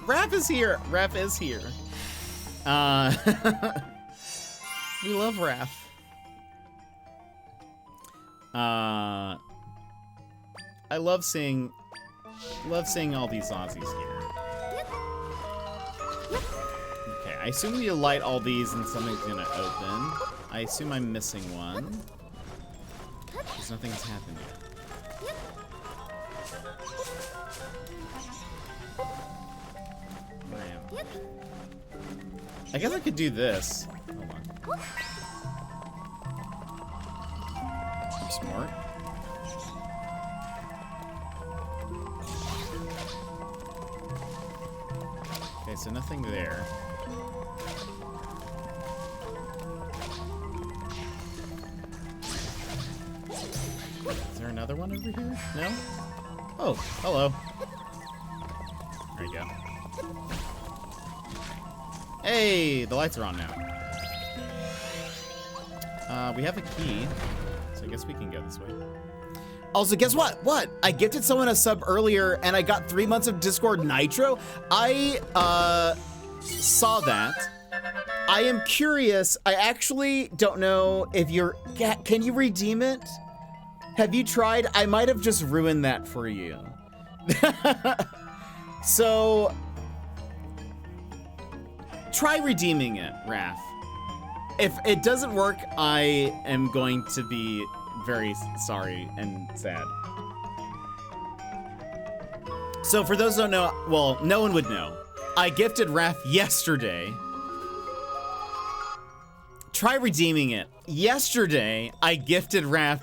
Speaker 1: Raph is here. Raph is here. We love Raph. I love seeing all these Aussies here. Okay, I assume we need to light all these and something's gonna open. I assume I'm missing one. Because nothing's happened yet. I guess I could do this. Hold on. I'm smart. Okay, so nothing there. Is there another one over here? No? Oh, hello. There you go. Hey, the lights are on now. We have a key, so I guess we can go this way. Also, guess what? What? I gifted someone a sub earlier, and I got 3 months of Discord Nitro. I saw that. I am curious. I actually don't know if you're. Can you redeem it? Have you tried? I might have just ruined that for you. So. Try redeeming it, Raph. If it doesn't work, I am going to be very sorry and sad. So for those who don't know, well, no one would know. I gifted Raph yesterday. Try redeeming it. Yesterday, I gifted Raph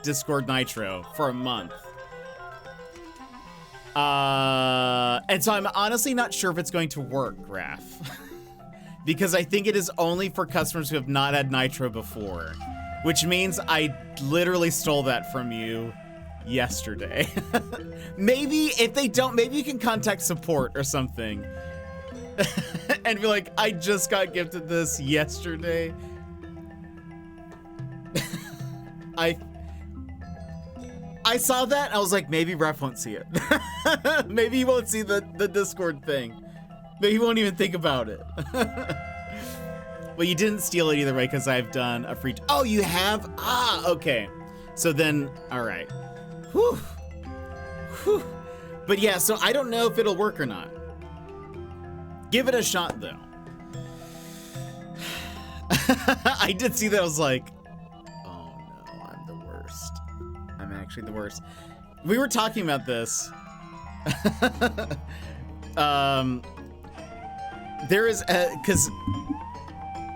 Speaker 1: Discord Nitro for a month. And so I'm honestly not sure if it's going to work, Raph. Because I think it is only for customers who have not had Nitro before. Which means I literally stole that from you yesterday. Maybe if they don't, maybe you can contact support or something. And be like, I just got gifted this yesterday. I saw that, and I was like, maybe Raph won't see it. Maybe he won't see the Discord thing. Maybe he won't even think about it. Well, you didn't steal it either way, because I've done a free... Oh, you have? Ah, okay. So then, all right. Whew. Whew. But yeah, so I don't know if it'll work or not. Give it a shot, though. I did see that. I was like, oh no, I'm the worst. I'm actually the worst. We were talking about this. There is, because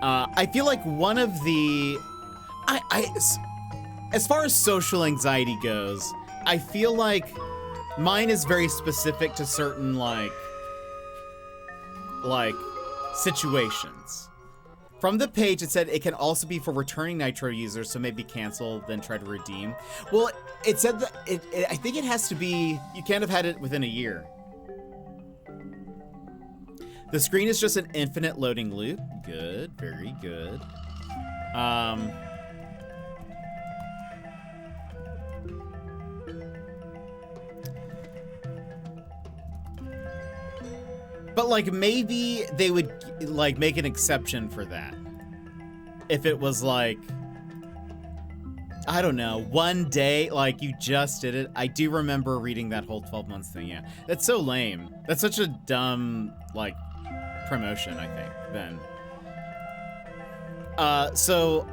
Speaker 1: I feel like one of the, as far as social anxiety goes, I feel like mine is very specific to certain like situations. From the page, it said it can also be for returning Nitro users, so maybe cancel, then try to redeem. Well, it said that I think it has to be, you can't have had it within a year. The screen is just an infinite loading loop. Good, very good. But like maybe they would like make an exception for that. If it was like, I don't know, one day, like you just did it. I do remember reading that whole 12 months thing, yeah. That's so lame. That's such a dumb, like, promotion, I think, then. So,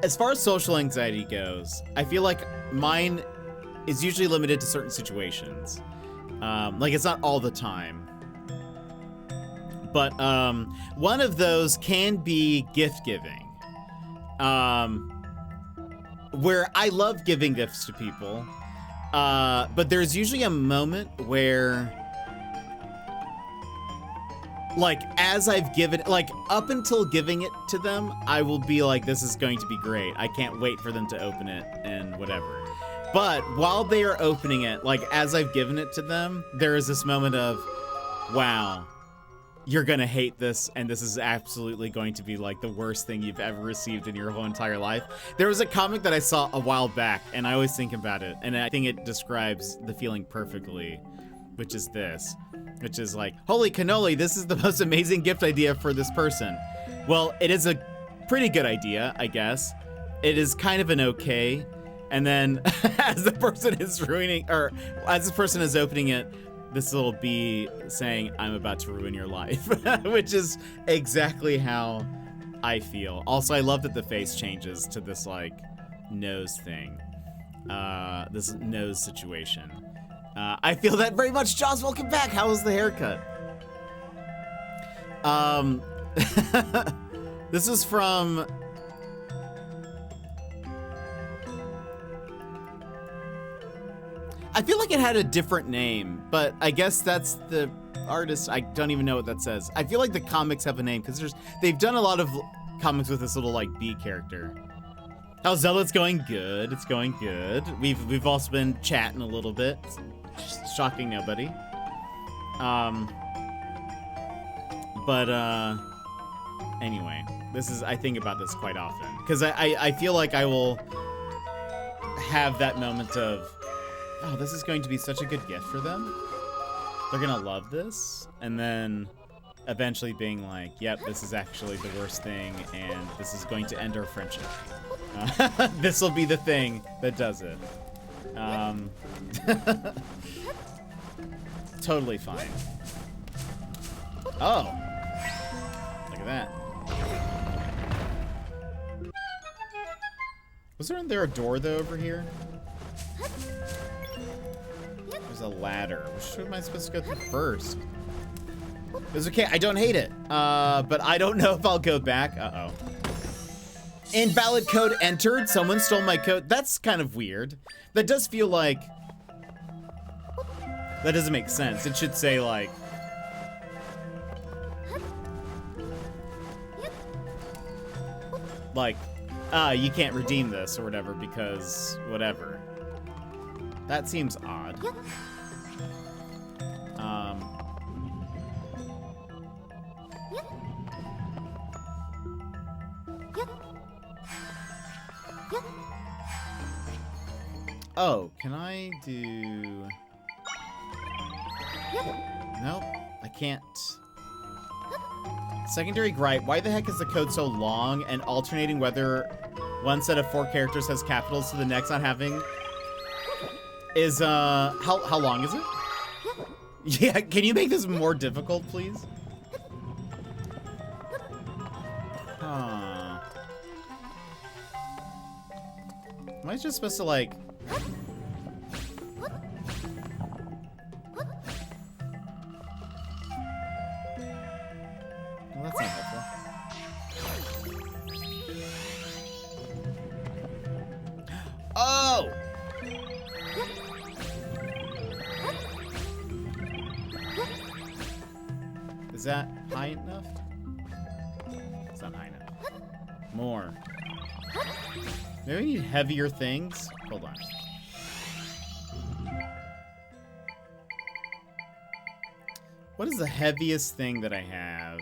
Speaker 1: as far as social anxiety goes, I feel like mine is usually limited to certain situations. Like, it's not all the time. But, one of those can be gift giving. Where I love giving gifts to people, but there's usually a moment where, like, as I've given, like, up until giving it to them, I will be like, this is going to be great. I can't wait for them to open it and whatever. But while they are opening it, like, as I've given it to them, there is this moment of, wow, you're gonna hate this, and this is absolutely going to be like the worst thing you've ever received in your whole entire life. There was a comic that I saw a while back, and I always think about it, and I think it describes the feeling perfectly, which is this, which is like, holy cannoli, this is the most amazing gift idea for this person. Well, it is a pretty good idea, I guess. It is kind of an okay, and then as the person is ruining, or as the person is opening it, this will be saying, I'm about to ruin your life, which is exactly how I feel. Also, I love that the face changes to this, like, nose thing. This nose situation. I feel that very much. Jaws, welcome back. How was the haircut? This is from... I feel like it had a different name, but I guess that's the artist. I don't even know what that says. I feel like the comics have a name because they've done a lot of comics with this little like B character. How's Zelda? It's going good. It's going good. We've also been chatting a little bit. Shocking nobody. Anyway, I think about this quite often because I feel like I will have that moment of, oh, this is going to be such a good gift for them. They're gonna love this. And then eventually being like, yep, this is actually the worst thing and this is going to end our friendship. This will be the thing that does it. Totally fine. Oh, look at that. Wasn't there a door though over here? There's a ladder. Which am I supposed to go through first? It's okay. I don't hate it. But I don't know if I'll go back. Uh-oh. Invalid code entered. Someone stole my code. That's kind of weird. That does feel like... That doesn't make sense. It should say, like... Like, you can't redeem this or whatever because whatever. That seems odd. Oh, can I do... Nope, I can't. Secondary gripe, why the heck is the code so long and alternating whether one set of 4 characters has capitals to the next not having... Is, how long is it? Yeah, can you make this more difficult, please? Huh. Am I just supposed to, like... Well, that's not helpful. Oh! Is that high enough? More. Maybe we need heavier things? Hold on. What is the heaviest thing that I have?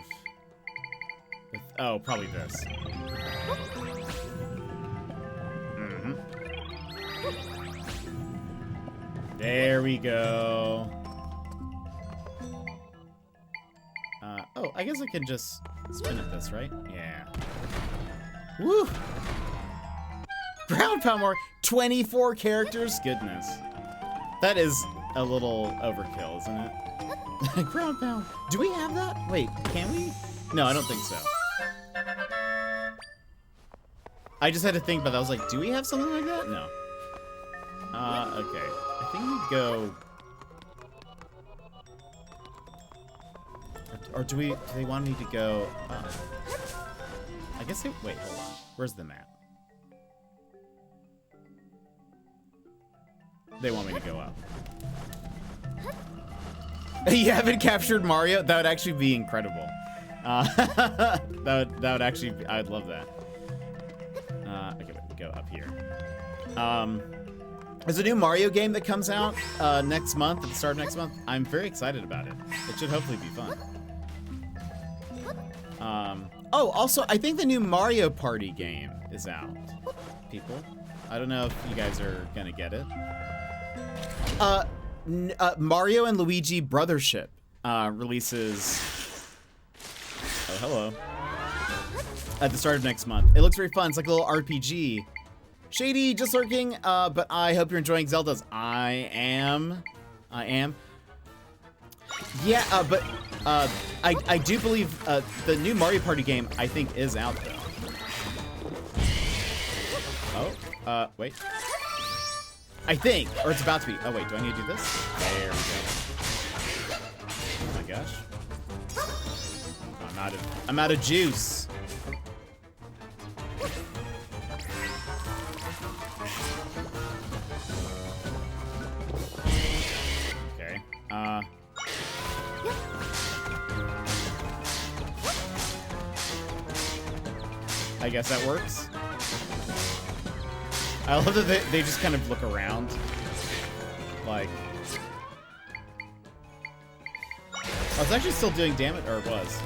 Speaker 1: Oh, probably this. Mm-hmm. There we go. Oh, I guess I can just spin at this, right? Yeah. Woo! Ground pound more. 24 characters? Goodness. That is a little overkill, isn't it? Ground pound. Do we have that? Wait, can we? No, I don't think so. I just had to think about that. I was like, do we have something like that? No. Okay. I think we go... Or do they want me to go up? I guess they... Wait, hold on. Where's the map? They want me to go up. You haven't captured Mario? That would actually be incredible. That would actually be, I'd love that. Okay, go up here. There's a new Mario game that comes out next month, at the start of next month. I'm very excited about it. It should hopefully be fun. Oh, also, I think the new Mario Party game is out, people. I don't know if you guys are gonna get it. Mario and Luigi Brothership releases... Oh, hello. At the start of next month. It looks very fun. It's like a little RPG. Shady, just lurking, but I hope you're enjoying Zelda's. I am. Yeah, but I do believe the new Mario Party game, I think, is out, though. Oh, wait. I think, or it's about to be. Oh, wait, do I need to do this? There we go. Oh, my gosh. I'm out of juice. Okay. I guess that works. I love that they just kind of look around. Like... I was actually still doing damage, or it was.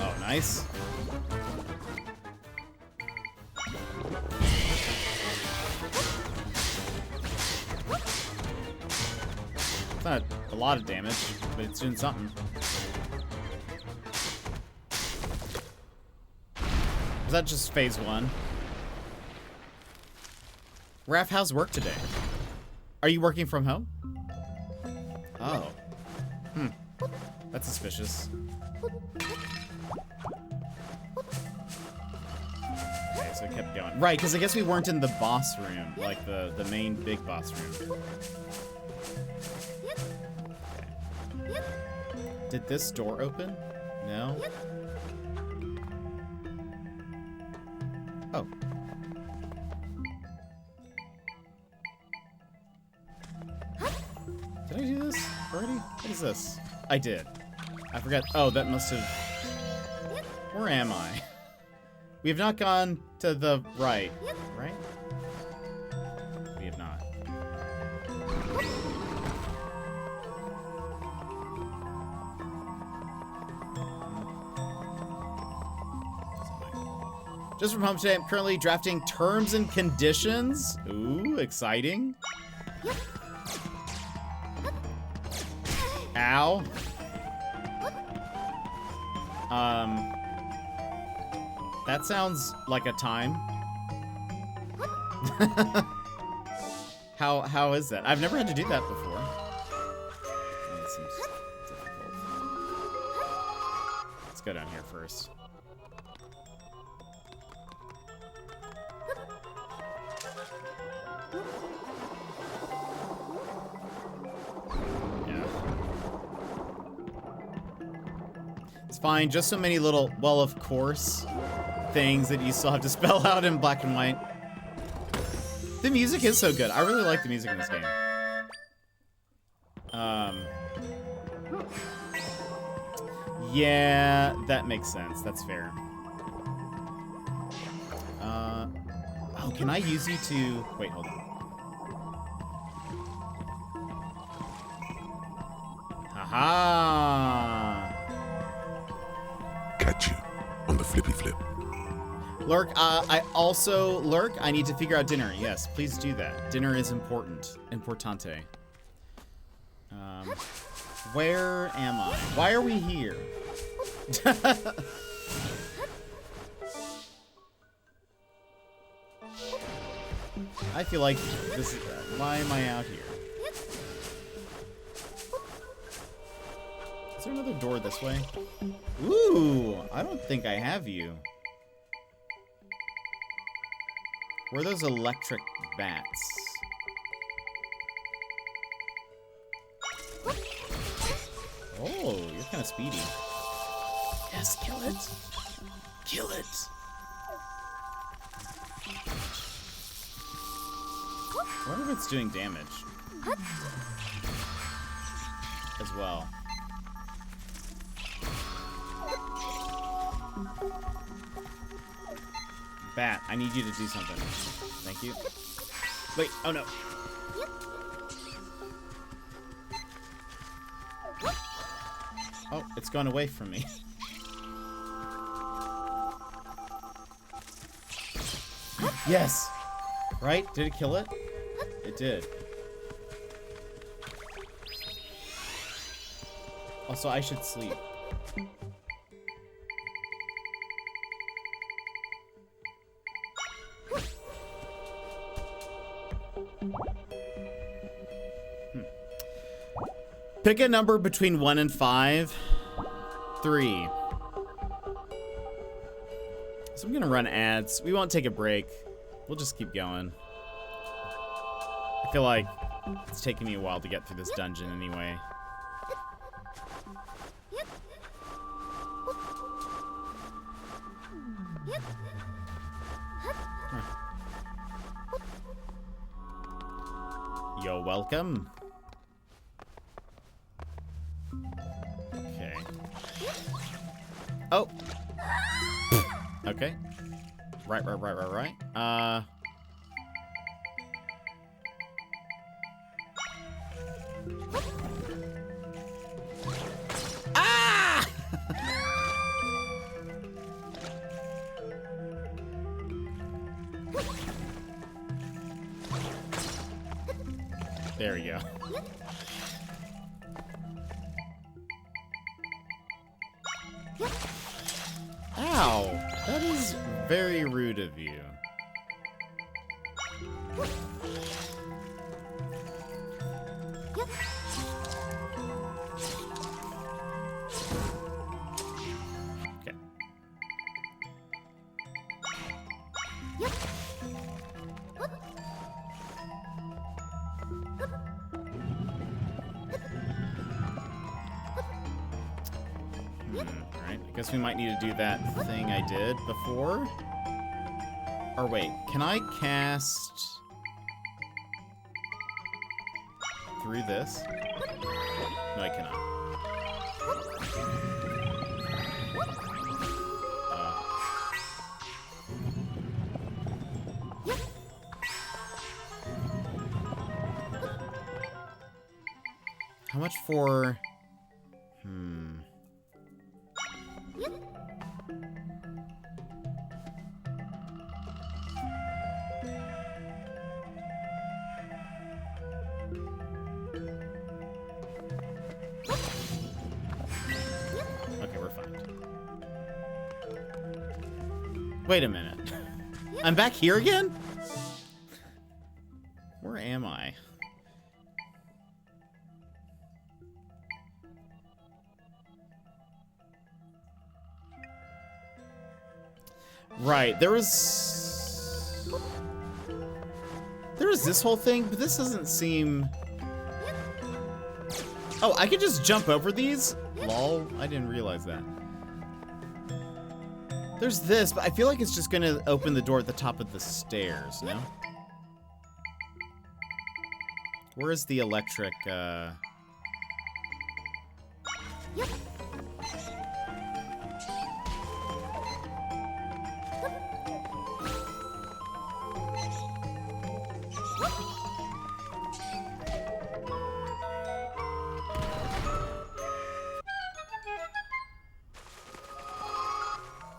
Speaker 1: Oh, nice. It's not a lot of damage, but it's doing something. Was that just phase 1? Raph, how's work today? Are you working from home? Oh. That's suspicious. Okay, so it kept going. Right, because I guess we weren't in the boss room, like the main big boss room. Okay. Did this door open? No? Oh. Did I do this already? What is this? I did. I forgot. Oh, that must have... Where am I? We have not gone to the right. Right? We have not. Just from home today, I'm currently drafting terms and conditions. Ooh, exciting. Ow. That sounds like a time. How is that? I've never had to do that before. That seems difficult. Let's go down here first. It's fine, just so many little, well, of course, things that you still have to spell out in black and white. The music is so good. I really like the music in this game. Yeah, that makes sense. That's fair. Oh, can I use you to... Wait, hold on. Haha!
Speaker 2: Catch you on the flippy flip.
Speaker 1: Lurk, Lurk, I need to figure out dinner. Yes, please do that. Dinner is important. Importante. Where am I? Why are we here? I feel like this is... why am I out here? Is there another door this way? Ooh, I don't think I have you. Where are those electric bats? Oh, you're kind of speedy. Yes, kill it. Kill it. I wonder if it's doing damage. As well. Bat, I need you to do something. Thank you. Wait, oh no. Oh, it's gone away from me. Yes! Right? Did it kill it? It did. Also, I should sleep. Pick a number between 1 and 5. 3. So I'm gonna run ads. We won't take a break. We'll just keep going. I feel like it's taking me a while to get through this dungeon anyway. You're welcome. Okay. Oh. Okay. Right. Ah! There we go. Ow! That is very rude of you. Okay. Alright, I guess we might need to do that thing I did before. Or wait, can I cast through this? No, I cannot. How much for... Okay, we're fine. Wait a minute. I'm back here again? Where am I? Right, there was this whole thing, but this doesn't seem... Oh, I could just jump over these? Lol, I didn't realize that. There's this, but I feel like it's just gonna open the door at the top of the stairs, no? Where is the electric,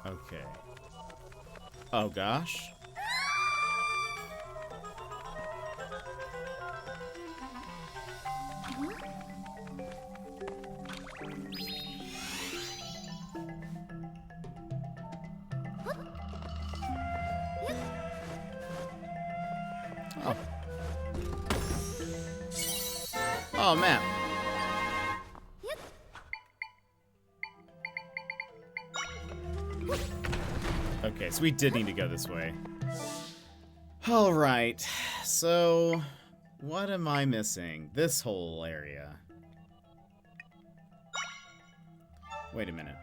Speaker 1: Okay. Oh gosh. Oh. Oh man. Okay, so we did need to go this way. All right. So, what am I missing? This whole area. Wait a minute.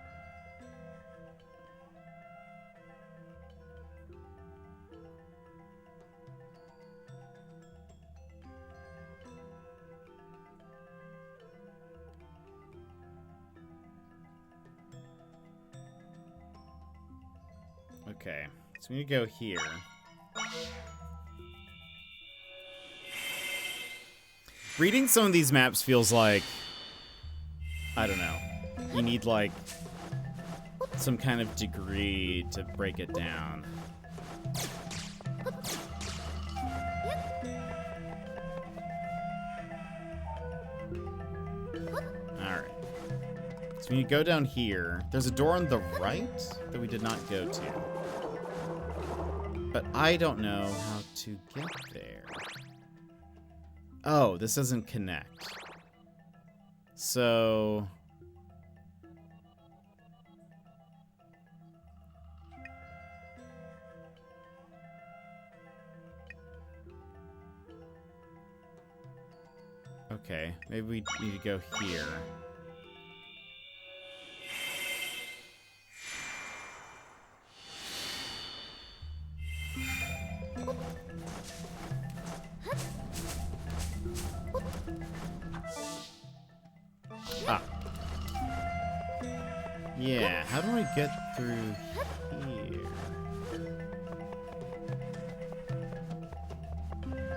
Speaker 1: Okay, so we need to go here. Reading some of these maps feels like, I don't know, you need like some kind of degree to break it down. Alright. So when you go down here, there's a door on the right that we did not go to. But I don't know how to get there. Oh, this doesn't connect. So... Okay, maybe we need to go here. Ah. Yeah, how do I get through here?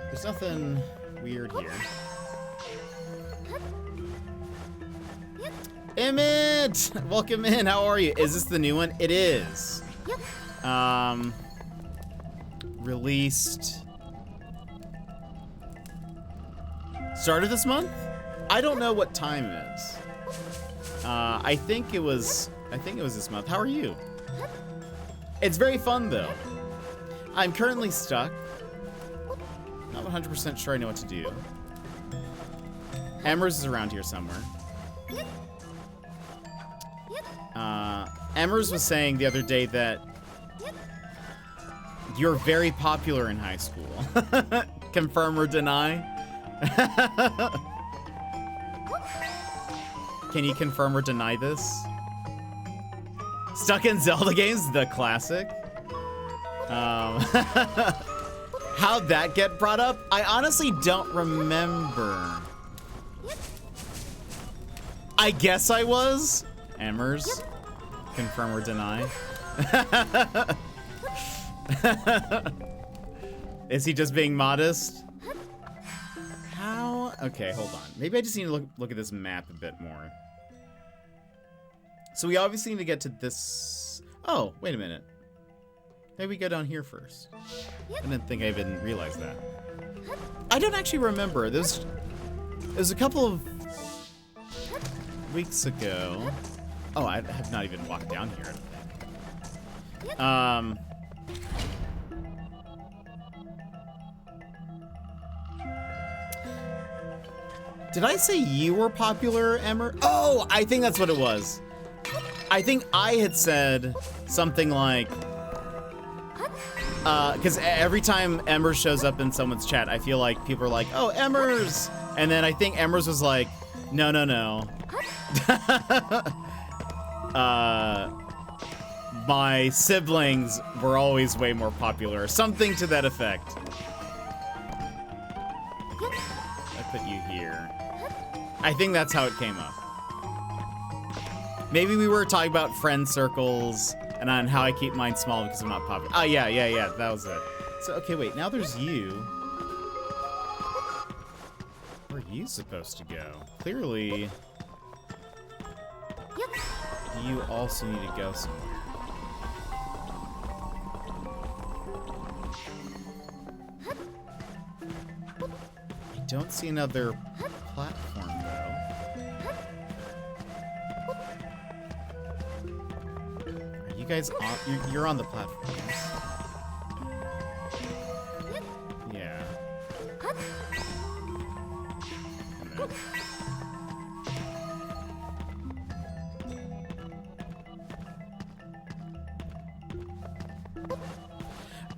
Speaker 1: There's nothing weird here. Emmett! Welcome in, how are you? Is this the new one? It is. Released... Started this month? I don't know what time it is. I think it was this month. How are you? It's very fun though. I'm currently stuck. Not 100% sure I know what to do. Emmers is around here somewhere. Emmers was saying the other day that you're very popular in high school. Confirm or deny? Can you confirm or deny this? Stuck in Zelda games, the classic. How'd that get brought up? I honestly don't remember. I guess I was. Emmers. Confirm or deny. Is he just being modest? How? Okay, hold on. Maybe I just need to look at this map a bit more. So we obviously need to get to this. Oh, wait a minute. Maybe we go down here first. I didn't think I even realized that. I don't actually remember. There's a couple of weeks ago. Oh, I have not even walked down here, I don't think. Did I say you were popular, Emmer? Oh, I think that's what it was. I think I had said something like, because every time Emmer shows up in someone's chat, I feel like people are like, oh, Emmers! And then I think Emmers was like, no, no, no. My siblings were always way more popular, or something to that effect. I put you here. I think that's how it came up. Maybe we were talking about friend circles and on how I keep mine small because I'm not popular. Oh, yeah, that was it. So, okay, wait, now there's you. Where are you supposed to go? Clearly, you also need to go somewhere. I don't see another platform, though. Are you guys on? You're on the platform, yes? Yeah.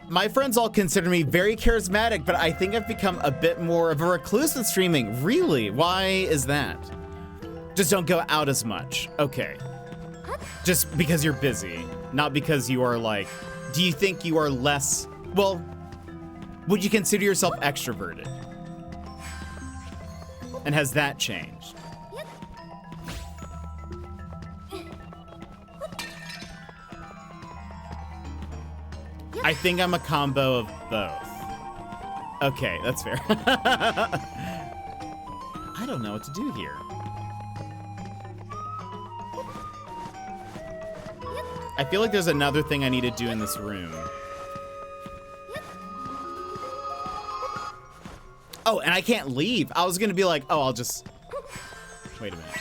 Speaker 1: My friends all consider me very charismatic, but I think I've become a bit more of a recluse in streaming. Really? Why is that? Just don't go out as much. Okay. Just because you're busy, not because you are like, do you think you are less, well, would you consider yourself extroverted? And has that changed? I think I'm a combo of both. Okay, that's fair. I don't know what to do here. I feel like there's another thing I need to do in this room. Oh, and I can't leave. I was gonna be like, oh, I'll just... Wait a minute.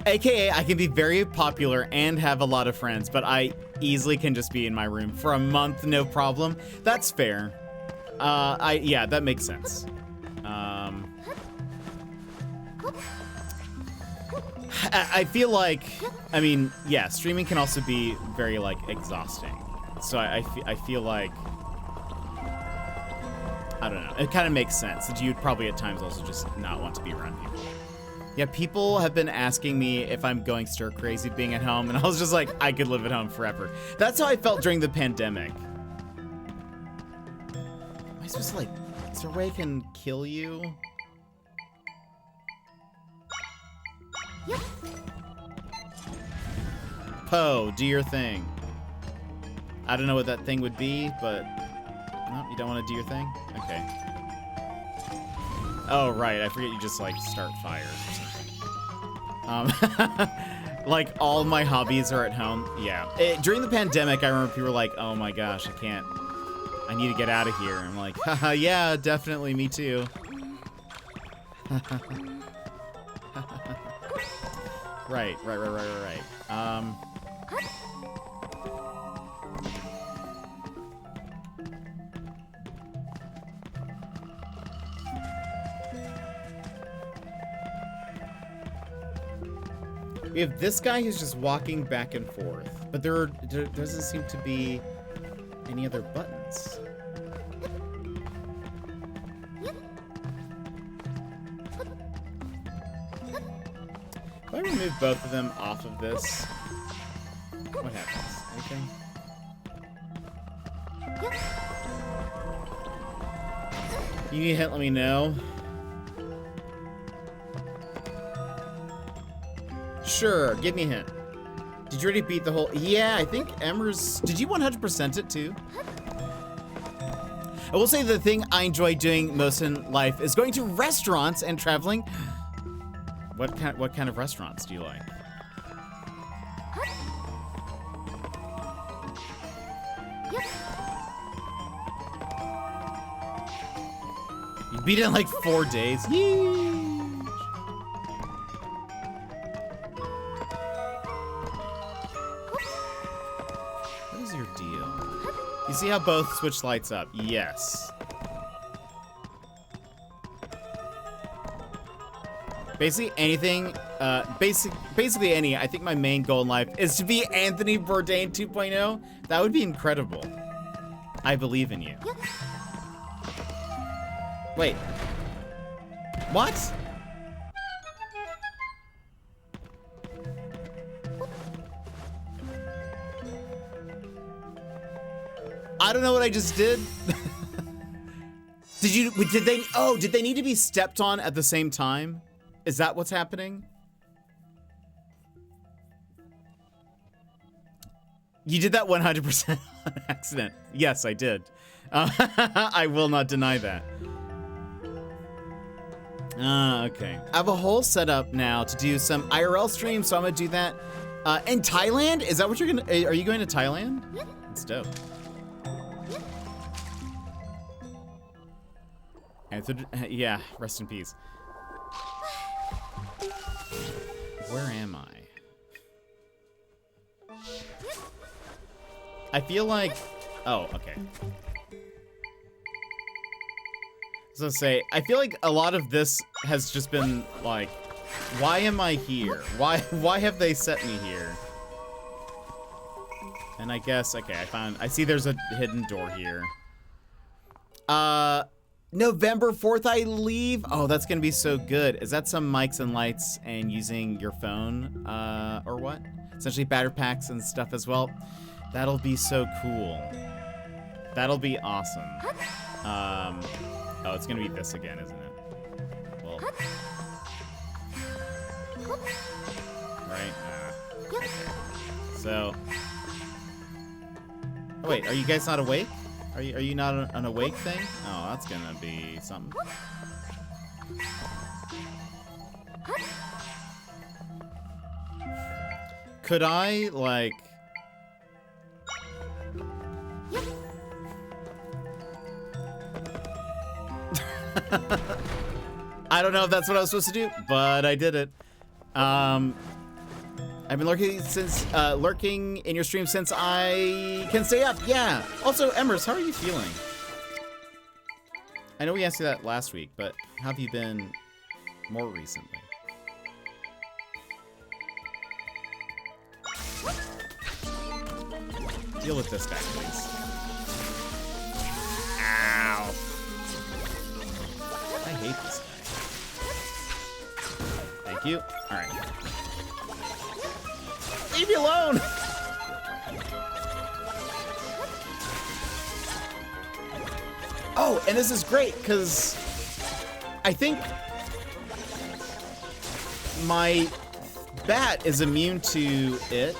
Speaker 1: AKA, I can be very popular and have a lot of friends, but I easily can just be in my room for a month, no problem. That's fair. Yeah, that makes sense. I feel like, I mean, yeah, streaming can also be very, like, exhausting. So I feel like, I don't know, it kind of makes sense that you'd probably at times also just not want to be around people. Yeah, people have been asking me if I'm going stir crazy being at home, and I was just like, I could live at home forever. That's how I felt during the pandemic. Am I supposed to, like, is there a way I can kill you? Yep. Poe, do your thing. I don't know what that thing would be, but no, you don't want to do your thing? Okay. Oh, right, I forget you just, like, start fires or something. Like, all my hobbies are at home. Yeah. During the pandemic, I remember people were like, oh my gosh, I need to get out of here. I'm like, haha, yeah, definitely, me too. Right. We have this guy who's just walking back and forth, but there doesn't seem to be any other buttons. If I remove both of them off of this, what happens? Anything? You need a hint, let me know. Sure, give me a hint. Did you already beat the whole... Yeah, I think Emmer's... Did you 100% it too? I will say the thing I enjoy doing most in life is going to restaurants and traveling. What kind of restaurants do you like? You beat it in like 4 days. Yee! You see how both switch lights up? Yes. Basically anything, basically any, I think my main goal in life is to be Anthony Bourdain 2.0. That would be incredible. I believe in you. Wait. What? I don't know what I just did. Did they need to be stepped on at the same time? Is that what's happening? You did that 100% on accident. Yes, I did. I will not deny that. Okay. I have a whole setup now to do some IRL streams, so I'm gonna do that. In Thailand? Is that what you're gonna, are you going to Thailand? That's dope. And yeah, rest in peace. Where am I? I feel like, oh, okay. I was gonna say, I feel like a lot of this has just been like, why am I here? Why have they set me here? And I guess, okay, I see there's a hidden door here. November 4th I leave? Oh, that's gonna be so good. Is that some mics and lights and using your phone, or what? Essentially battery packs and stuff as well. That'll be so cool. That'll be awesome. Oh, it's gonna be this again, isn't it? Well. Right? Okay. So. Oh wait, are you guys not awake? Are you not an awake thing? Oh, that's gonna be something. Could I, like... I don't know if that's what I was supposed to do, but I did it. I've been lurking in your stream since I can stay up. Yeah. Also, Emrys, how are you feeling? I know we asked you that last week, but how have you been more recently? Deal with this guy, please. Ow. I hate this guy. Thank you. All right. Leave me alone! Oh, and this is great, because I think my bat is immune to it,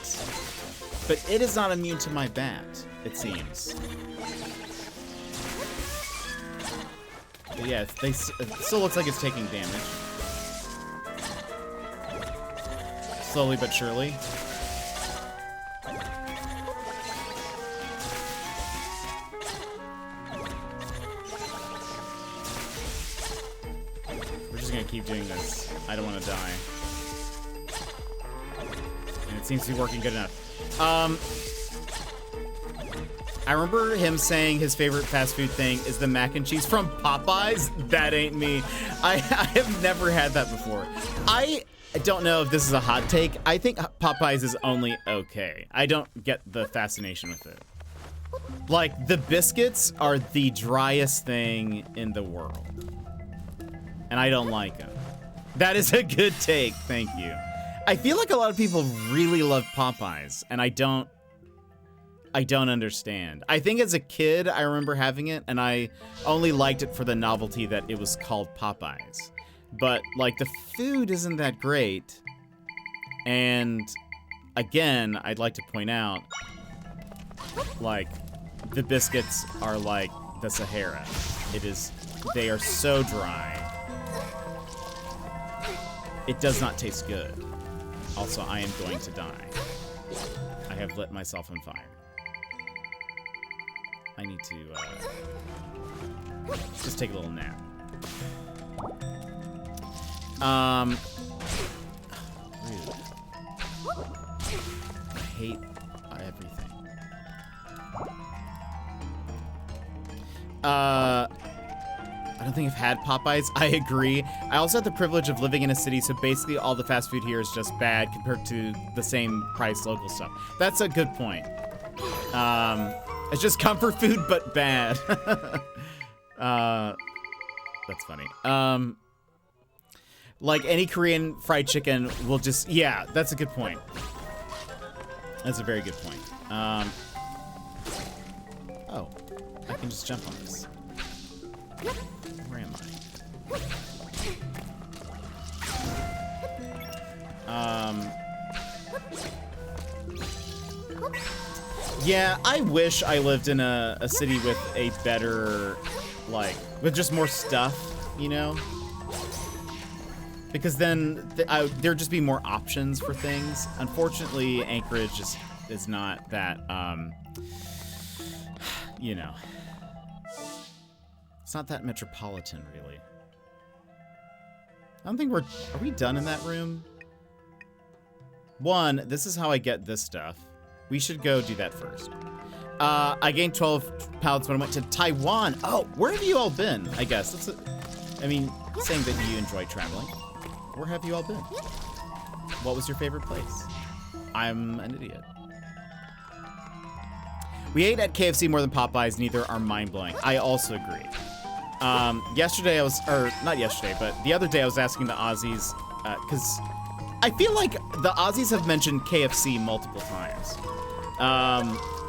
Speaker 1: but it is not immune to my bat, it seems. But yeah, it still looks like it's taking damage. Slowly but surely. We're just gonna keep doing this. I don't want to die. And it seems to be working good enough. I remember him saying his favorite fast food thing is the mac and cheese from Popeyes. That ain't me. I have never had that before. I don't know if this is a hot take. I think Popeyes is only okay. I don't get the fascination with it. Like, the biscuits are the driest thing in the world. And I don't like them. That is a good take, thank you. I feel like a lot of people really love Popeyes, and I don't understand. I think as a kid, I remember having it, and I only liked it for the novelty that it was called Popeyes. But, like, the food isn't that great. And, again, I'd like to point out, like, the biscuits are like the Sahara. They are so dry. It does not taste good. Also, I am going to die. I have lit myself on fire. I need to, just take a little nap. Rude. I hate everything. I don't think I've had Popeyes. I agree. I also have the privilege of living in a city, so basically all the fast food here is just bad compared to the same price local stuff. That's a good point. It's just comfort food, but bad. That's funny. Like any Korean fried chicken will just, yeah, that's a good point. That's a very good point. Oh, I can just jump on this. Where am I? Yeah, I wish I lived in a city with a better, like, with just more stuff, you know? Because then there'd just be more options for things. Unfortunately, Anchorage just is not that, you know. It's not that metropolitan, really. I don't think are we done in that room? One, this is how I get this stuff. We should go do that first. I gained 12 pounds when I went to Taiwan. Oh, where have you all been? I guess that's I mean, saying that you enjoy traveling. Where have you all been? What was your favorite place? I'm an idiot. We ate at KFC more than Popeyes. Neither are mind-blowing. I also agree. Yesterday not yesterday, but the other day I was asking the Aussies, because I feel like the Aussies have mentioned KFC multiple times.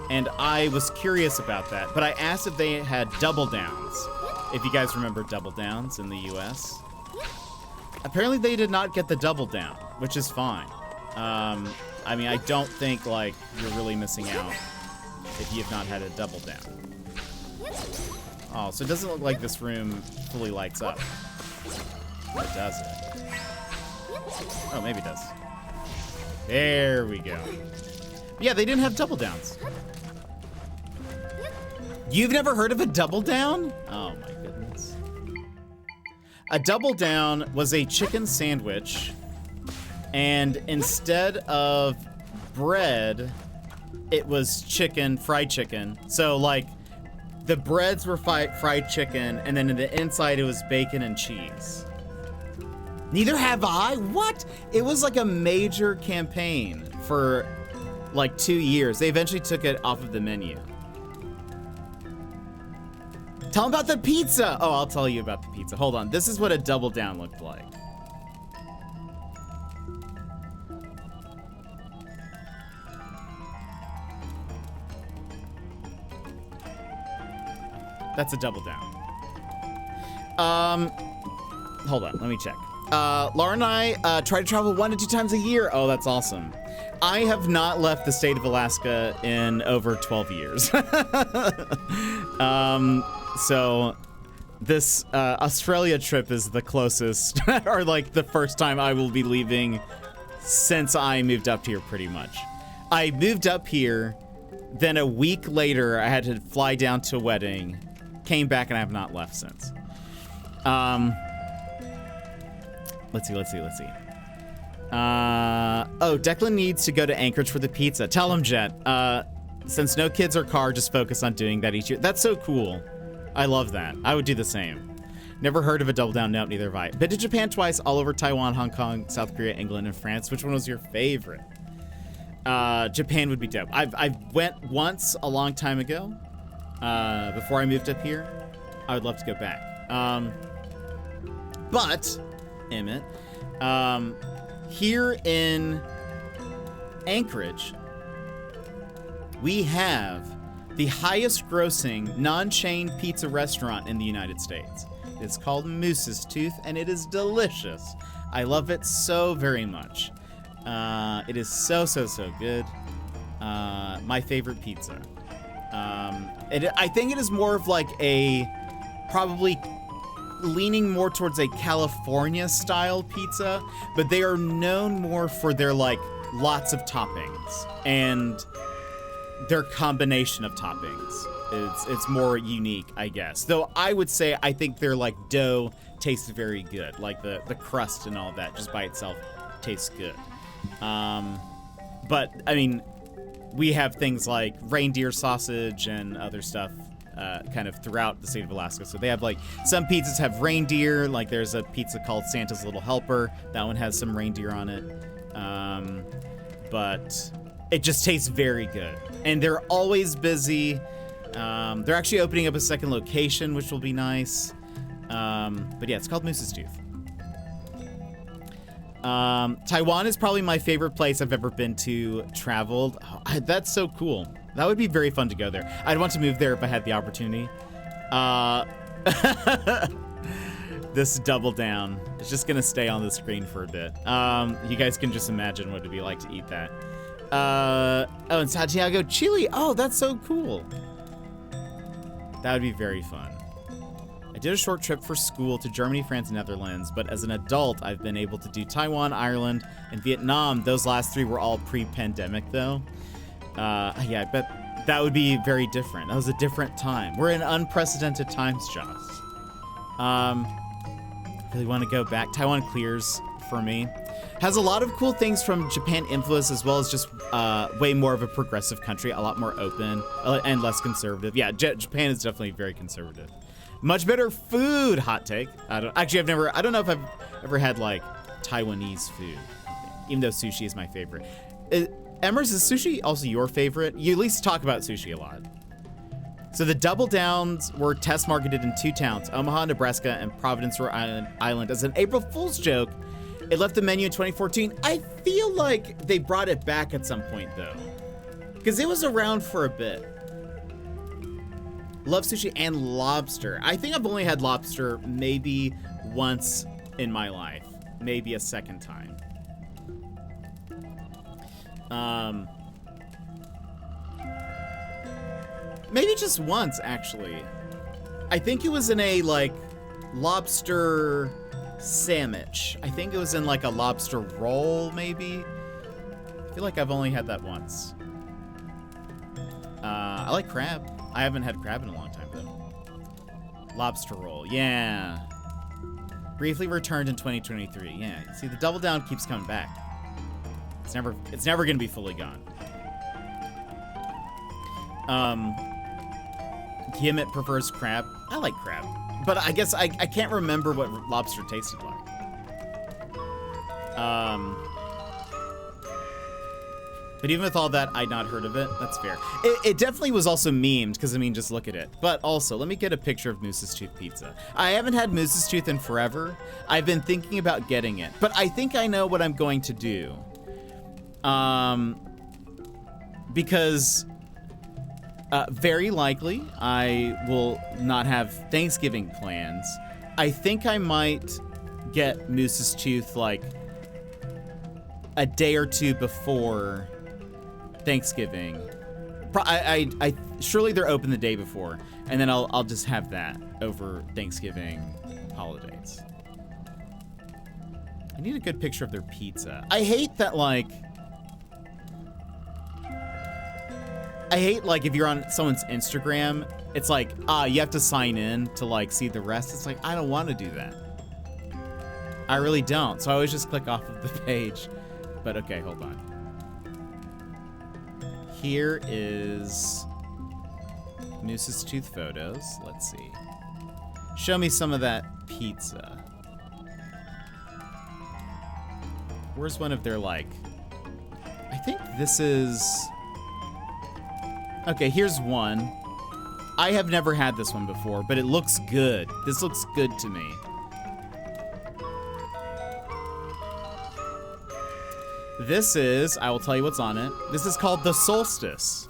Speaker 1: And I was curious about that, but I asked if they had Double Downs. If you guys remember Double Downs in the US. Apparently they did not get the Double Down, which is fine. I mean, I don't think, like, you're really missing out if you have not had a Double Down. Oh, so it doesn't look like this room fully lights up. Or does it? Oh, maybe it does. There we go. Yeah, they didn't have Double Downs. You've never heard of a Double Down? Oh my goodness. A Double Down was a chicken sandwich, and instead of bread, it was chicken, fried chicken. So, like, the breads were fried chicken, and then in the inside it was bacon and cheese. Neither have I? What? It was like a major campaign for like 2 years. They eventually took it off of the menu. Tell them about the pizza. Oh, I'll tell you about the pizza. Hold on. This is what a Double Down looked like. That's a Double Down. Hold on, let me check. Laura and I try to travel 1 to 2 times a year. Oh, that's awesome. I have not left the state of Alaska in over 12 years. So this Australia trip is the closest, or like the first time I will be leaving since I moved up here, pretty much. I moved up here, then a week later I had to fly down to a wedding, came back, and I have not left since. Let's see. Oh, Declan needs to go to Anchorage for the pizza. Tell him, Jet. Since no kids or car, just focus on doing that each year. That's so cool. I love that. I would do the same. Never heard of a Double Down. Nope, neither have I. Been to Japan twice, all over Taiwan, Hong Kong, South Korea, England, and France. Which one was your favorite? Japan would be dope. I went once a long time ago, before I moved up here. I would love to go back. But, Emmett, here in Anchorage, we have the highest grossing non-chain pizza restaurant in the United States. It's called Moose's Tooth, and it is delicious. I love it so very much. It is so good. My favorite pizza. I think it is more of like a, probably leaning more towards a California style pizza, but they are known more for their like lots of toppings and their combination of toppings. It's more unique, I guess. Though I would say I think their like dough tastes very good. Like the crust and all that just by itself tastes good. But I mean, we have things like reindeer sausage and other stuff kind of throughout the state of Alaska. So they have like, some pizzas have reindeer, like there's a pizza called Santa's Little Helper. That one has some reindeer on it. But it just tastes very good. And they're always busy. They're actually opening up a second location, which will be nice. But yeah, it's called Moose's Tooth. Taiwan is probably my favorite place I've ever been to, traveled. Oh, that's so cool. That would be very fun to go there. I'd want to move there if I had the opportunity. This double down is just gonna stay on the screen for a bit. You guys can just imagine what it'd be like to eat that. Oh, in Santiago, Chile. Oh, that's so cool. That would be very fun. I did a short trip for school to Germany, France, and Netherlands, but as an adult, I've been able to do Taiwan, Ireland, and Vietnam. Those last 3 were all pre-pandemic, though. Yeah, I bet that would be very different. That was a different time. We're in unprecedented times, Joss. Really want to go back. Taiwan clears for me. Has a lot of cool things from Japan influence, as well as just way more of a progressive country, a lot more open and less conservative. Yeah, Japan is definitely very conservative. Much better food, hot take. I don't know if I've ever had like Taiwanese food, even though sushi is my favorite. Emmers, is sushi also your favorite? You at least talk about sushi a lot. So the Double Downs were test marketed in 2 towns, Omaha, Nebraska, and Providence, Rhode Island, as an April Fool's joke. It left the menu in 2014. I feel like they brought it back at some point, though, because it was around for a bit. Love sushi and lobster. I think I've only had lobster maybe once in my life, maybe a second time. Maybe just once, actually. I think it was in a, like, lobster sandwich. I think it was in, like, a lobster roll, maybe. I feel like I've only had that once. I like crab. I haven't had crab in a long time, though. Lobster roll, yeah. Briefly returned in 2023, yeah. See, the Double Down keeps coming back. It's never gonna be fully gone. Gimmet prefers crab. I like crab, but I guess I can't remember what lobster tasted like. But even with all that, I'd not heard of it. That's fair. It definitely was also memed, because, I mean, just look at it. But also, let me get a picture of Moose's Tooth Pizza. I haven't had Moose's Tooth in forever. I've been thinking about getting it, but I think I know what I'm going to do. Because very likely I will not have Thanksgiving plans. I think I might get Moose's Tooth like a day or 2 before Thanksgiving. I surely they're open the day before, and then I'll just have that over Thanksgiving holidays. I need a good picture of their pizza. I hate if you're on someone's Instagram, it's like, you have to sign in to like see the rest. It's like, I don't want to do that. I really don't. So I always just click off of the page. But okay, hold on. Here is Moose's Tooth photos. Let's see. Show me some of that pizza. Where's one of their, like, I think this is, okay, here's one. I have never had this one before, but it looks good. This looks good to me. This is, I will tell you what's on it. This is called the Solstice.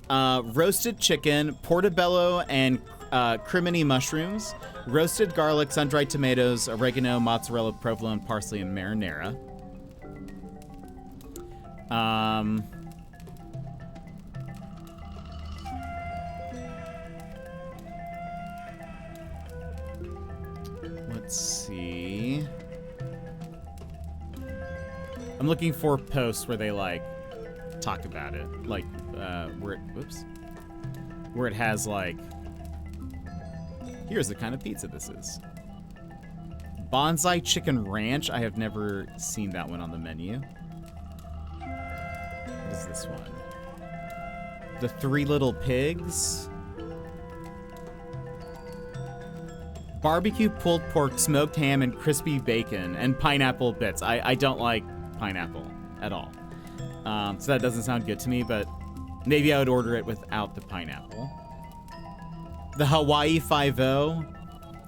Speaker 1: Roasted chicken, portobello, and crimini mushrooms, roasted garlic, sun-dried tomatoes, oregano, mozzarella, provolone, parsley, and marinara. Let's see. I'm looking for posts where they like talk about it, like where it has like, here's the kind of pizza this is. Bonsai Chicken Ranch. I have never seen that one on the menu. What is this one? The Three Little Pigs. Barbecue pulled pork, smoked ham, and crispy bacon, and pineapple bits. I don't like pineapple at all. So that doesn't sound good to me, but maybe I would order it without the pineapple. The Hawaii 5-0.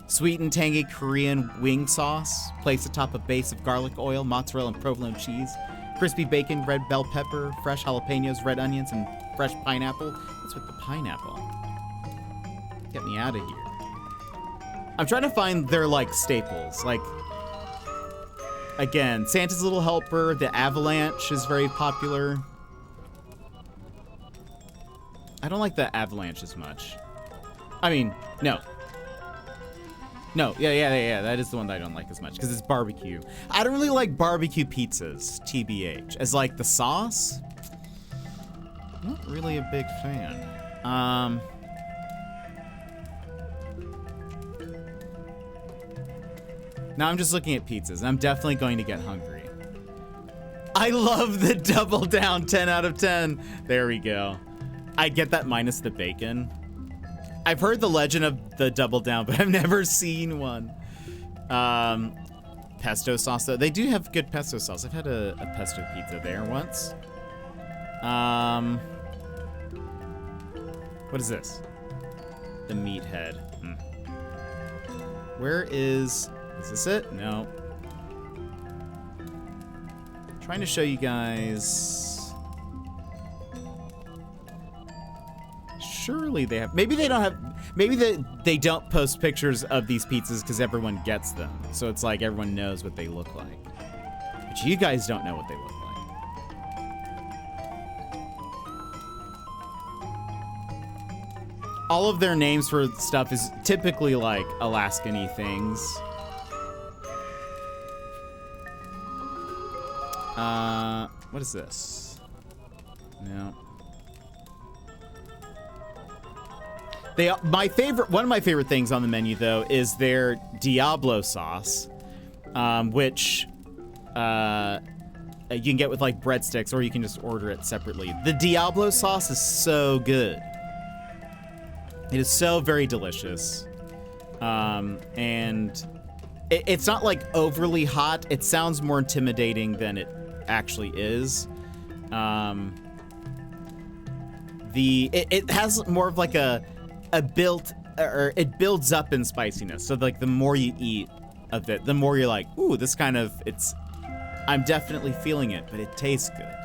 Speaker 1: Sweet and tangy Korean wing sauce, placed atop a base of garlic oil, mozzarella and provolone cheese, crispy bacon, red bell pepper, fresh jalapenos, red onions, and fresh pineapple. What's with the pineapple? Get me out of here. I'm trying to find their, like, staples. Like, again, Santa's Little Helper, the Avalanche is very popular. I don't like the Avalanche as much. I mean, no. No, yeah, that is the one that I don't like as much, because it's barbecue. I don't really like barbecue pizzas, TBH. As, like, the sauce, not really a big fan. Now I'm just looking at pizzas, and I'm definitely going to get hungry. I love the double down, 10 out of 10. There we go. I get that minus the bacon. I've heard the legend of the double down, but I've never seen one. Pesto sauce, though. They do have good pesto sauce. I've had a pesto pizza there once. What is this? The meathead. Where is this it? No. Trying to show you guys. Surely they have. Maybe they don't have. Maybe they don't post pictures of these pizzas because everyone gets them. So it's like everyone knows what they look like. But you guys don't know what they look like. All of their names for stuff is typically like Alaskan-y things. What is this? No. One of my favorite things on the menu, though, is their Diablo sauce, which you can get with like breadsticks, or you can just order it separately. The Diablo sauce is so good. It is so very delicious, and it's not like overly hot. It sounds more intimidating than it actually is. It has more of like it builds up in spiciness. So like the more you eat of it, the more you're like, ooh, this kind of, I'm definitely feeling it, but it tastes good.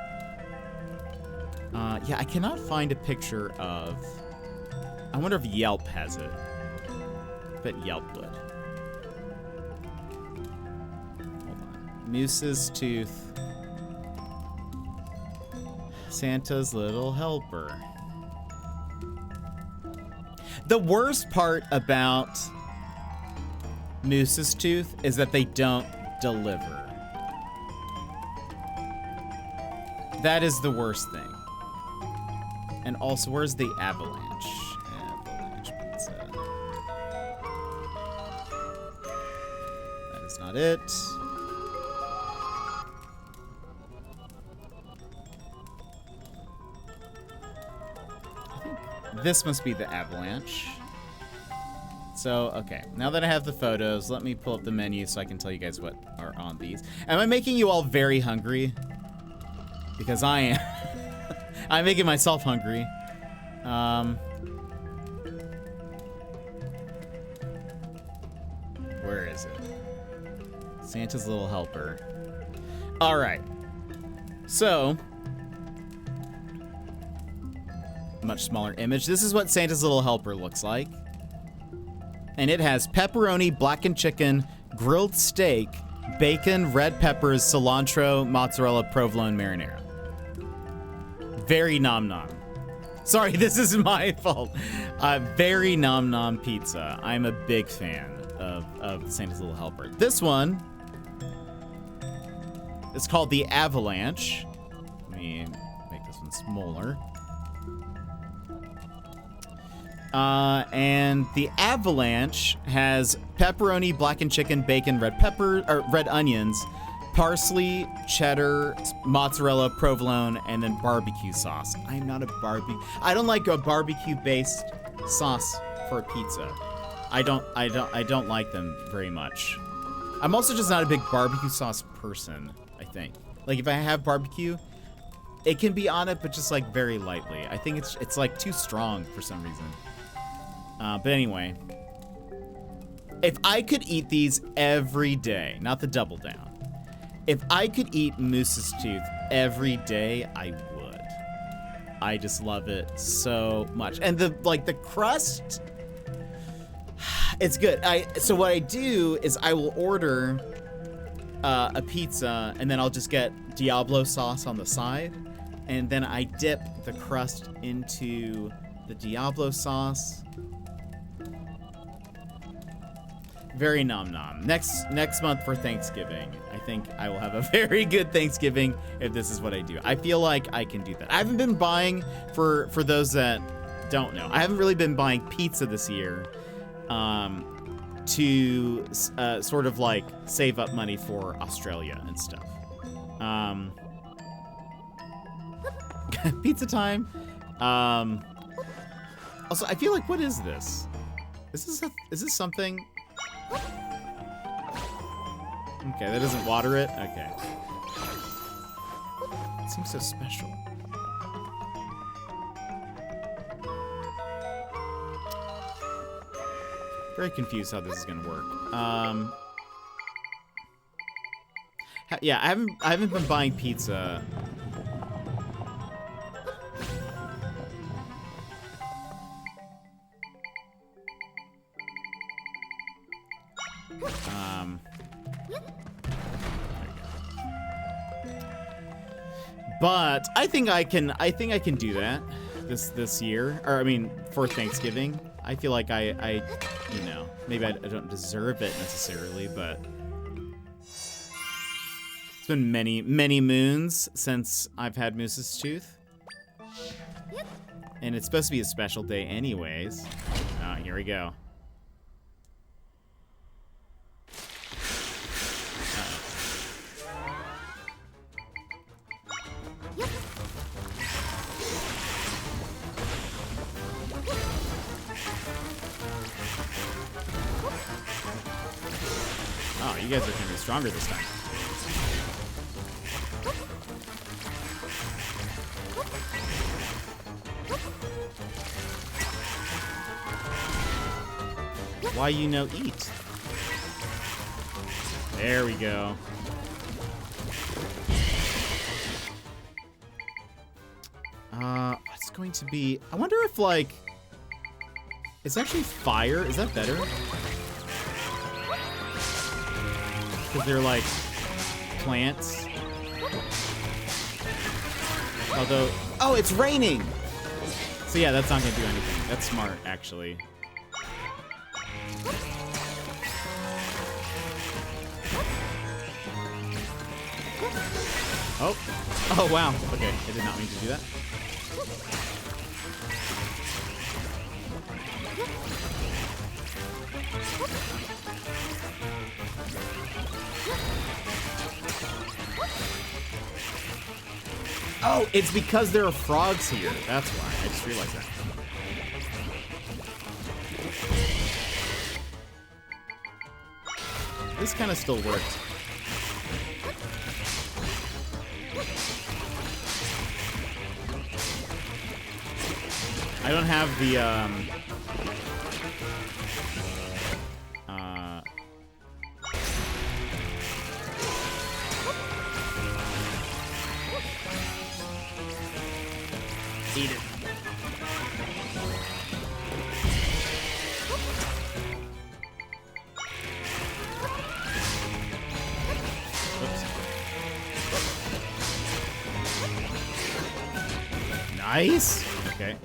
Speaker 1: Yeah, I cannot find a picture of, I wonder if Yelp has it. I bet Yelp would. Hold on. Moose's Tooth. Santa's Little Helper. The worst part about Moose's Tooth is that they don't deliver. That is the worst thing. And also, where's the Avalanche? Avalanche pizza. That is not it. This must be the Avalanche. So, okay. Now that I have the photos, let me pull up the menu so I can tell you guys what are on these. Am I making you all very hungry? Because I am. I'm making myself hungry. Where is it? Santa's Little Helper. All right. So, much smaller image. This is what Santa's Little Helper looks like. And it has pepperoni, blackened chicken, grilled steak, bacon, red peppers, cilantro, mozzarella, provolone, marinara. Very nom nom. Sorry, this is my fault. Very nom nom pizza. I'm a big fan of Santa's Little Helper. This one is called the Avalanche. Let me make this one smaller. And the Avalanche has pepperoni, blackened chicken, bacon, red onions, parsley, cheddar, mozzarella, provolone, and then barbecue sauce. I'm not a I don't like a barbecue-based sauce for a pizza. I don't like them very much. I'm also just not a big barbecue sauce person, I think. Like if I have barbecue, it can be on it, but just like very lightly. I think it's like too strong for some reason. But anyway, If I could eat these every day, not the double down. If I could eat Moose's Tooth every day, I would. I just love it so much. And the crust, it's good. So what I do is I will order a pizza, and then I'll just get Diablo sauce on the side, and then I dip the crust into the Diablo sauce. Very nom nom. Next month for Thanksgiving, I think I will have a very good Thanksgiving if this is what I do. I feel like I can do that. I haven't been buying, for those that don't know, I haven't really been buying pizza this year to sort of like save up money for Australia and stuff. Pizza time. Also, I feel like, what is this? Is this something? Okay, that doesn't water it? Okay. It seems so special. Very confused how this is gonna work. Yeah, I haven't been buying pizza. But I think I can do that this year, or I mean for Thanksgiving. I feel like I you know, maybe I don't deserve it necessarily, but it's been many moons since I've had Moose's Tooth, and it's supposed to be a special day anyways. Oh, here we go. Oh, you guys are gonna be stronger this time. Why you no eat? There we go. What's going to be? I wonder if like it's actually fire. Is that better? Because they're like plants. Although, oh, it's raining. So yeah, that's not gonna do anything. That's smart, actually. Oh, oh wow. Okay, I did not mean to do that. Oh, it's because there are frogs here. That's why. I just realized that. This kind of still worked. I don't have the, eat it. Oops. Nice. Okay.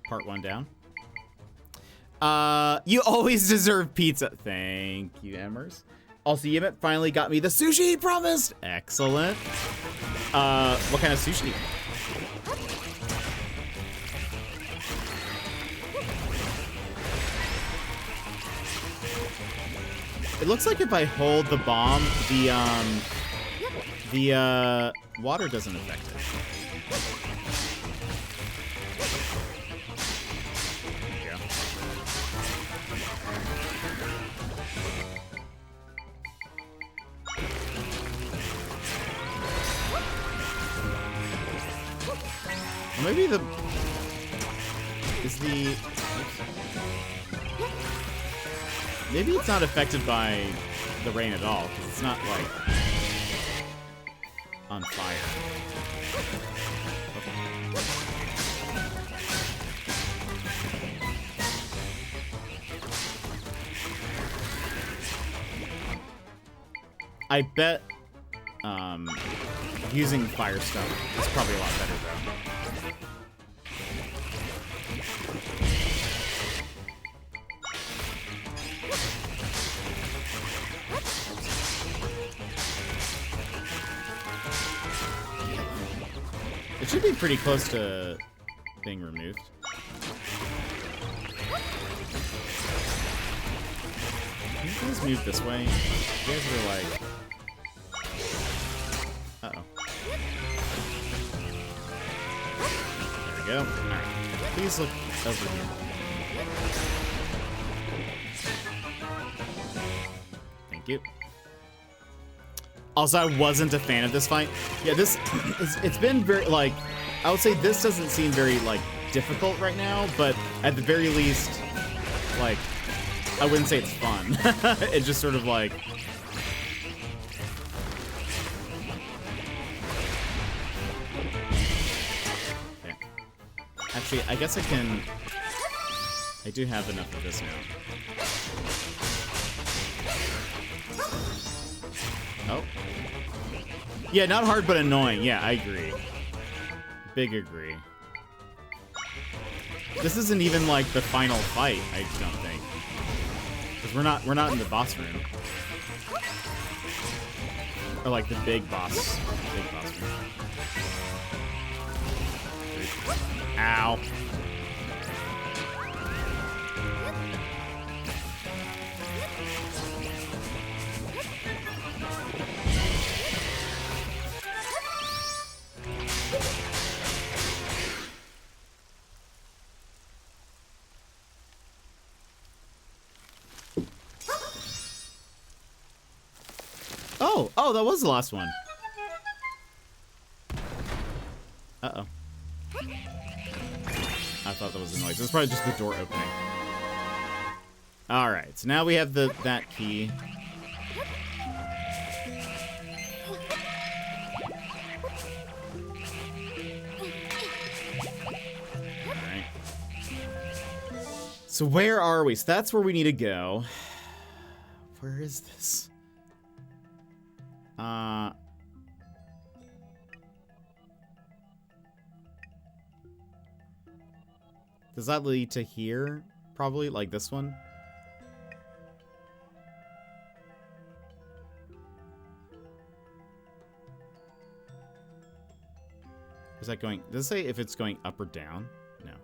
Speaker 1: Part 1 down. You always deserve pizza. Thank you, Emmers. Also, Yimit finally got me the sushi he promised. Excellent. What kind of sushi? It looks like if I hold the bomb, the water doesn't affect it. There you go. Maybe the... Is the... Oops. Maybe it's not affected by the rain at all, because it's not, like, on fire. I bet using fire stuff is probably a lot better though. It should be pretty close to being removed. Can you guys move this way? You guys are like... Uh-oh. There we go. Alright. Please look over here. Thank you. Also, I wasn't a fan of this fight. Yeah, this... It's been very, like... I would say this doesn't seem very, like, difficult right now, but at the very least, like... I wouldn't say it's fun. It's just sort of like... Okay. Actually, I guess I can... I do have enough of this now. Oh. Yeah, not hard, but annoying. Yeah, I agree. Big agree. This isn't even, like, the final fight, I don't think. Because we're not in the boss room. Or like the big boss room. Ow. Oh, that was the last one. Uh-oh. I thought that was a noise. It was probably just the door opening. Alright, so now we have that key. Alright. So where are we? So that's where we need to go. Where is this? Does that lead to here? Probably, like this one? Is that going... Does it say if it's going up or down? No.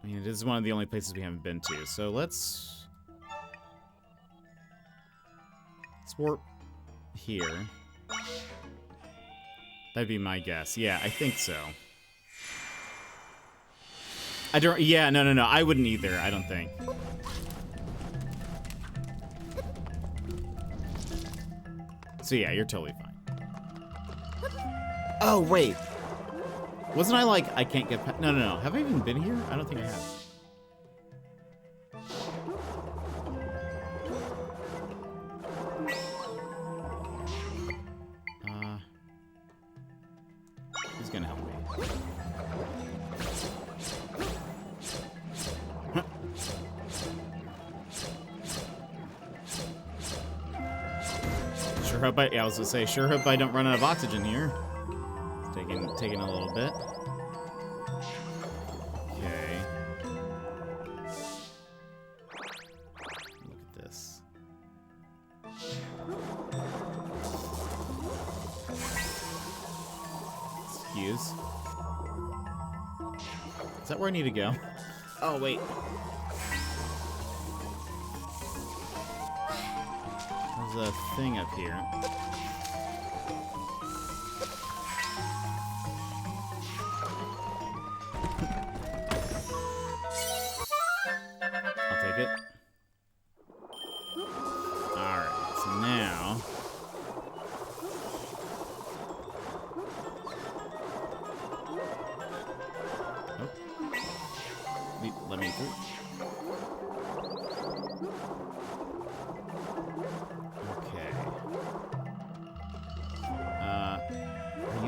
Speaker 1: I mean, it is one of the only places we haven't been to, so let's warp here. That'd be my guess. Yeah, I think so. I don't... Yeah, no. I wouldn't either, I don't think. So yeah, you're totally fine. Oh, wait. Wasn't I like, I can't get past... No. Have I even been here? I don't think I have. Who's gonna help me? Huh. Sure hope I... Yeah, I was gonna say, sure hope I don't run out of oxygen here. Taking a little bit. Okay. Look at this. Excuse. Is that where I need to go? Oh, wait. There's a thing up here. It. Alright, so now...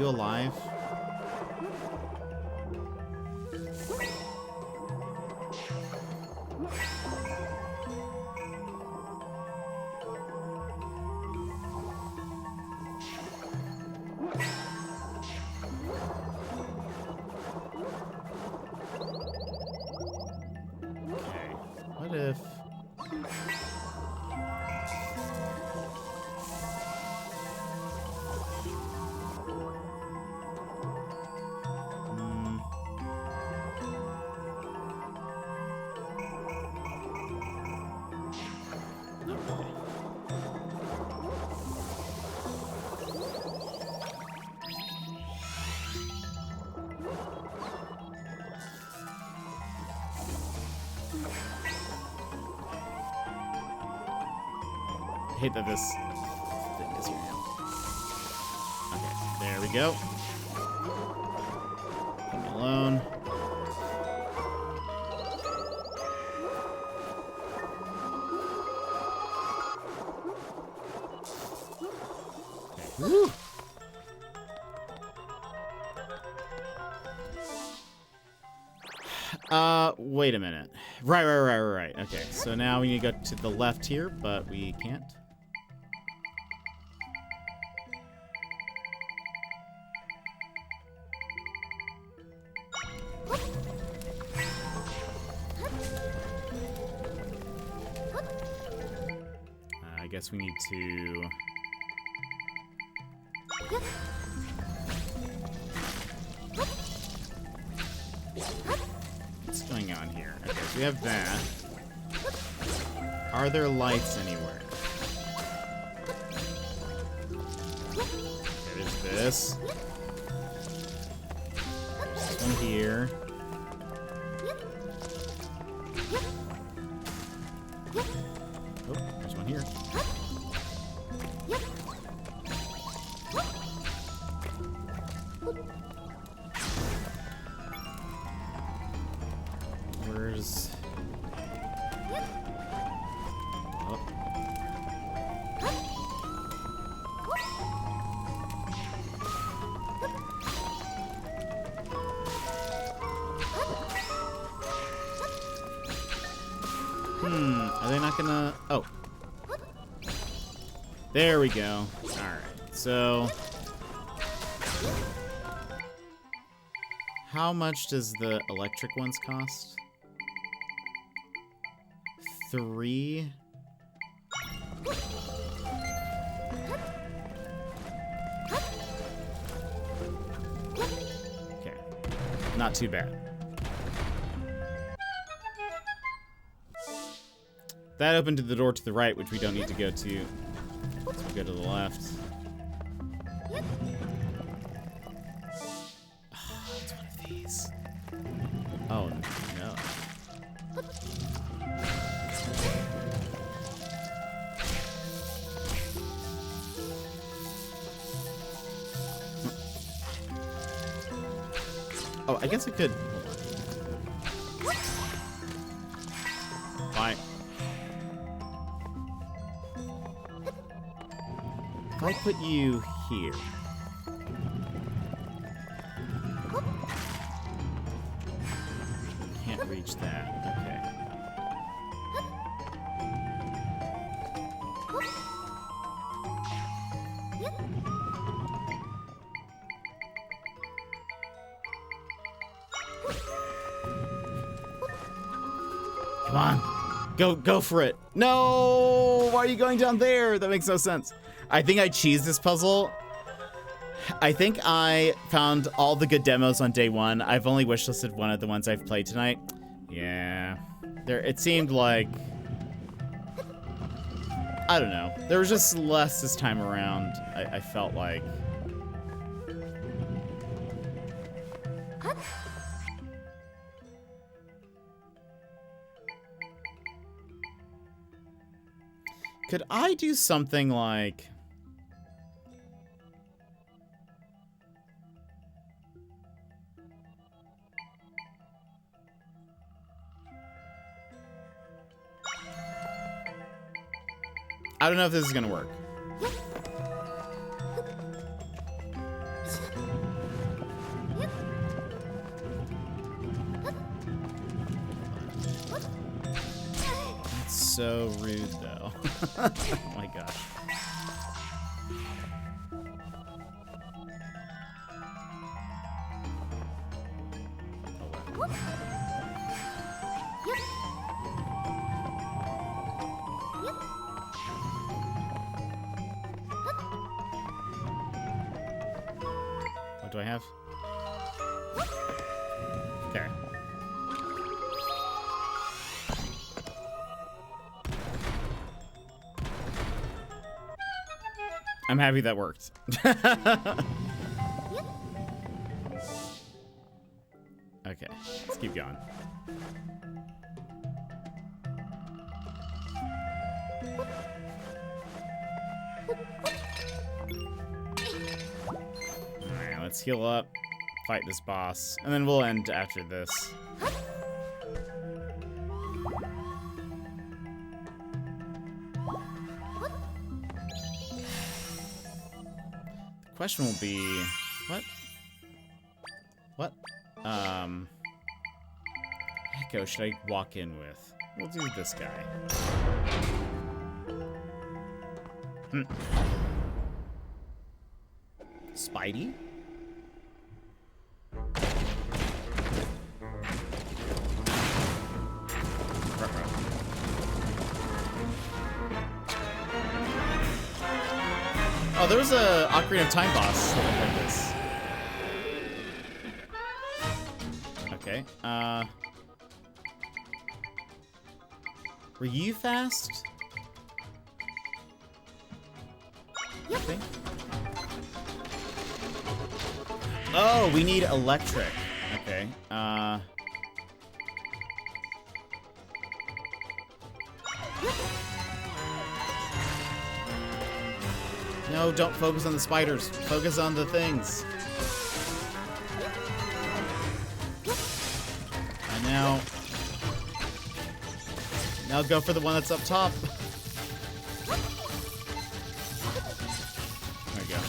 Speaker 1: you alive? Okay. What if... I hate that this thing is real. Okay, there we go. Leave me alone. Okay. Woo! Wait a minute. Right. Okay, so now we need to go to the left here, but we can't. I guess we need to... What's going on here? Okay, so we have that. Are there lights anywhere? Okay, there's this. There's one here. Oh, there's one here. Where's... Oh. Are they not gonna... Oh. There we go. Alright, so... How much does the electric ones cost? 3? Okay. Not too bad. That opened to the door to the right, which we don't need to go to. Let's go to the left. Oh, it's one of these. Oh, no. Oh, I guess I could. Hold on. Bye. If I put you here. Can't reach that. Okay. Come on. Go for it. No! Why are you going down there? That makes no sense. I think I cheesed this puzzle. I think I found all the good demos on day one. I've only wishlisted one of the ones I've played tonight. Yeah. It seemed like... I don't know. There was just less this time around, I felt like. Could I do something like... I don't know if this is gonna work. so rude, though. Oh my gosh. What do I have? Okay. I'm happy that worked. Okay, let's keep going. Alright, let's heal up, fight this boss, and then we'll end after this. The question will be, what Echo should I walk in with? We'll do this guy. Spidey? Oh, there was a Ocarina of Time boss like this. Okay, were you fast? Okay. Oh, we need electric. Okay, no, don't focus on the spiders. Focus on the things. And now go for the one that's up top. There we go.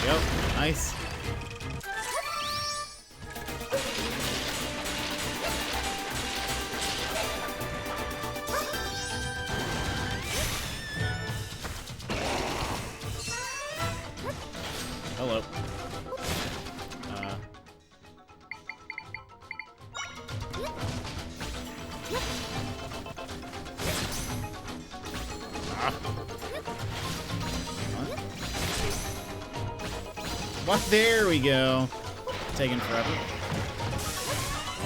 Speaker 1: Yep, nice. Hello. What? There we go. Taking forever.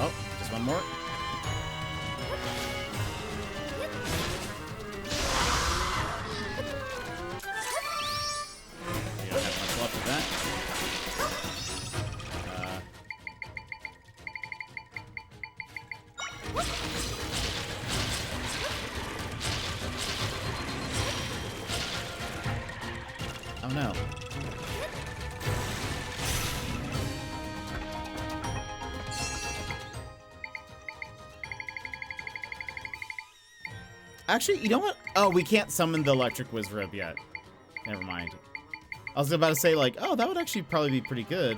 Speaker 1: Oh, just one more. We don't have much left of that. Oh no. Actually, you know what? Oh, we can't summon the electric Wizrobe yet. Never mind. I was about to say, like, oh, that would actually probably be pretty good.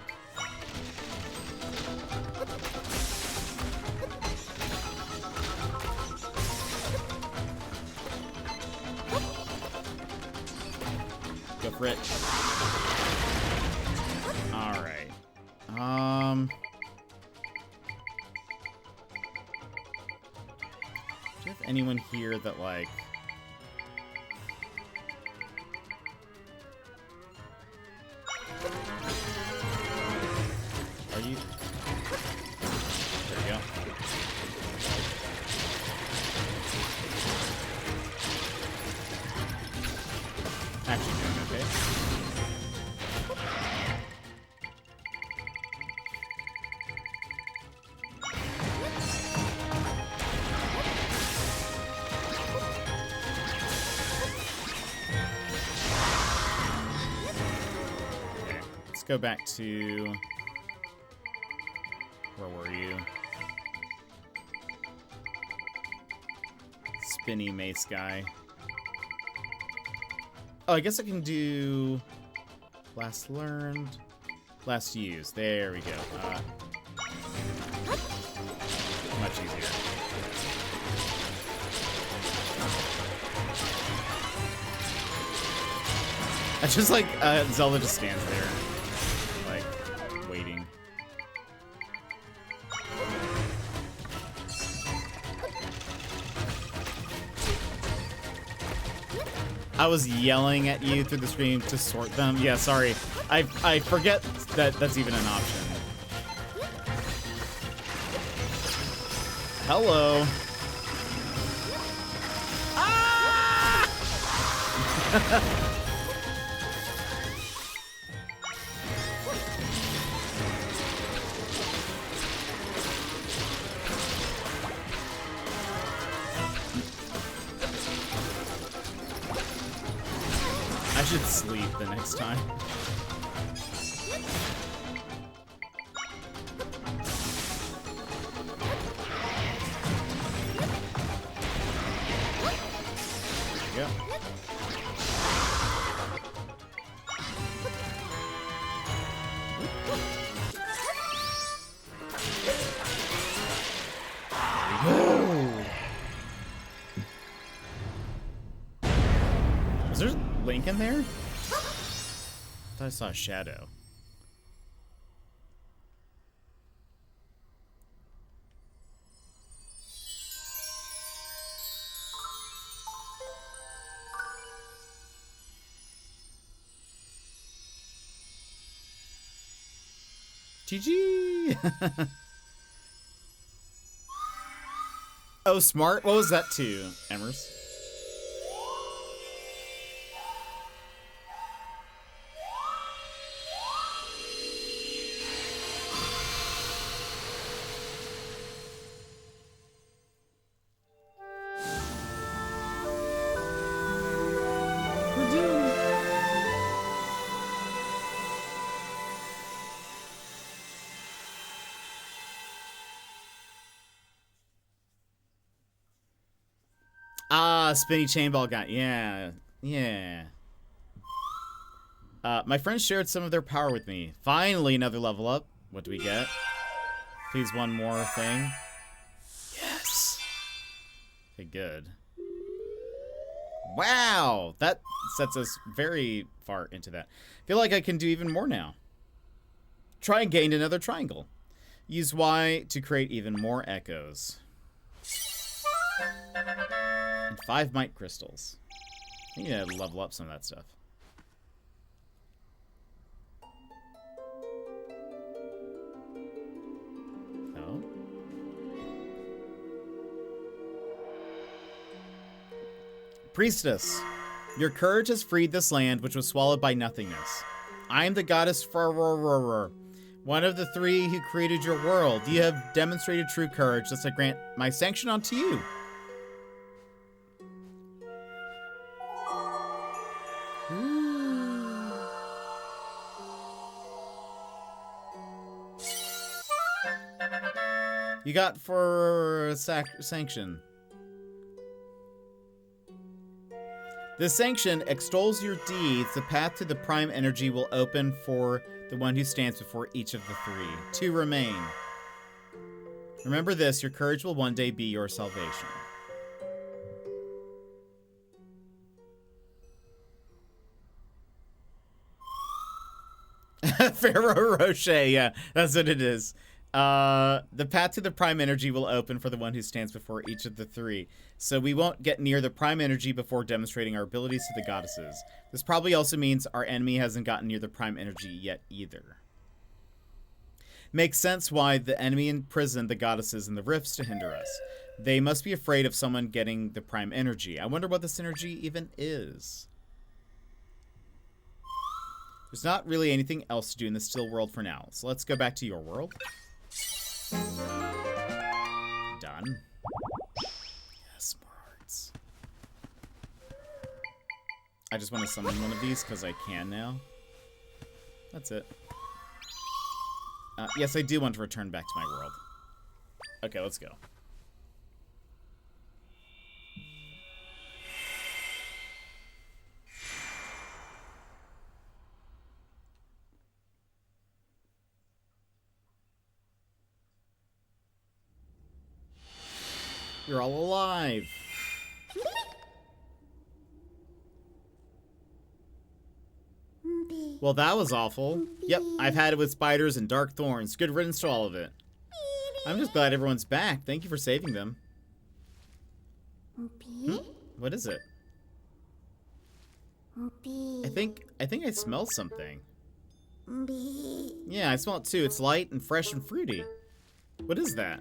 Speaker 1: Go for it. Alright. Do you have anyone here that, like... Are you... There you go. Actually doing okay. Go back to... Where were you? Spinny mace guy. Oh, I guess I can do... Last learned... Last used. There we go. Much easier. I just like Zelda just stands there, like waiting. I was yelling at you through the screen to sort them. Yeah, sorry. I forget that that's even an option. Hello. Ah! I should sleep the next time. There you go. Is there Link in there? I thought I saw a shadow. GG! Oh, smart? What was that too, Emmers? Ah, spinny chain ball gun. Yeah. Yeah. My friends shared some of their power with me. Finally, another level up. What do we get? Please, one more thing. Yes. Okay, good. Wow. That sets us very far into that. Feel like I can do even more now. Try and gain another triangle. Use Y to create even more echoes. And 5 might crystals. I need to level up some of that stuff. Oh. Priestess, your courage has freed this land which was swallowed by nothingness. I am the goddess Farrorer, one of the 3 who created your world. You have demonstrated true courage, thus I grant my sanction unto you. You got for sanction. This sanction extols your deeds. The path to the prime energy will open for the one who stands before each of the 3. 2 remain. Remember this, your courage will one day be your salvation. Pharaoh Rocher, yeah, that's what it is. The path to the prime energy will open for the one who stands before each of the 3. So we won't get near the prime energy before demonstrating our abilities to the goddesses. This probably also means our enemy hasn't gotten near the prime energy yet either. Makes sense why the enemy imprisoned the goddesses in the rifts to hinder us. They must be afraid of someone getting the prime energy. I wonder what this energy even is. There's not really anything else to do in the still world for now. So let's go back to your world. Done. Yes, more hearts. I just want to summon one of these because I can now. That's it. Yes, I do want to return back to my world. Okay, let's go. You're all alive. Well, that was awful. Yep, I've had it with spiders and dark thorns. Good riddance to all of it. I'm just glad everyone's back. Thank you for saving them. What is it? I think I smell something. Yeah, I smell it too. It's light and fresh and fruity. What is that?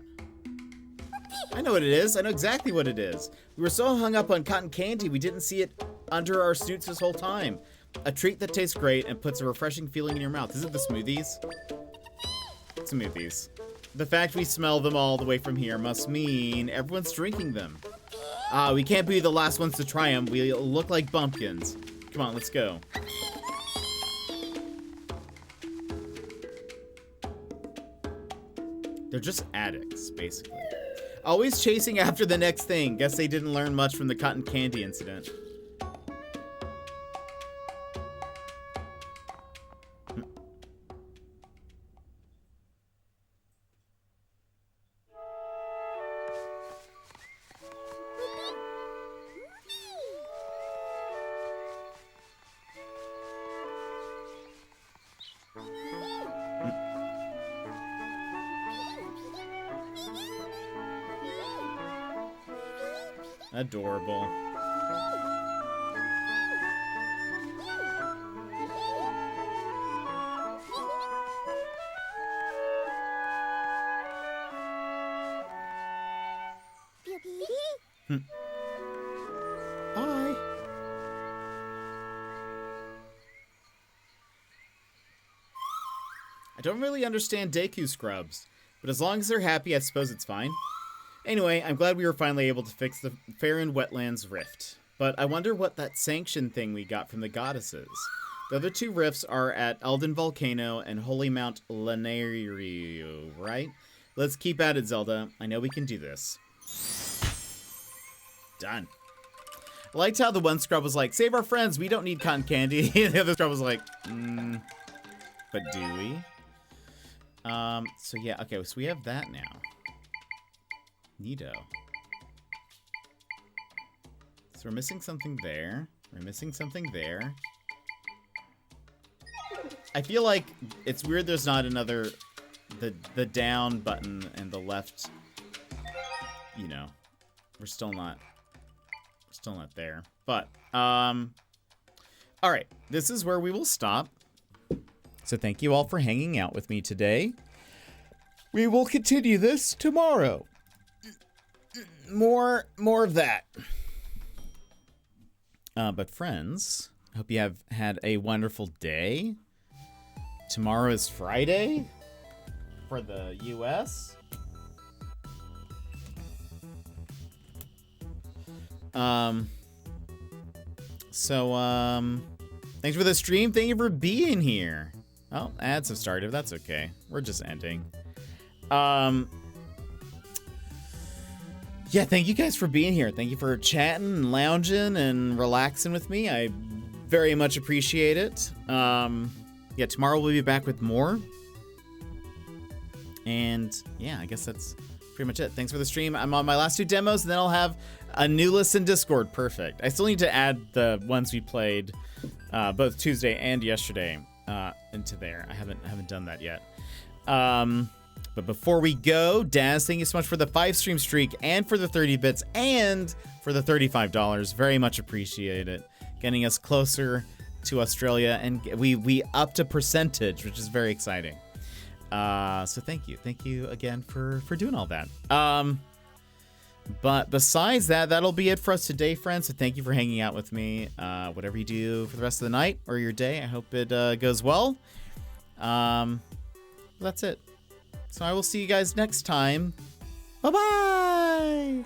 Speaker 1: I know what it is. I know exactly what it is. We were so hung up on cotton candy, we didn't see it under our snoots this whole time. A treat that tastes great and puts a refreshing feeling in your mouth. Is it the smoothies? Smoothies. The fact we smell them all the way from here must mean everyone's drinking them. We can't be the last ones to try them. We look like bumpkins. Come on, let's go. They're just addicts, basically. Always chasing after the next thing. Guess they didn't learn much from the cotton candy incident. Adorable. Hi. I don't really understand Deku scrubs, but as long as they're happy, I suppose it's fine. Anyway, I'm glad we were finally able to fix the Faron Wetlands rift. But I wonder what that sanction thing we got from the goddesses. The other two rifts are at Elden Volcano and Holy Mount Lanerio, right? Let's keep at it, Zelda. I know we can do this. Done. I liked how the one scrub was like, save our friends, we don't need cotton candy. The other scrub was like, but do we? So yeah, okay, so we have that now. Neato. So we're missing something there. We're missing something there. I feel like it's weird there's not another, the down button and the left, you know, we're still not there. But, all right, this is where we will stop. So thank you all for hanging out with me today. We will continue this tomorrow. More of that. But friends, I hope you have had a wonderful day. Tomorrow is Friday for the US. Thanks for the stream. Thank you for being here. Oh, ads have started. That's okay. We're just ending. Yeah, thank you guys for being here. Thank you for chatting and lounging and relaxing with me. I very much appreciate it. Yeah, tomorrow we'll be back with more. And yeah, I guess that's pretty much it. Thanks for the stream. I'm on my last two demos, and then I'll have a new list in Discord. Perfect. I still need to add the ones we played both Tuesday and yesterday into there. I haven't done that yet. But before we go, Daz, thank you so much for the 5-stream streak and for the 30 bits and for the $35. Very much appreciate it. Getting us closer to Australia, and we upped a percentage, which is very exciting. So thank you. Thank you again for doing all that. But besides that, that'll be it for us today, friends. So thank you for hanging out with me. Whatever you do for the rest of the night or your day, I hope it goes well. That's it. So I will see you guys next time. Bye-bye!